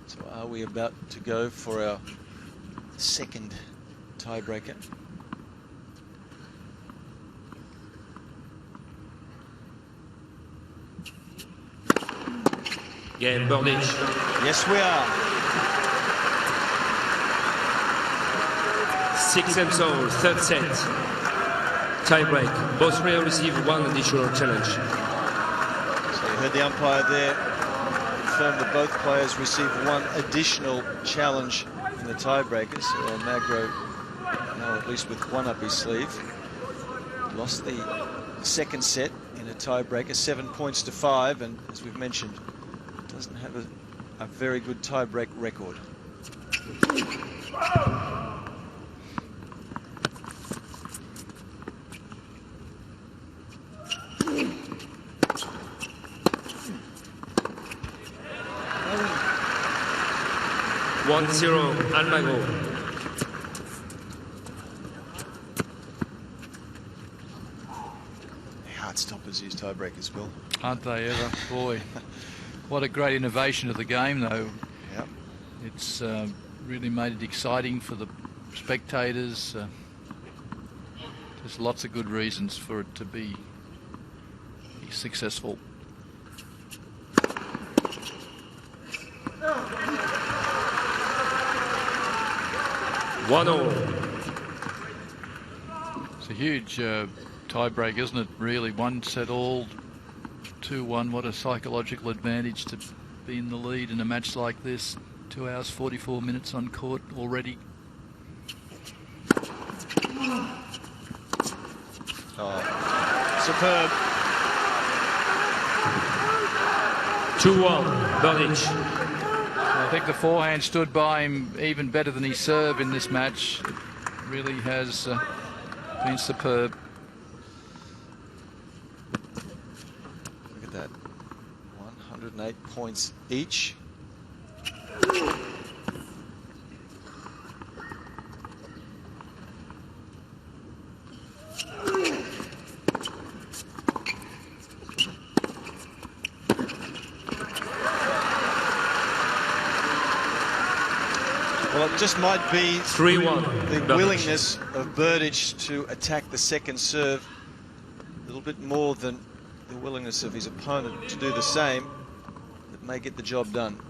So are we about to go for our second tiebreaker? Game Berdych. Yes, we are. 6-all, third set. Tiebreak. Both players receive one additional challenge. So you heard the umpire there confirm that both players receive one additional challenge in the tiebreaker. So Almagro now at least with one up his sleeve. Lost the second set in a tiebreaker, 7 points to 5, and as we've mentioned, doesn't have a very good tiebreak record. Almagro. Heartstoppers, these tiebreakers, Will. Aren't they ever? Boy, what a great innovation of the game, though. Yep. It's really made it exciting for the spectators. There's lots of good reasons for it to be successful. It's a huge tiebreak, isn't it? Really, 1 set all, 2-1. What a psychological advantage to be in the lead in a match like this. 2 hours 44 minutes on court already. Oh, superb. 2-1, Berdych. I think the forehand stood by him even better than his serve in this match. It really has been superb. Look at that. 108 points each. Well, it just might be 3-1. the willingness of Berdych to attack the second serve a little bit more than the willingness of his opponent to do the same that may get the job done.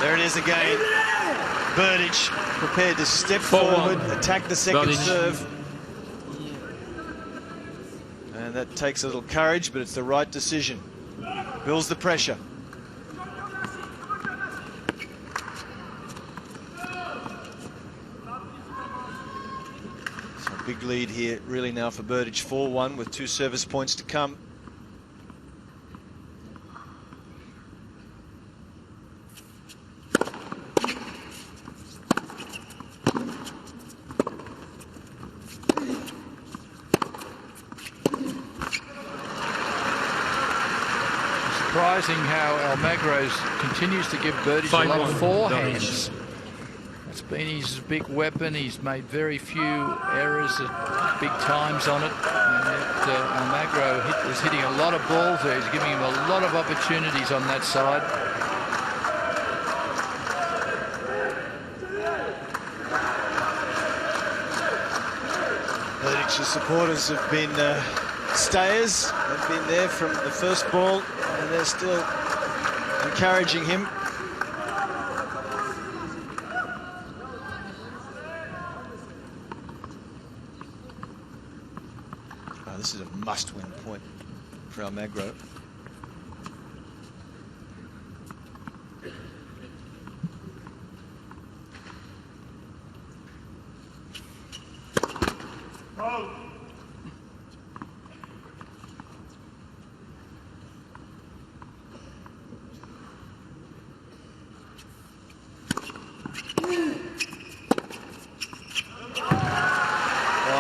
There it is again. Berdych prepared to step forward, attack the second serve. And that takes a little courage, but it's the right decision. Builds the pressure. So a big lead here really now for Berdych, 4-1 with 2 service points to come. surprising how Almagro continues to give Berdych a lot of forehands. It's been his big weapon. He's made very few errors at big times on it. And yet, Almagro is hitting a lot of balls there. He's giving him a lot of opportunities on that side. Berdych's supporters have been stayers. They've been there from the first ball, and they're still encouraging him. Oh, this is a must-win point for Almagro.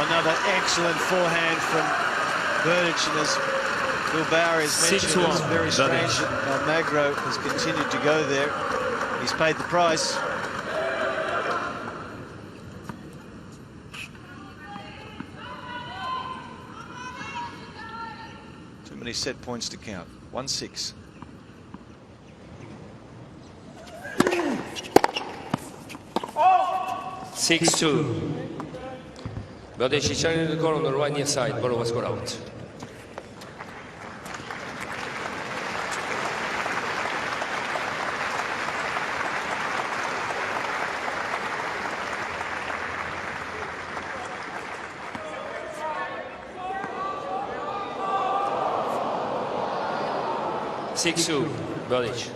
Another excellent forehand from Berdych, and as Bill Bauer has mentioned, it's very strange that Almagro has continued to go there. He's paid the price. Too many set points to count. 1-6. Oh! 6-2. Berdych is challenging the call on the right near side. Ball was called out. Berdych.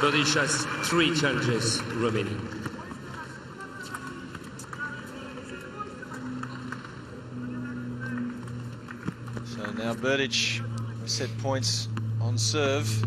Berdych has 3 challenges remaining. So now Berdych set points on serve.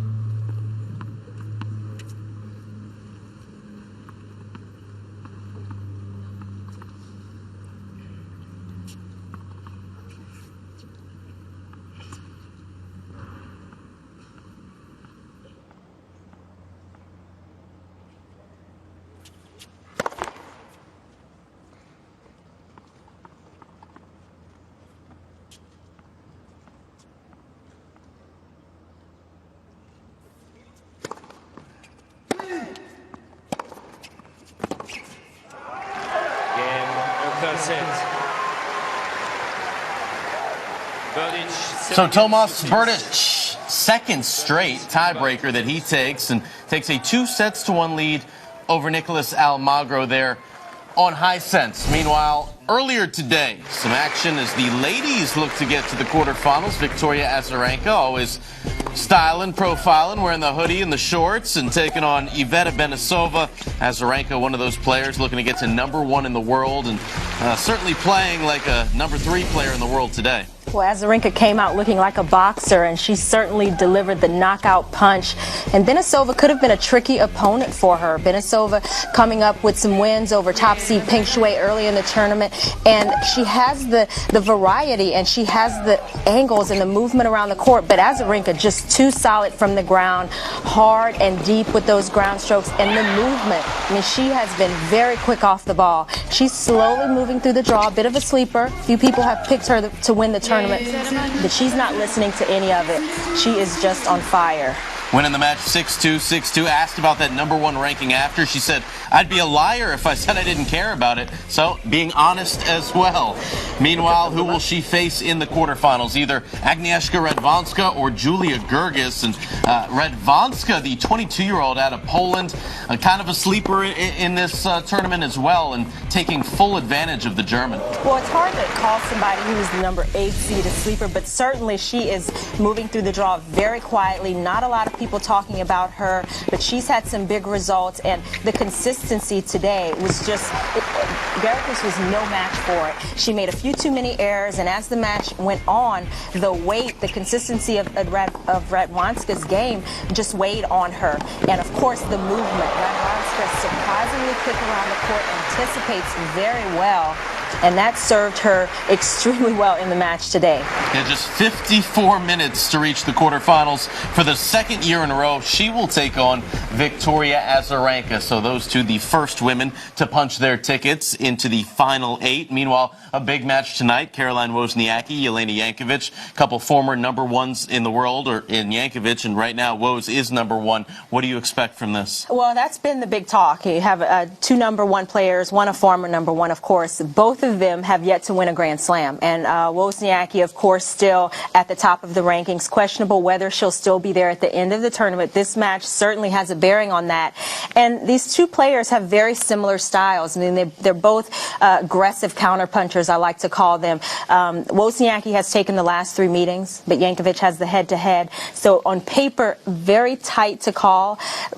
So Tomas Berdych, second straight tiebreaker that he takes, and takes a 2-1 lead over Nicholas Almagro there on high sense. Meanwhile, earlier today, some action as the ladies look to get to the quarterfinals. Victoria Azarenka, always styling, profiling, wearing the hoodie and the shorts, and taking on Iveta Benesova. Azarenka, one of those players looking to get to #1 in the world, and certainly playing like a #3 player in the world today. Well, Azarenka came out looking like a boxer, and she certainly delivered the knockout punch. And Benesova could have been a tricky opponent for her. Benesova coming up with some wins over top seed Peng Shuai early in the tournament. And she has the variety, and she has the angles and the movement around the court. But Azarenka just too solid from the ground, hard and deep with those ground strokes and the movement. I mean, she has been very quick off the ball. She's slowly moving through the draw, a bit of a sleeper. Few people have picked her to win the tournament, but she's not listening to any of it. She is just on fire. winning the match 6-2, 6-2. Asked about that #1 ranking after. She said, "I'd be a liar if I said I didn't care about it." So, being honest as well. Meanwhile, who will she face in the quarterfinals? Either Agnieszka Radwanska or Julia Gergis. And Radwanska, the 22-year-old out of Poland, kind of a sleeper in this tournament as well, and taking full advantage of the German. Well, it's hard to call somebody who's the #8 seed a sleeper, but certainly she is moving through the draw very quietly. Not a lot of people talking about her, but she's had some big results, and the consistency today was just, Berdych was no match for it. She made a few too many errors, and as the match went on, the weight, the consistency of Radwanska's game just weighed on her. And of course, the movement. Radwanska is surprisingly quick around the court, anticipates very well, and that served her extremely well in the match today. Yeah, just 54 minutes to reach the quarterfinals. For the second year in a row, she will take on Victoria Azarenka. So those two, the first women to punch their tickets into the final 8. Meanwhile, a big match tonight. Caroline Wozniacki, Jelena Jankovic, a couple former #1s in the world, or in Jankovic, and right now Woz is #1. What do you expect from this? Well, that's been the big talk. You have two #1 players, one a former #1, of course. Both of them have yet to win a Grand Slam. And Wozniacki, of course, still at the top of the rankings. Questionable whether she'll still be there at the end of the tournament. This match certainly has a bearing on that. And these two players have very similar styles. I mean, they're both aggressive counterpunchers, I like to call them. Wozniacki has taken the last 3 meetings, but Jankovic has the head-to-head. So on paper, very tight to call.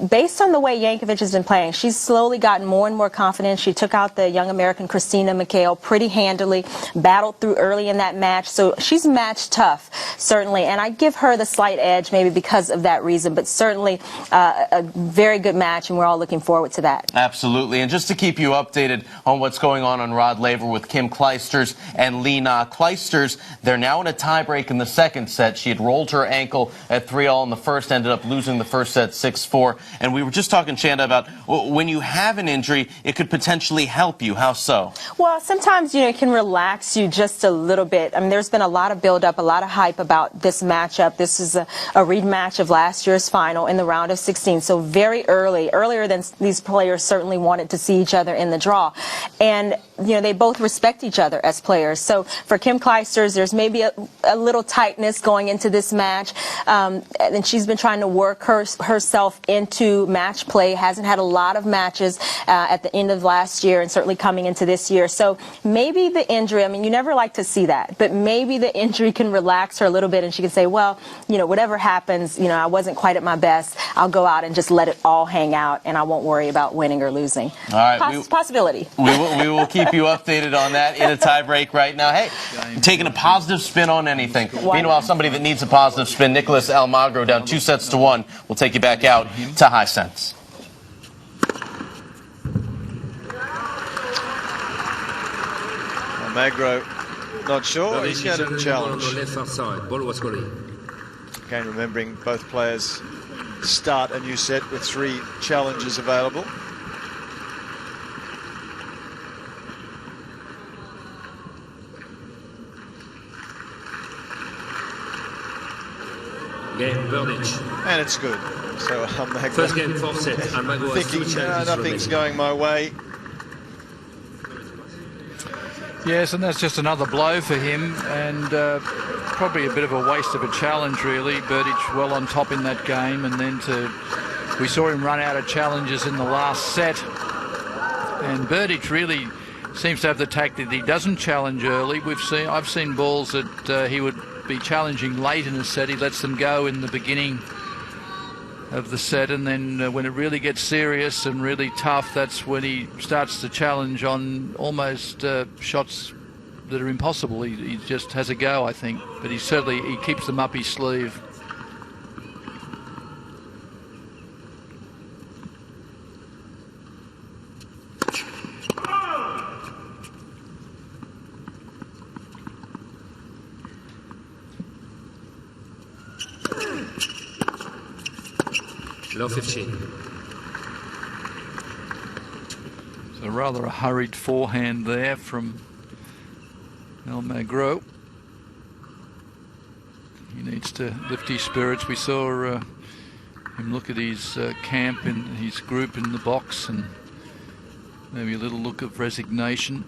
Based on the way Jankovic has been playing, she's slowly gotten more and more confident. She took out the young American Christina McHale pretty handily, battled through early in that match. So she's match tough, certainly. And I give her the slight edge maybe because of that reason, but certainly a very good match, and we're all looking forward to that. Absolutely. And just to keep you updated on what's going on Rod Laver with Kim Clijsters and Lena Clijsters, they're now in a tiebreak in the second set. She had rolled her ankle at 3-all in the first, ended up losing the first set 6-4. And we were just talking, Chanda, about when you have an injury, it could potentially help you. How so? Well, sometimes, it can relax you just a little bit. I mean, there's been a lot of build-up, a lot of hype about this matchup. This is a rematch of last year's final in the round of 16. So very earlier than these players certainly wanted to see each other in the draw. And, they both respect each other as players. So for Kim Clijsters, there's maybe a little tightness going into this match. And she's been trying to work herself into match play, hasn't had a lot of matches at the end of last year and certainly coming into this year. So maybe the injury, I mean, you never like to see that, but maybe the injury can relax her a little bit and she can say, well, whatever happens, I wasn't quite at my best. I'll go out and just let it all hang out, and I won't worry about winning or losing. All right. Possibility. We will keep you updated on that in a tiebreak right now. Hey, taking a positive spin on anything. Meanwhile, somebody that needs a positive spin, Nicholas Almagro, down 2-1. We'll take you back out to high cents. Almagro, not sure. He's going to challenge. Again, remembering both players start a new set with 3 challenges available. Game, Berdych. And it's good. So Almagro First game, 4 set. Almagro has 2 thinking, challenges nothing's going my way. Yes, and that's just another blow for him, and probably a bit of a waste of a challenge, really. Berdych well on top in that game, and then we saw him run out of challenges in the last set. And Berdych really seems to have the tactic that he doesn't challenge early. I've seen balls that he would be challenging late in a set. He lets them go in the beginning of the set, and then when it really gets serious and really tough, that's when he starts to challenge on almost shots that are impossible. He just has a go, I think, but he keeps them up his sleeve. Low 15. So rather a hurried forehand there from Almagro. He needs to lift his spirits. We saw him look at his camp and his group in the box, and maybe a little look of resignation.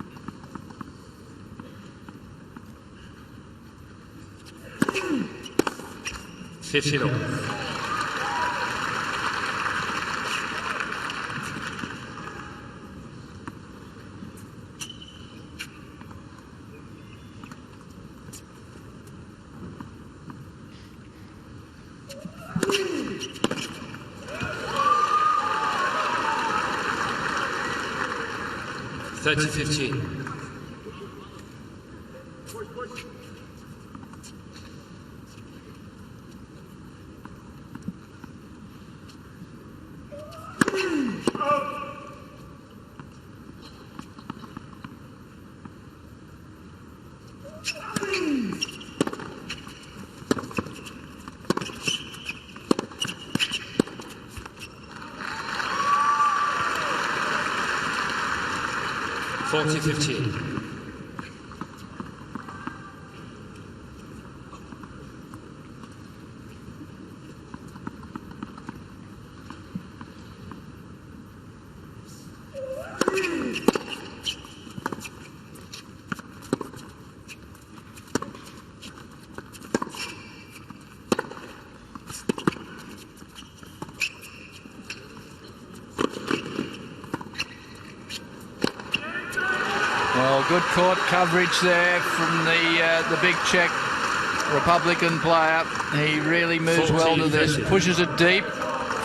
$30-15. $40-15. Well, good court coverage there from the big Czech Republican player. He really moves well to this, pushes it deep,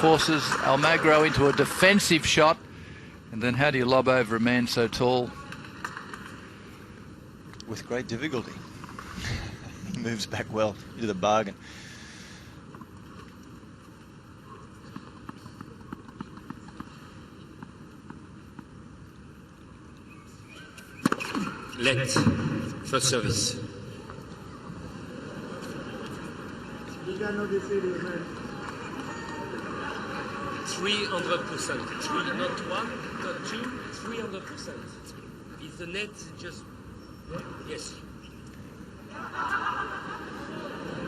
forces Almagro into a defensive shot, and then how do you lob over a man so tall? With great difficulty. He moves back well into the bargain. Let, first service. 300%. 3 not 1, not 2, 300%. If the net just... Yes.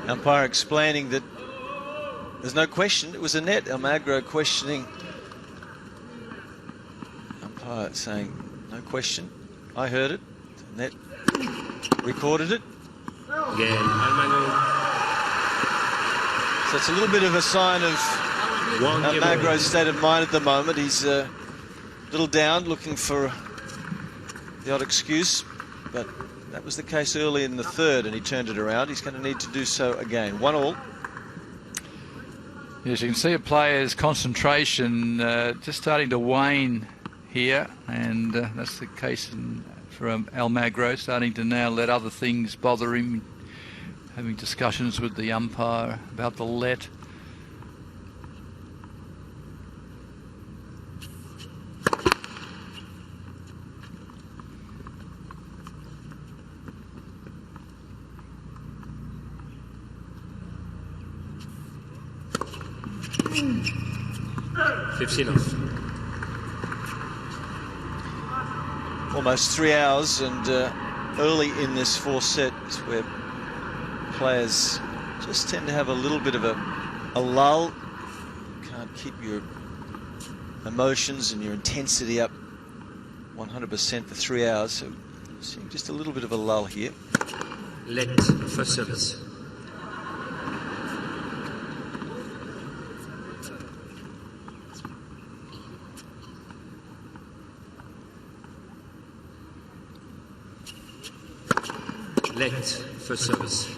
Umpire explaining that there's no question, it was a net. Almagro questioning. Umpire saying, no question, I heard it. The net recorded it. Again, Almagro. So it's a little bit of a sign of Almagro's state of mind at the moment. He's a little down, looking for the odd excuse, but that was the case early in the third, and he turned it around. He's going to need to do so again. 1-1. Yes, you can see a player's concentration just starting to wane here, and that's the case for Almagro, starting to now let other things bother him, having discussions with the umpire about the let. Almost 3 hours, and early in this fourth set is where players just tend to have a little bit of a lull. Can't keep your emotions and your intensity up 100% for 3 hours, so seeing just a little bit of a lull here. Let, first service. Let, first service.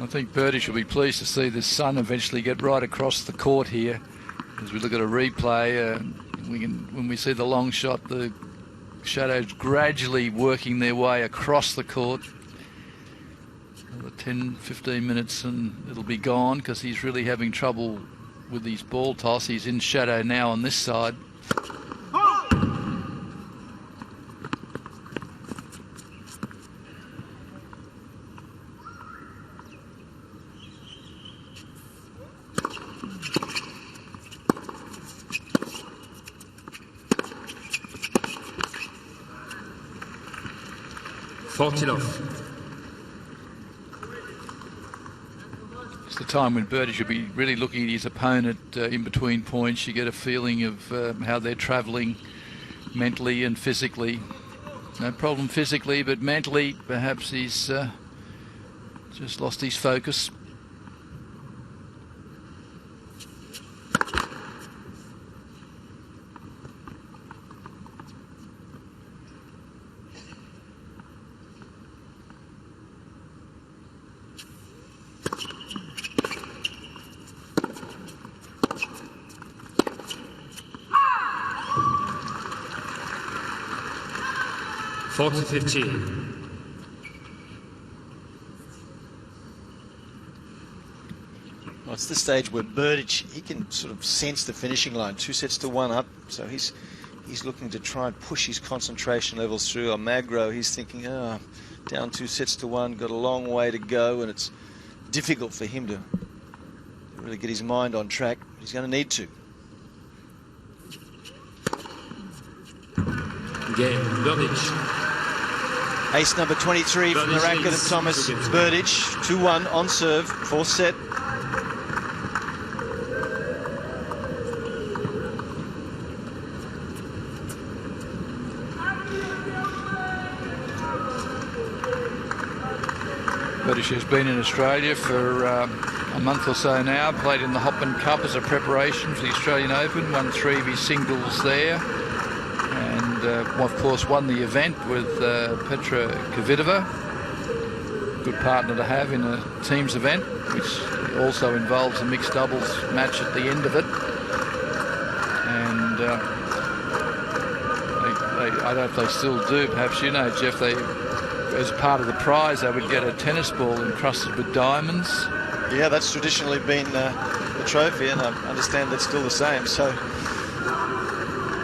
I think Berdych will be pleased to see this sun eventually get right across the court here. As we look at a replay, when we see the long shot, the shadows gradually working their way across the court. Another 10-15 minutes and it'll be gone, because he's really having trouble with his ball toss. He's in shadow now on this side. It's the time when Berdych should be really looking at his opponent in between points. You get a feeling of how they're travelling mentally and physically. No problem physically, but mentally perhaps he's just lost his focus. To 15. Well, it's the stage where Berdych, he can sort of sense the finishing line. 2-1 up, so he's looking to try and push his concentration levels through. Almagro, he's thinking, down 2-1, got a long way to go, and it's difficult for him to really get his mind on track. He's going to need to. Game, Berdych. Ace number 23 from the racket of Thomas Berdych. 2-1 on serve, fourth set. Berdych has been in Australia for a month or so now, played in the Hopman Cup as a preparation for the Australian Open, won 3 of his singles there. Of course, won the event with Petra Kvitova. Good partner to have in a teams event, which also involves a mixed doubles match at the end of it. And I don't know if they still do. Perhaps you know, Jeff. As part of the prize, they would get a tennis ball encrusted with diamonds. Yeah, that's traditionally been the trophy, and I understand that's still the same. So.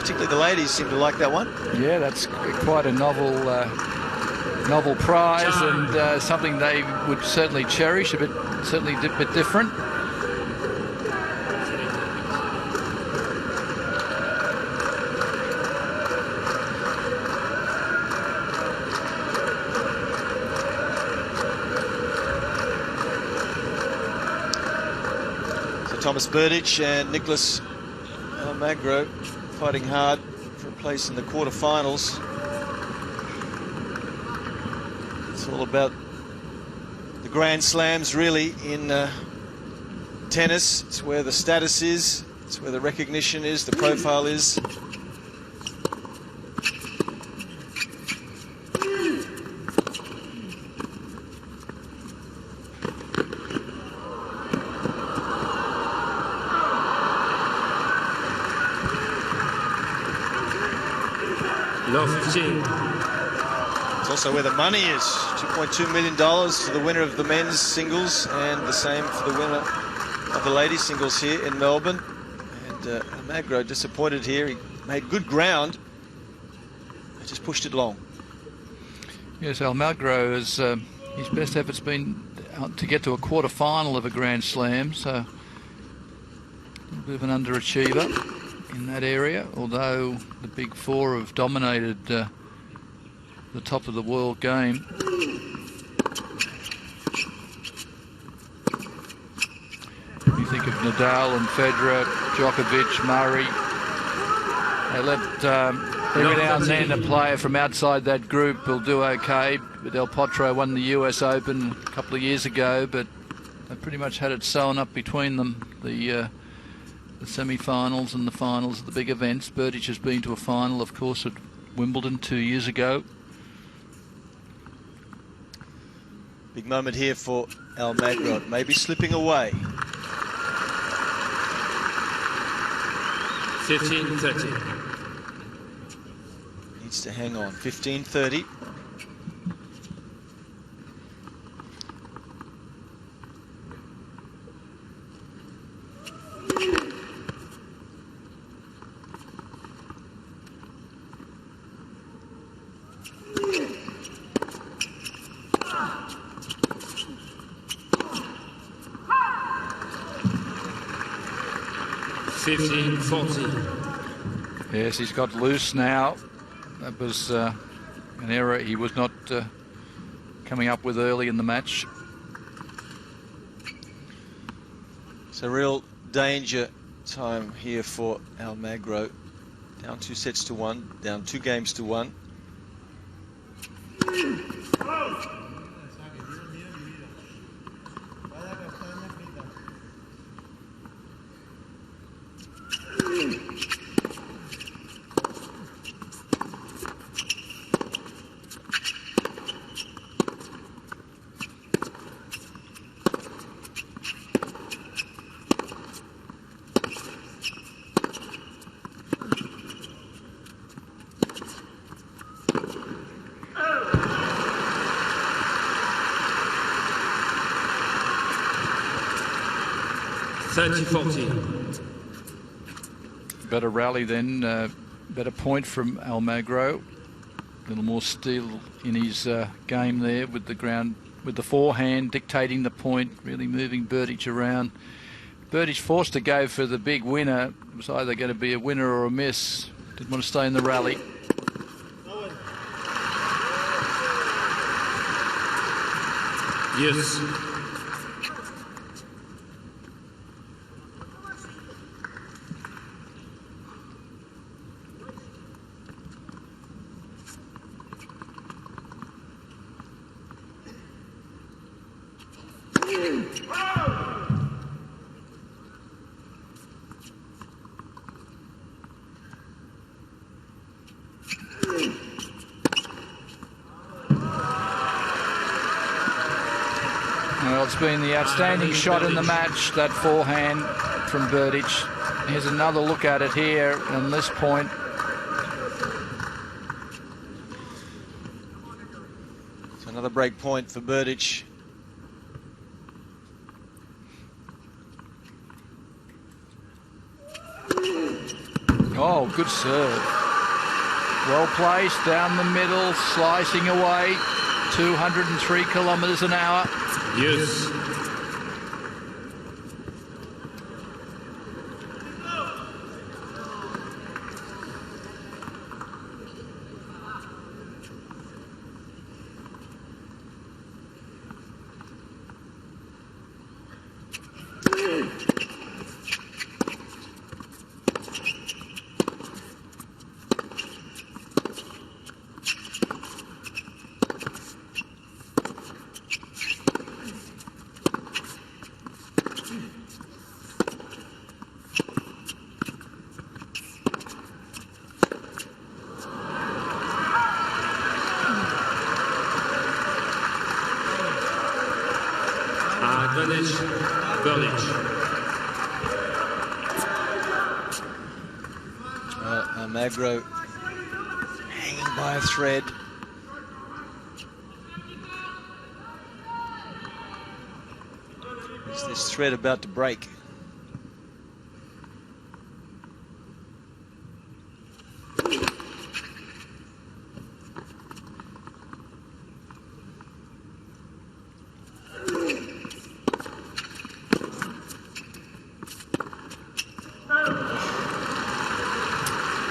Particularly the ladies seem to like that one. Yeah, that's quite a novel prize, and something they would certainly cherish, certainly a bit different. So Thomas Berdych and Nicholas Almagro fighting hard for a place in the quarterfinals. It's all about the Grand Slams, really, in tennis. It's where the status is, it's where the recognition is, the profile is. It's also where the money is. $2.2 million for the winner of the men's singles, and the same for the winner of the ladies singles here in Melbourne. And Almagro disappointed here. He made good ground. He just pushed it long. Yes, Almagro has his best effort's been to get to a quarter final of a Grand Slam, so a little bit of an underachiever in that area, although the big four have dominated the top of the world game. You think of Nadal and Federer, Djokovic, Murray. They let every now and then a player from outside that group will do okay. Del Potro won the US Open a couple of years ago, but they pretty much had it sewn up between them, the semi-finals and the finals of the big events. Berdych has been to a final, of course, at Wimbledon 2 years ago. Big moment here for Almagro, maybe slipping away. 15-30. Needs to hang on. 15-30. Yes, he's got loose now. That was an error he was not coming up with early in the match. It's a real danger time here for Almagro. Down 2 sets to 1, down 2 games to 1. Better rally then, better point from Almagro. A little more steel in his game there with the ground, with the forehand dictating the point, really moving Berdych around. Berdych forced to go for the big winner. It was either going to be a winner or a miss. Didn't want to stay in the rally. Yes. Well, it's been the outstanding shot in the match, that forehand from Berdych. Here's another look at it here on this point. It's another break point for Berdych. Oh, good serve. Well placed down the middle, slicing away. 203 kilometres an hour. Yes. Berdych. Almagro hanging by a thread. Is this thread about to break?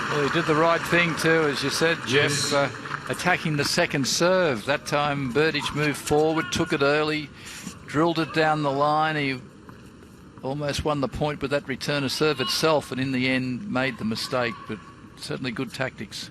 Well, he did the right thing too, as you said, Jeff, Yes. attacking the second serve. That time Berdych moved forward, took it early, drilled it down the line. He almost won the point with that return of serve itself, and in the end made the mistake, but certainly good tactics.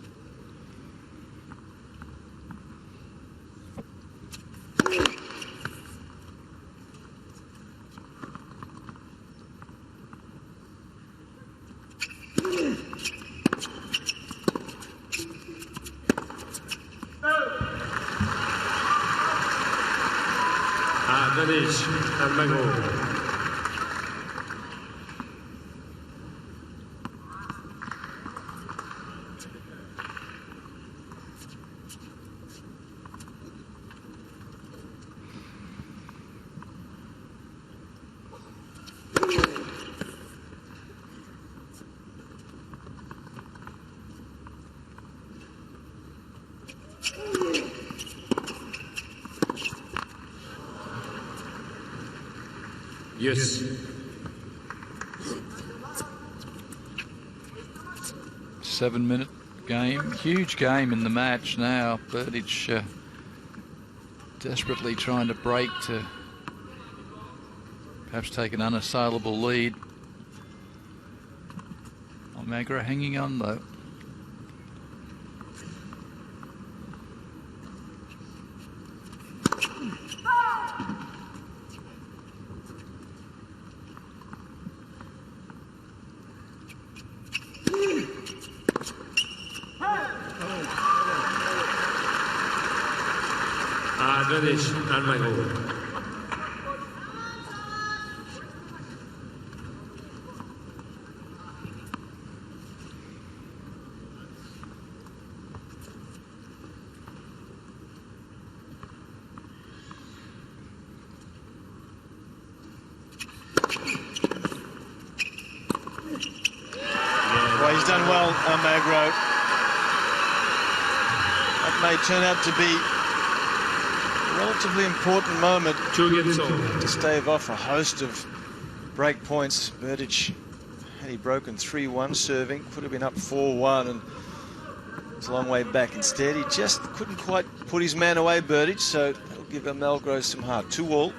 Berdych, Almagro. Yes. 7-minute game. Huge game in the match now. Berdych desperately trying to break to perhaps take an unassailable lead. Almagro hanging on though. Berdych, Almagro. Well, he's done well, Almagro. That may turn out to be a relatively important moment to stave off a host of break points. Berdych, had he broken 3-1 serving, could have been up 4-1, and it's a long way back. Instead, he just couldn't quite put his man away, Berdych, so that'll give Almagro some heart. 2-all.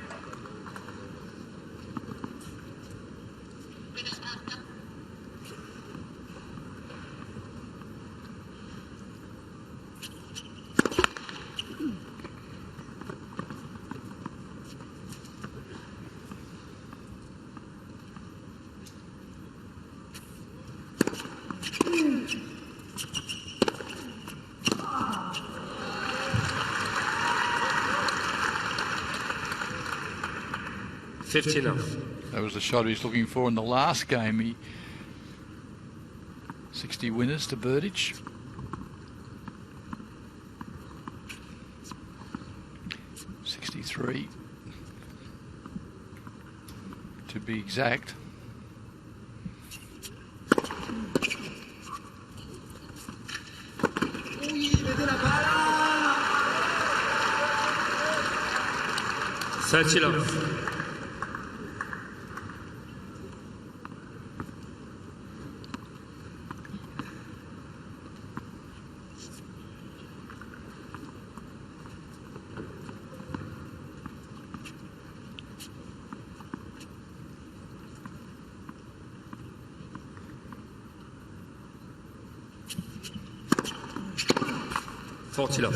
That was the shot he was looking for in the last game. 60 winners to Berdych. 63 to be exact. Satilov. Fortilov.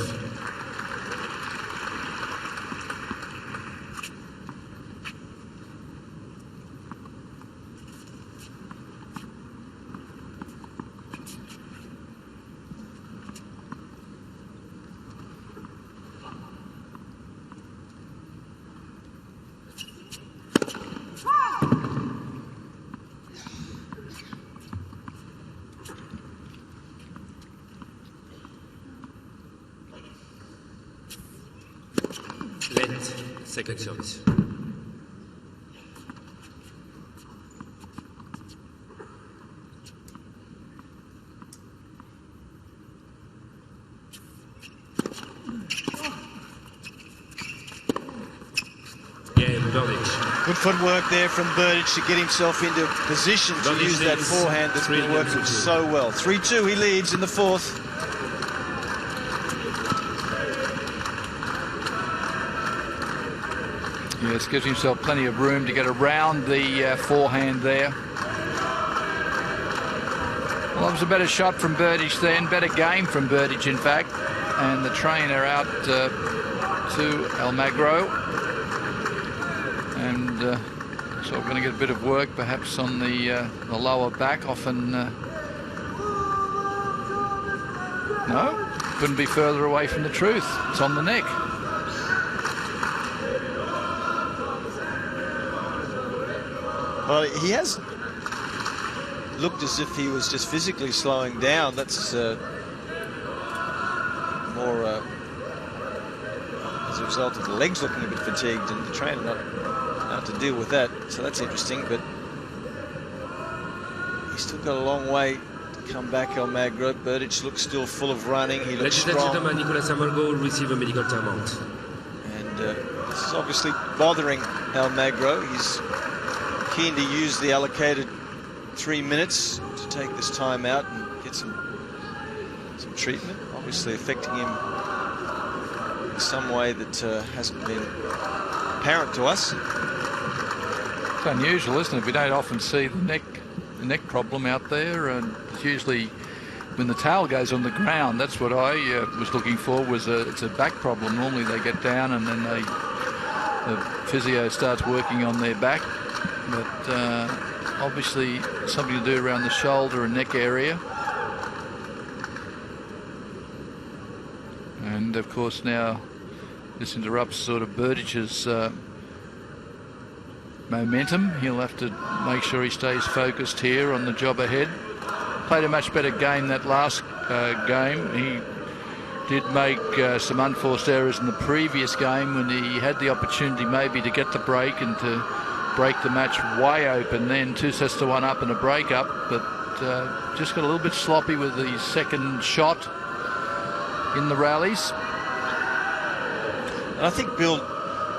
Second service. Good footwork there from Berdych to get himself into position to use that forehand that's been working so well. 3-2, he leads in the fourth. Yes, gives himself plenty of room to get around the forehand there. Well, it was a better shot from Berdych then, better game from Berdych in fact, and the trainer out to Almagro, and so we're going to get a bit of work perhaps on the lower back. Often no, couldn't be further away from the truth. It's on the neck. Well, he has looked as if he was just physically slowing down. That's more as a result of the legs looking a bit fatigued and the trainer not how to deal with that. So that's interesting, but he's still got a long way to come back, Almagro. Berdych looks still full of running. He looks strong. Nicolas Almagro will receive a medical timeout. And this is obviously bothering Almagro. He's keen to use the allocated 3 minutes to take this time out and get some treatment, obviously affecting him in some way that hasn't been apparent to us. It's unusual, isn't it? We don't often see the neck problem out there, and it's usually when the tail goes on the ground. That's what I was looking for. It's a back problem. Normally they get down and then the physio starts working on their back, but obviously something to do around the shoulder and neck area. And of course now this interrupts sort of Berdych's momentum. He'll have to make sure he stays focused here on the job ahead. Played a much better game that last game. He did make some unforced errors in the previous game when he had the opportunity maybe to get the break and to break the match way open, then 2 sets to 1 up and a break up, but just got a little bit sloppy with the second shot in the rallies. And I think, Bill,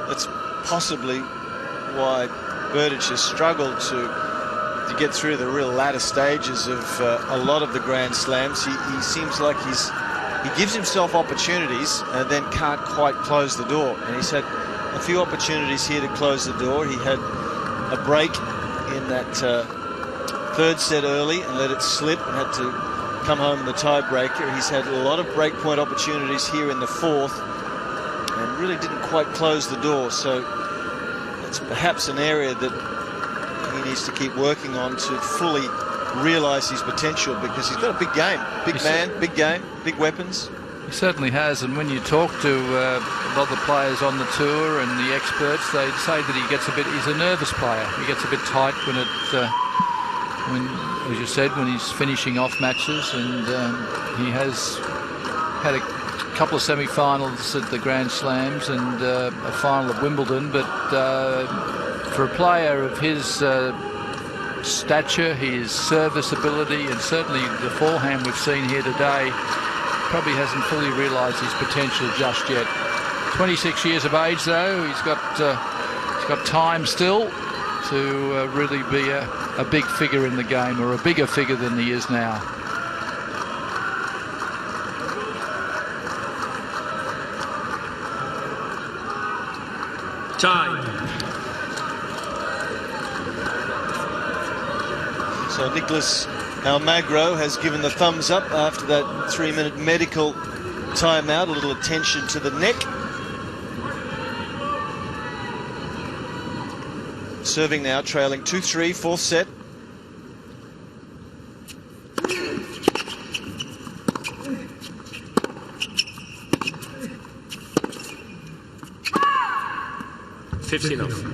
that's possibly why Berdych has struggled to get through the real latter stages of a lot of the Grand Slams. He seems like he gives himself opportunities and then can't quite close the door. And he's had a few opportunities here to close the door. He had a break in that third set early and let it slip and had to come home in the tiebreaker. He's had a lot of breakpoint opportunities here in the fourth and really didn't quite close the door. So that's perhaps an area that he needs to keep working on to fully realise his potential, because he's got a big game, big man, big game, big weapons. He certainly has, and when you talk to a lot of the players on the tour and the experts, they say that he's a nervous player. He gets a bit tight when as you said, when he's finishing off matches, and he has had a couple of semi-finals at the Grand Slams and a final at Wimbledon, but for a player of his stature, his service ability, and certainly the forehand we've seen here today, probably hasn't fully realised his potential just yet. 26 years of age, though. He's got time still to really be a big figure in the game, or a bigger figure than he is now. Time. So Nicholas Almagro has given the thumbs up after that 3-minute medical timeout. A little attention to the neck. Serving now, trailing 2-3, fourth set. $15 off.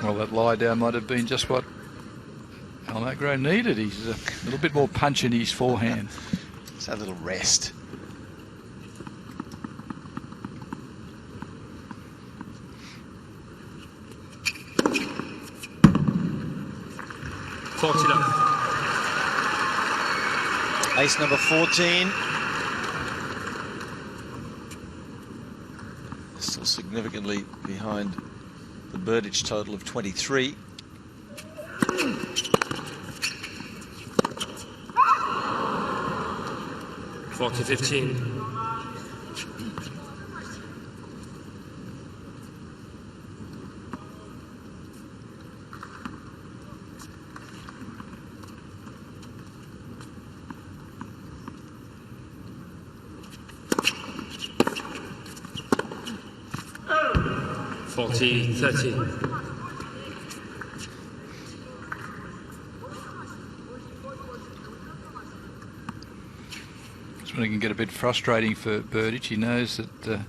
Well, that lie down might have been just what Almagro needed. He's a little bit more punch in his forehand. Just a little rest. Ace number 14. Still significantly behind the Berdych total of 23. $40-15. $40-30. when it can get a bit frustrating for Berdych. He knows that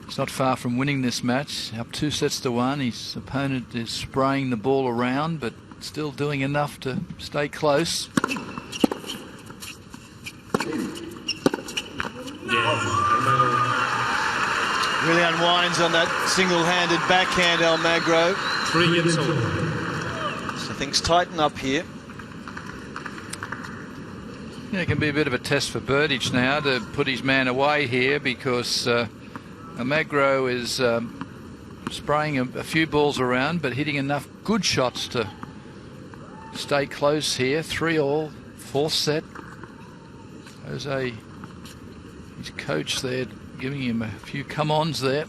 he's not far from winning this match. Up 2-1. His opponent is spraying the ball around, but still doing enough to stay close. Really unwinds on that single-handed backhand, Almagro. 3-all. So things tighten up here. Yeah, it can be a bit of a test for Berdych now to put his man away here, because Almagro is spraying a few balls around but hitting enough good shots to stay close here. 3-all, fourth set. Jose, his coach there, giving him a few come-ons there.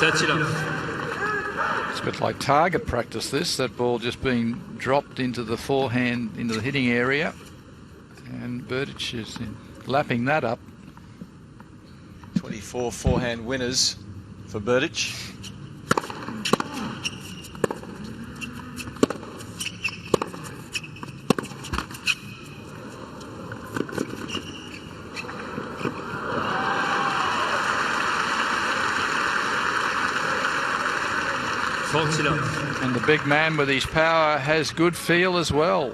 It's a bit like target practice, this. That ball just being dropped into the forehand, into the hitting area. And Berdych is lapping that up. 24 forehand winners for Berdych. And the big man with his power has good feel as well.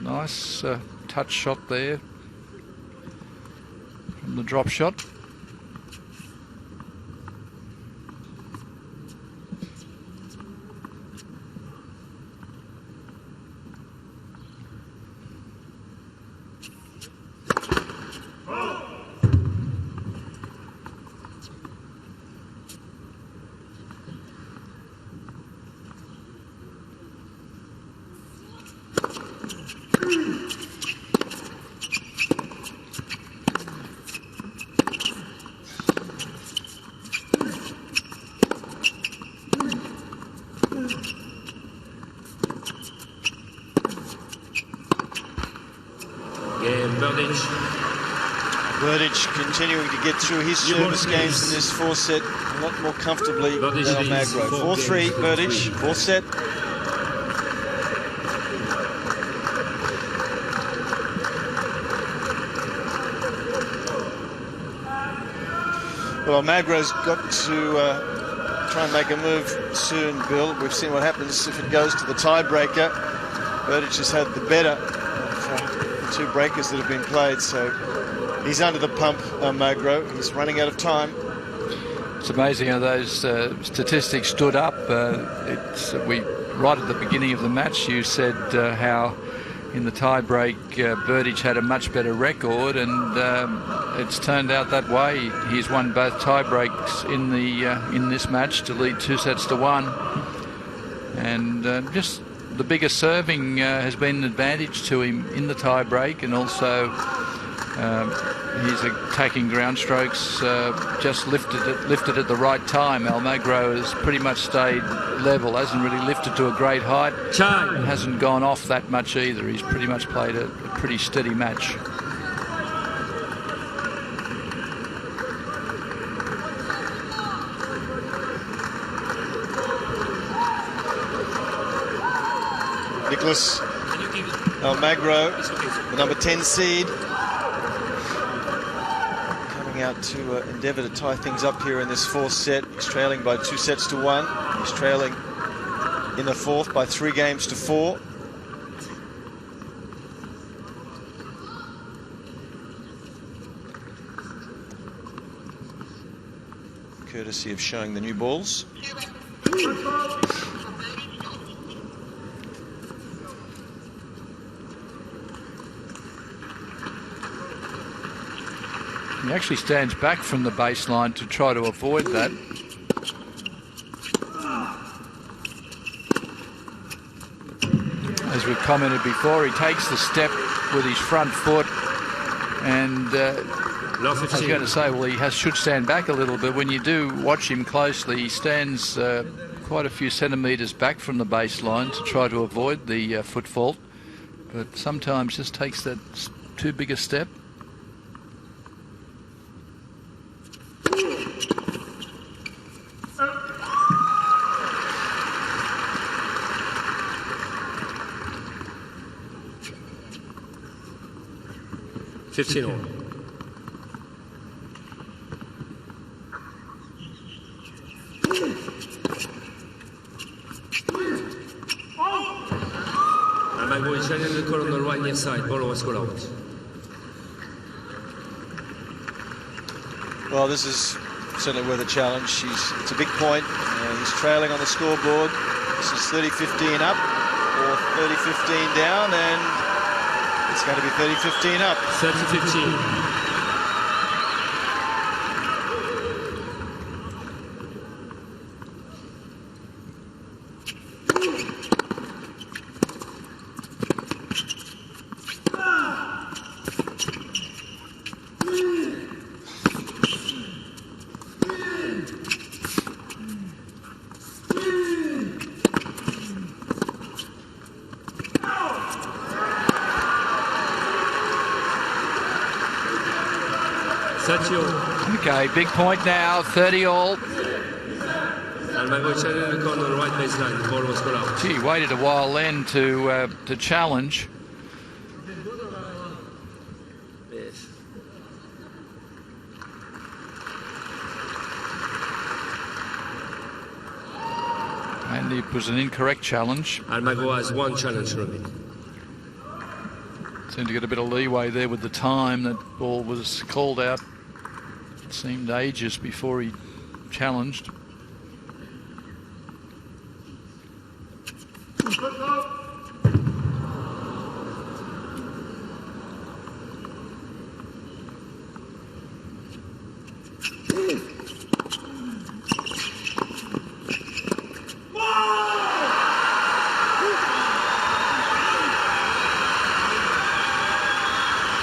Nice touch shot there from the drop shot. Berdych continuing to get through his service games in this fourth set a lot more comfortably than Almagro. 4-3 Berdych, fourth set. Well, Almagro's got to try and make a move soon, Bill. We've seen what happens if it goes to the tiebreaker. Berdych has had the better of the two breakers that have been played, so he's under the pump, Almagro. He's running out of time. It's amazing how those statistics stood up. Right at the beginning of the match, you said how in the tie-break Berdych had a much better record, and it's turned out that way. He's won both tie-breaks in this match to lead 2-1, and just the bigger serving has been an advantage to him in the tie-break, and also he's attacking ground strokes, just lifted at the right time. Almagro has pretty much stayed level, hasn't really lifted to a great height, and hasn't gone off that much either. He's pretty much played a pretty steady match. Nicholas Almagro, the number 10 seed, coming out to endeavour to tie things up here in this fourth set. He's trailing by 2-1. He's trailing in the fourth by 3-4. Courtesy of showing the new balls. He actually stands back from the baseline to try to avoid that. As we've commented before, he takes the step with his front foot. And I was going to say, well, he should stand back a little bit. When you do watch him closely, he stands quite a few centimetres back from the baseline to try to avoid the foot fault. But sometimes just takes that too big a step. Almagro is shining the call on the right near side. Ball was called out. Well, this is certainly worth a challenge. It's a big point. He's trailing on the scoreboard. This is 30-15 up or 30-15 down, and it's going to be 30-15 up. 30-15. Okay, big point now, 30 all. Almagro challenged the corner on the right baseline. The ball was called out. Gee, waited a while then to challenge. Yes. And it was an incorrect challenge. Almagro has one challenge remaining. Seemed to get a bit of leeway there with the time. That ball was called out. It seemed ages before he challenged.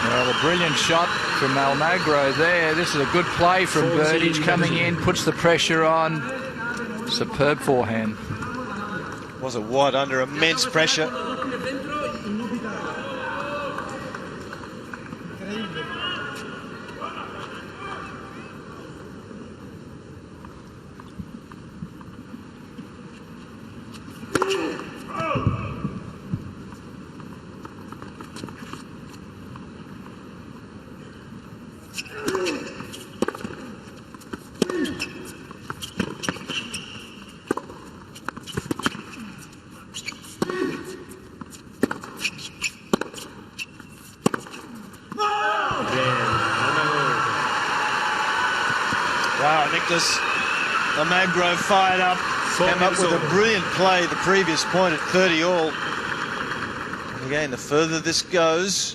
Well, a brilliant shot from Almagro there. This is a good play from Berdych, coming in, puts the pressure on. Superb forehand. Was it wide under immense pressure? Wow, Nicholas Almagro fired up, came up with a brilliant play the previous point at 30 all. And again, the further this goes,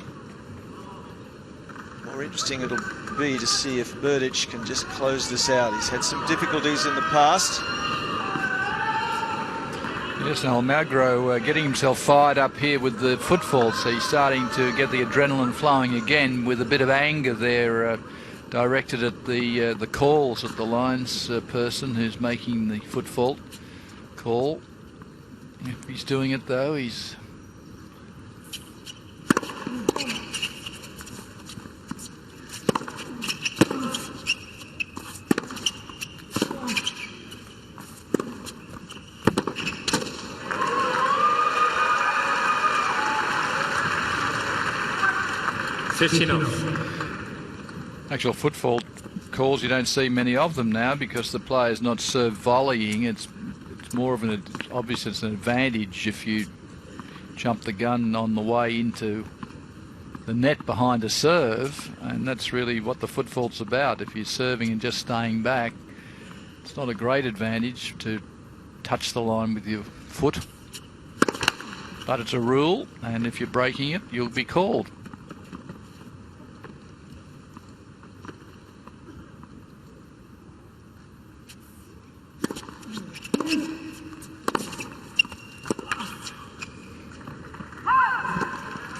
the more interesting it'll be to see if Berdych can just close this out. He's had some difficulties in the past. Yes, and Almagro getting himself fired up here with the foot fault, so he's starting to get the adrenaline flowing again with a bit of anger there. Directed at the calls at the lines person who's making the foot fault call. If he's doing it though, he's... Actual foot fault calls, you don't see many of them now because the player's not serve volleying. It's more of an, obviously it's an advantage if you jump the gun on the way into the net behind a serve, and that's really what the foot fault's about. If you're serving and just staying back, it's not a great advantage to touch the line with your foot, but it's a rule, and if you're breaking it, you'll be called.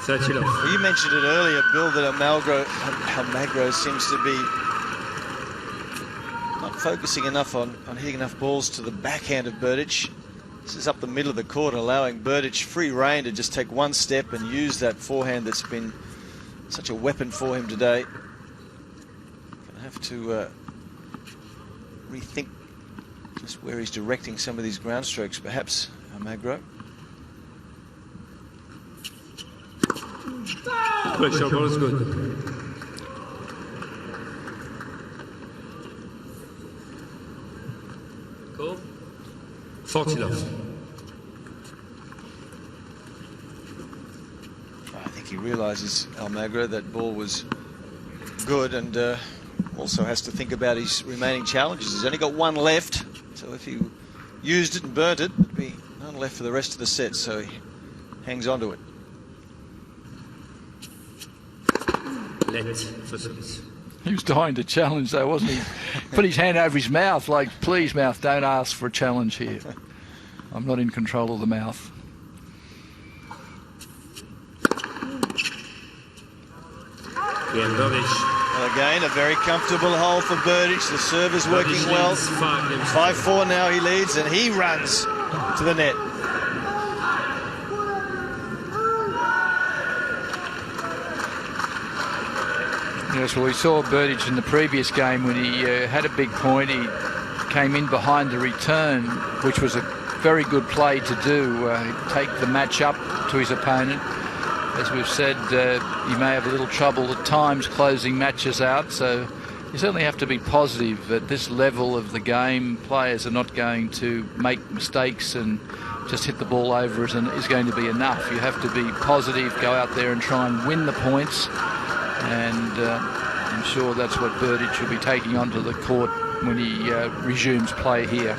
30 love. Well, you mentioned it earlier, Bill, that Almagro seems to be not focusing enough on hitting enough balls to the backhand of Berdych. This is up the middle of the court, allowing Berdych free rein to just take one step and use that forehand that's been such a weapon for him today. Gonna have to rethink just where he's directing some of these ground strokes, perhaps, Almagro. Good, short ball is good. Go. 40 love. I think he realizes, Almagro, that ball was good, and also has to think about his remaining challenges. He's only got one left, so if he used it and burnt it, there'd be none left for the rest of the set, so he hangs on to it. Let for service. He was dying to challenge, though, wasn't he? Put his hand over his mouth, like, please, mouth, don't ask for a challenge here. I'm not in control of the mouth. Yeah, Berdych. Well, again, a very comfortable hole for Berdych. The serve is working well. 5-4 now he leads, and he runs to the net. Yes, well, we saw Berdych in the previous game when he had a big point. He came in behind the return, which was a very good play to do, take the match up to his opponent. As we've said, he may have a little trouble at times closing matches out, so you certainly have to be positive. At this level of the game, players are not going to make mistakes and just hit the ball over is going to be enough. You have to be positive, go out there and try and win the points. And I'm sure that's what Berdych will be taking onto the court when he resumes play here.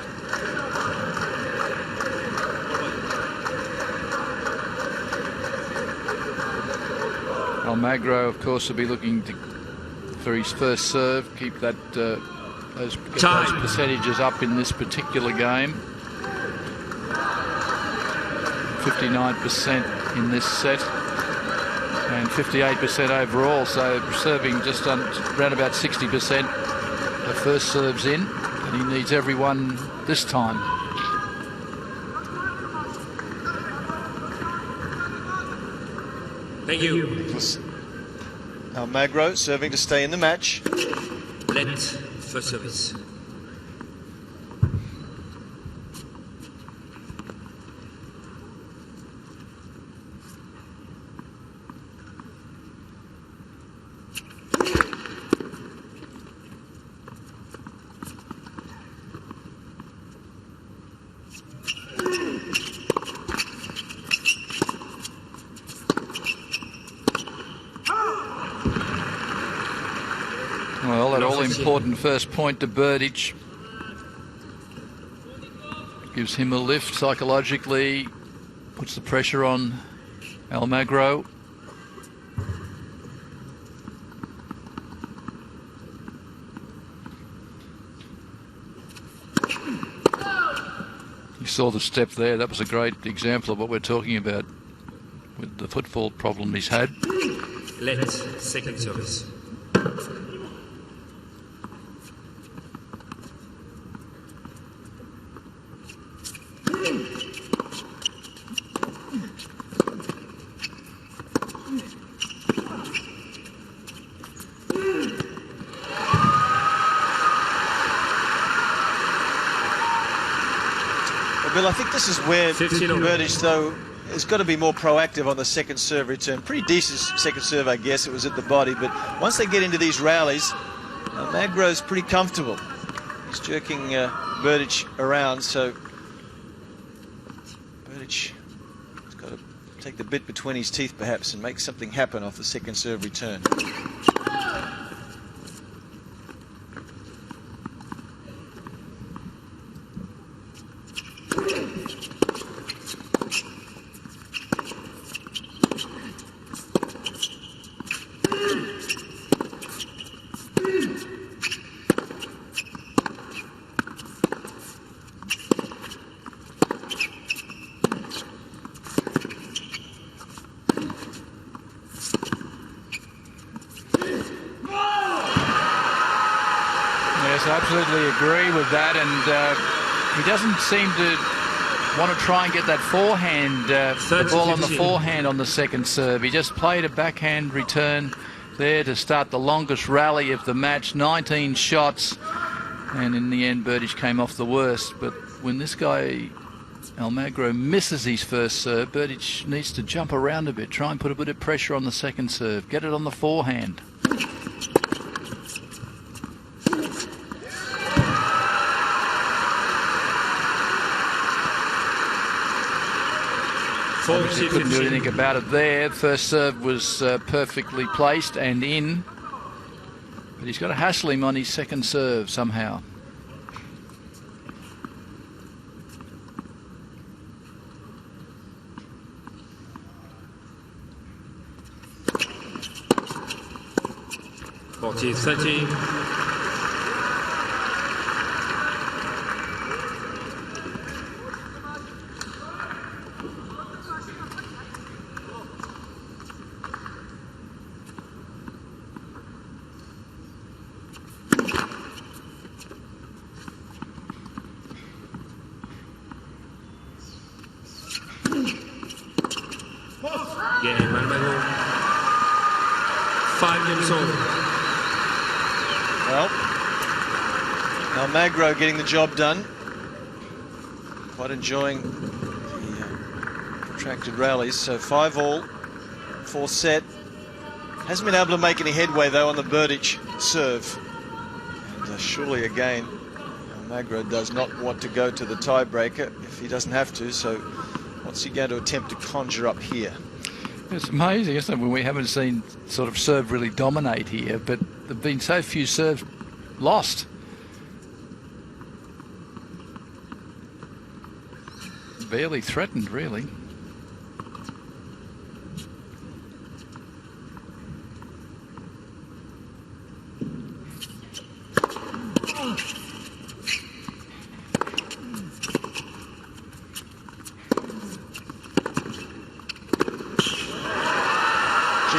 Almagro, of course, will be looking for his first serve, keep that those percentages up in this particular game. 59% in this set. And 58% overall, so serving just around about 60% of first serves in, and he needs every one this time. Thank you. Almagro serving to stay in the match. Let for service. Well, that all-important first point to Berdych gives him a lift psychologically, puts the pressure on Almagro. You saw the step there. That was a great example of what we're talking about with the football problem he's had. Let second service. Bill, I think this is where Berdych, though, has got to be more proactive on the second serve return. Pretty decent second serve, I guess. It was at the body, but once they get into these rallies, Almagro's pretty comfortable. He's jerking Berdych around, so Berdych has got to take the bit between his teeth, perhaps, and make something happen off the second serve return. absolutely agree with that, and he doesn't seem to want to try and get that forehand, the ball on the forehand on the second serve. He just played a backhand return there to start the longest rally of the match, 19 shots, and in the end Berdych came off the worst. But when this guy Almagro misses his first serve, Berdych needs to jump around a bit, try and put a bit of pressure on the second serve, get it on the forehand. He couldn't do anything about it there. First serve was perfectly placed and in, but he's got to hassle him on his second serve somehow. Portier 30. Game Almagro. 5 games on. Well, Almagro getting the job done. Quite enjoying the protracted rallies. So 5-all, 4 set. Hasn't been able to make any headway though on the Berdych serve. And surely again, Almagro does not want to go to the tiebreaker if he doesn't have to. So what's he going to attempt to conjure up here? It's amazing, isn't it, when we haven't seen sort of serve really dominate here, but there have been so few serves lost. Barely threatened, really.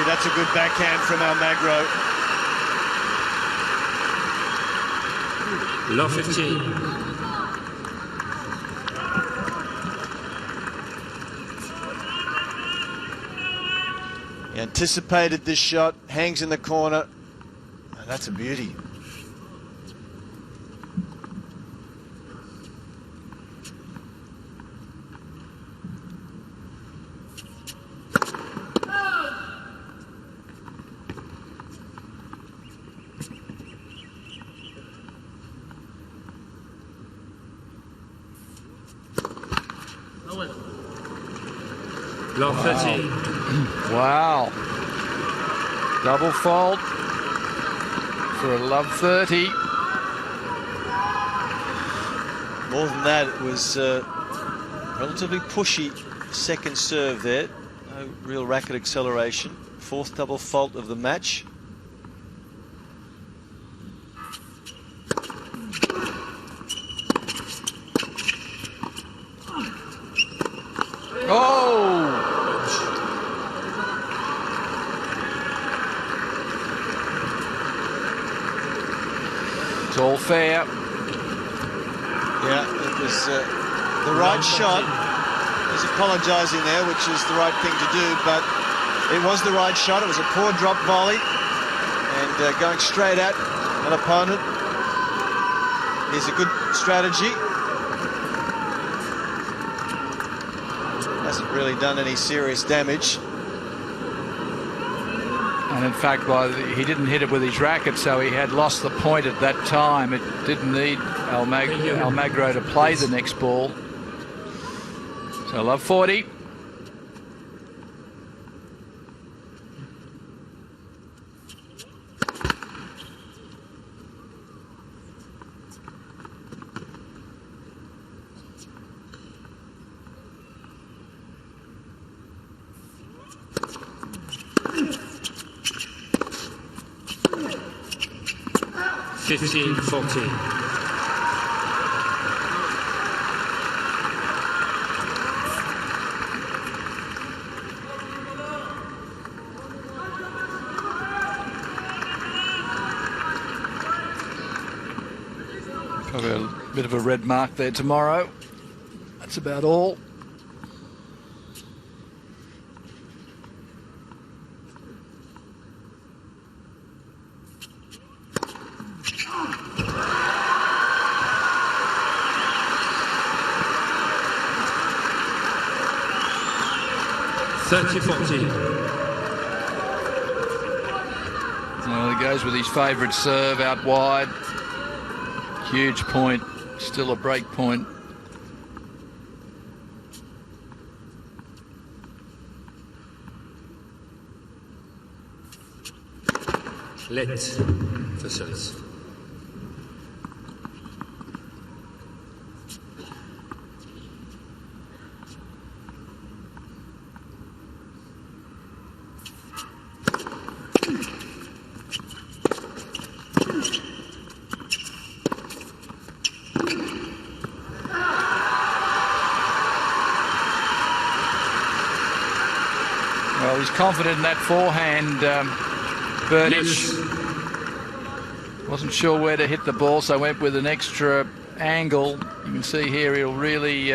That's a good backhand from Almagro. Low 15. He anticipated this shot, hangs in the corner. Oh, that's a beauty. Low 30. Wow. Double fault for a love 30. More than that, it was relatively pushy second serve there. No real racket acceleration. 4th double fault of the match. Oh! It's all fair. Yeah, it was the right shot. He's apologising there, which is the right thing to do, but it was the right shot. It was a poor drop volley, and going straight at an opponent is a good strategy. Hasn't really done any serious damage. And in fact, he didn't hit it with his racket, so he had lost the point at that time. It didn't need Almagro to play the next ball. So love 40. Fifteen, 14. Probably a bit of a red mark there tomorrow. That's about all. Well, he goes with his favourite serve out wide. Huge point, still a break point. Let for service. Well, he's confident in that forehand, Berdych. Wasn't sure where to hit the ball, so went with an extra angle. You can see here he'll really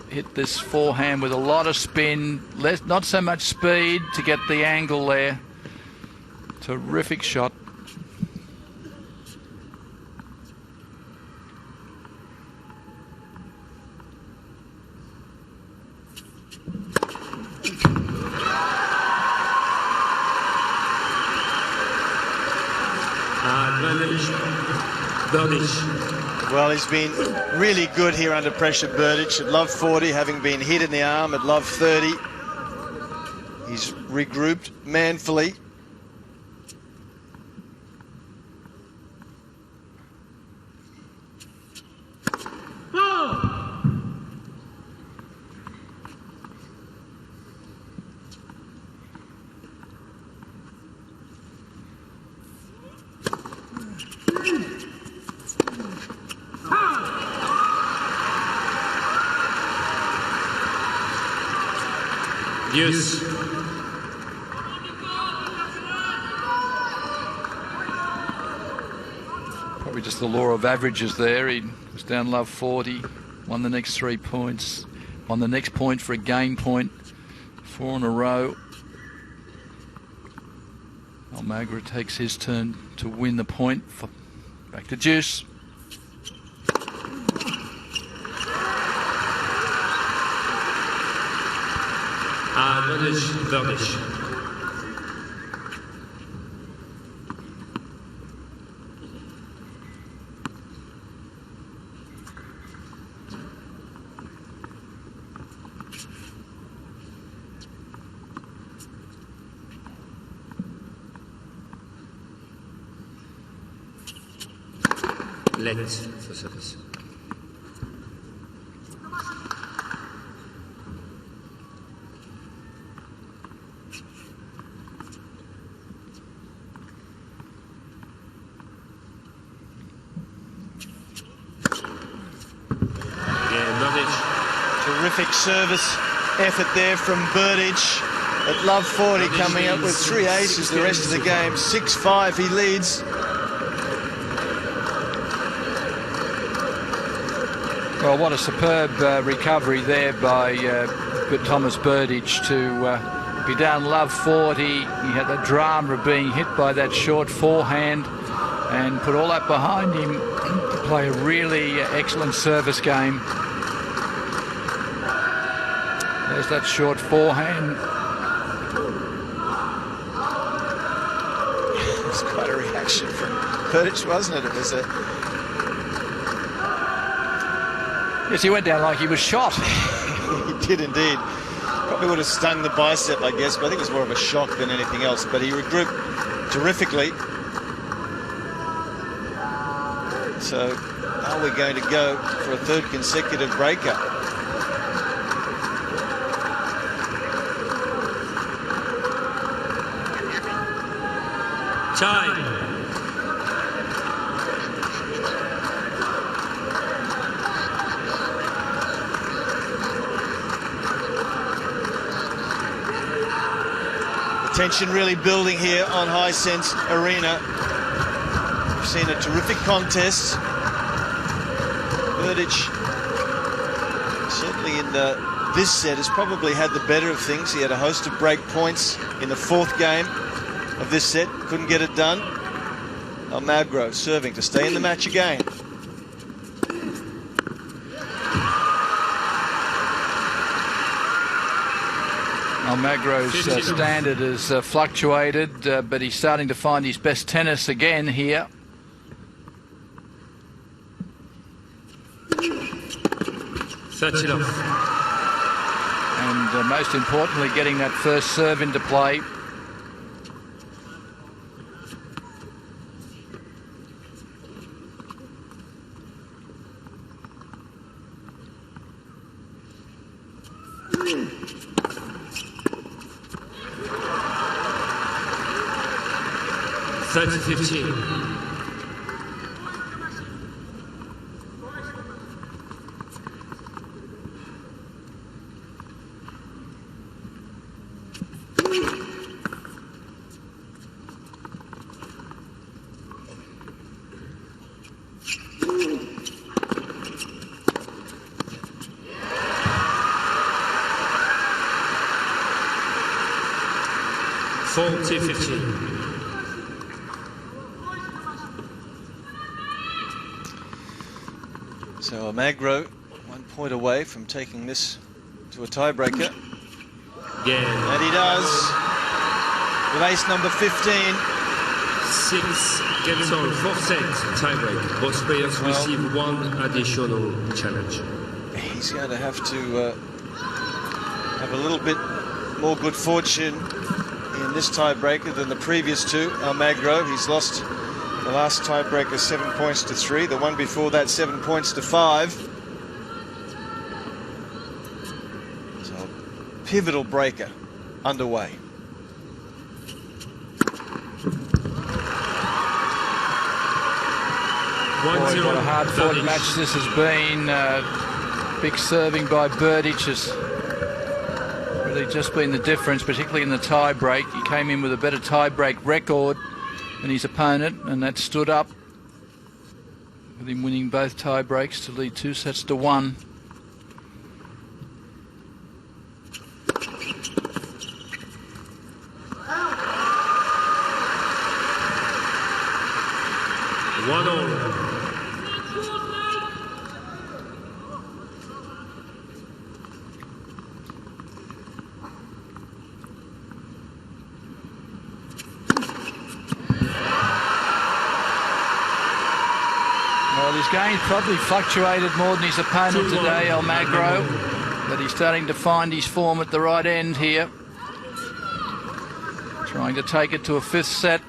hit this forehand with a lot of spin, not so much speed to get the angle there. Terrific shot. Berdych. Well, he's been really good here under pressure, Berdych. At love 40, having been hit in the arm at love 30. He's regrouped manfully. Yes. Probably just the law of averages there. He was down love 40, won the next 3 points, won the next point for a game point, 4 in a row. Almagro takes his turn to win the point. Back to deuce. Berdych. Let for service. Terrific service effort there from Berdych. At love 40, coming up with 3 aces the rest of the game. 6-5, he leads. Well, what a superb recovery there by Thomas Berdych to be down love 40. He had the drama of being hit by that short forehand and put all that behind him to play a really excellent service game. There's that short forehand. It was quite a reaction from Berdych, wasn't it? It was a... Yes, he went down like he was shot. He did indeed. Probably would have stung the bicep, I guess, but I think it was more of a shock than anything else. But he regrouped terrifically. So are we going to go for a third consecutive breakup? Time. The tension really building here on Hisense Arena. We've seen a terrific contest. Berdych, certainly in this set, has probably had the better of things. He had a host of break points in the fourth game of this set. Couldn't get it done. Almagro serving to stay in the match again. Almagro's standard has fluctuated, but he's starting to find his best tennis again here. And most importantly, getting that first serve into play. So Almagro 1 point away from taking this to a tiebreaker. Yeah. And he does. With ace number 15. 6 games on, 4th set, tiebreak. Both players receive one additional challenge. He's going to have to have a little bit more good fortune in this tiebreaker than the previous two. Almagro, he's lost the last tiebreaker 7 points to 3. The one before that 7 points to 5. So a pivotal breaker underway. Boy, what a hard-fought match this has been. Big serving by Berdych has really just been the difference, particularly in the tie-break. He came in with a better tie-break record than his opponent, and that stood up with him winning both tie-breaks to lead 2-1. Well, his game's probably fluctuated more than his opponent today, Almagro, but he's starting to find his form at the right end here. Trying to take it to a 5th set.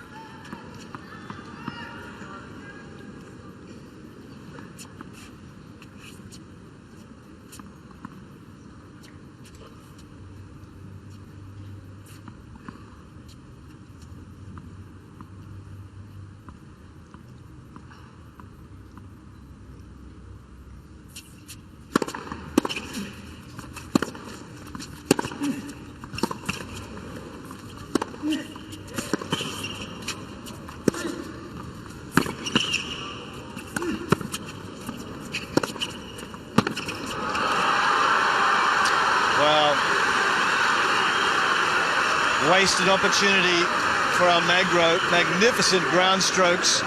Wasted opportunity for Almagro. Magnificent ground strokes.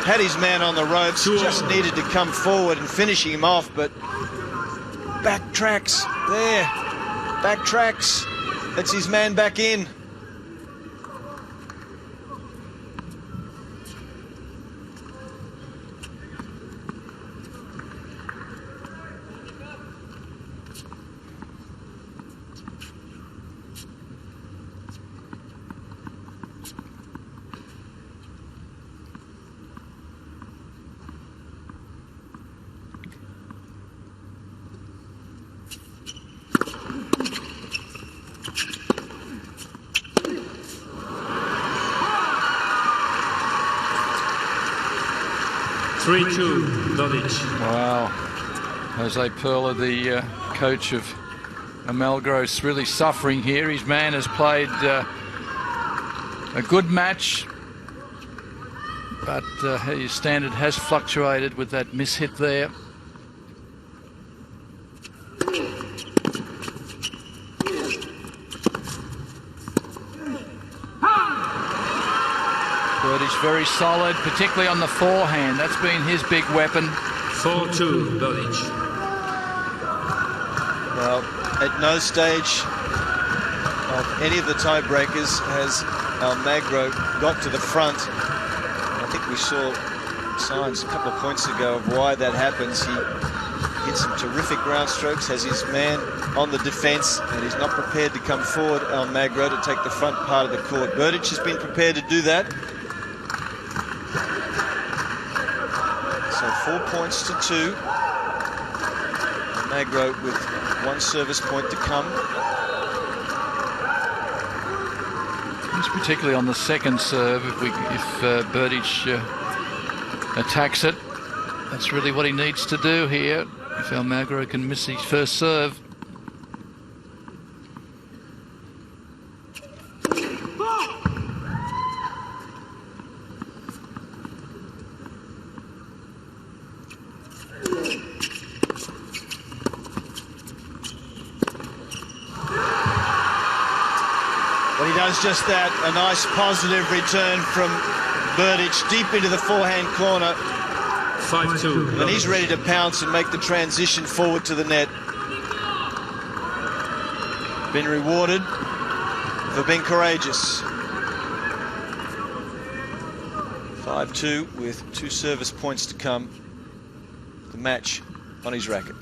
Had his man on the ropes. Just needed to come forward and finish him off, but backtracks there. Backtracks. Lets his man back in. Berdych. Wow. Jose Perla, the coach of Almagro, is really suffering here. His man has played a good match, but his standard has fluctuated with that mishit there. Berdych very solid, particularly on the forehand. That's been his big weapon. 4-2, Berdych. Well, at no stage of any of the tiebreakers has Almagro got to the front. I think we saw signs a couple of points ago of why that happens. He hits some terrific ground strokes, has his man on the defence, and he's not prepared to come forward, Almagro, to take the front part of the court. Berdych has been prepared to do that. So 4 points to 2. Almagro with 1 service point to come. It's particularly on the second serve. If Berdych attacks it, that's really what he needs to do here. If Almagro can miss his first serve. Well, he does just that. A nice positive return from Berdych deep into the forehand corner. 5-2. And he's ready to pounce and make the transition forward to the net. Been rewarded for being courageous. 5-2 with 2 service points to come. The match on his racket.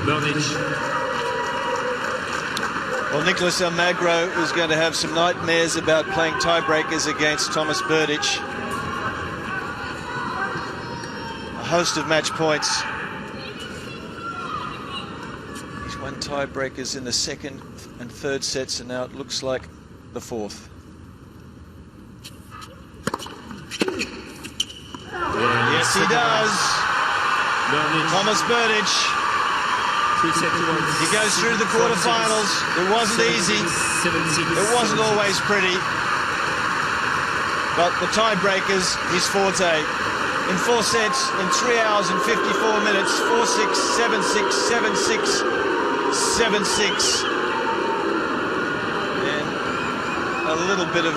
Berdych. Well, Nicholas Almagro is going to have some nightmares about playing tiebreakers against Thomas Berdych. A host of match points. He's won tiebreakers in the second and third sets, and now it looks like the fourth. Yes, he does. Thomas Berdych. He goes through the quarterfinals. It wasn't easy. It wasn't always pretty. But the tiebreakers, his forte. In 4 sets, in 3 hours and 54 minutes, 4-6, 7-6, 7-6, 7-6. And a little bit of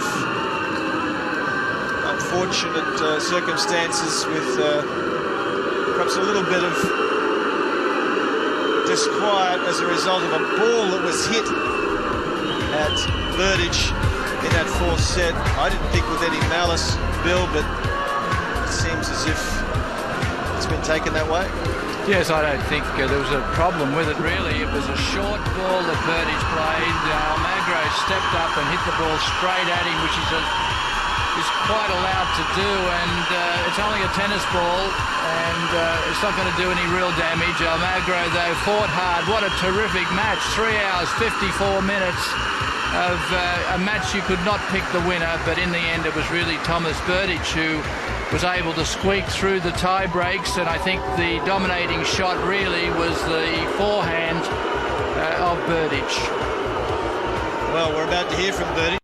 unfortunate circumstances with perhaps a little bit of disquiet as a result of a ball that was hit at Berdych in that 4th set. I didn't think with any malice, Bill, but it seems as if it's been taken that way. Yes, I don't think there was a problem with it, really. It was a short ball that Berdych played. Almagro stepped up and hit the ball straight at him, which is quite allowed to do, and it's only a tennis ball, and it's not going to do any real damage. Almagro, though, fought hard. What a terrific match. 3 hours, 54 minutes of a match you could not pick the winner, but in the end it was really Thomas Berdych who was able to squeak through the tie breaks, and I think the dominating shot really was the forehand of Berdych. Well, we're about to hear from Berdych.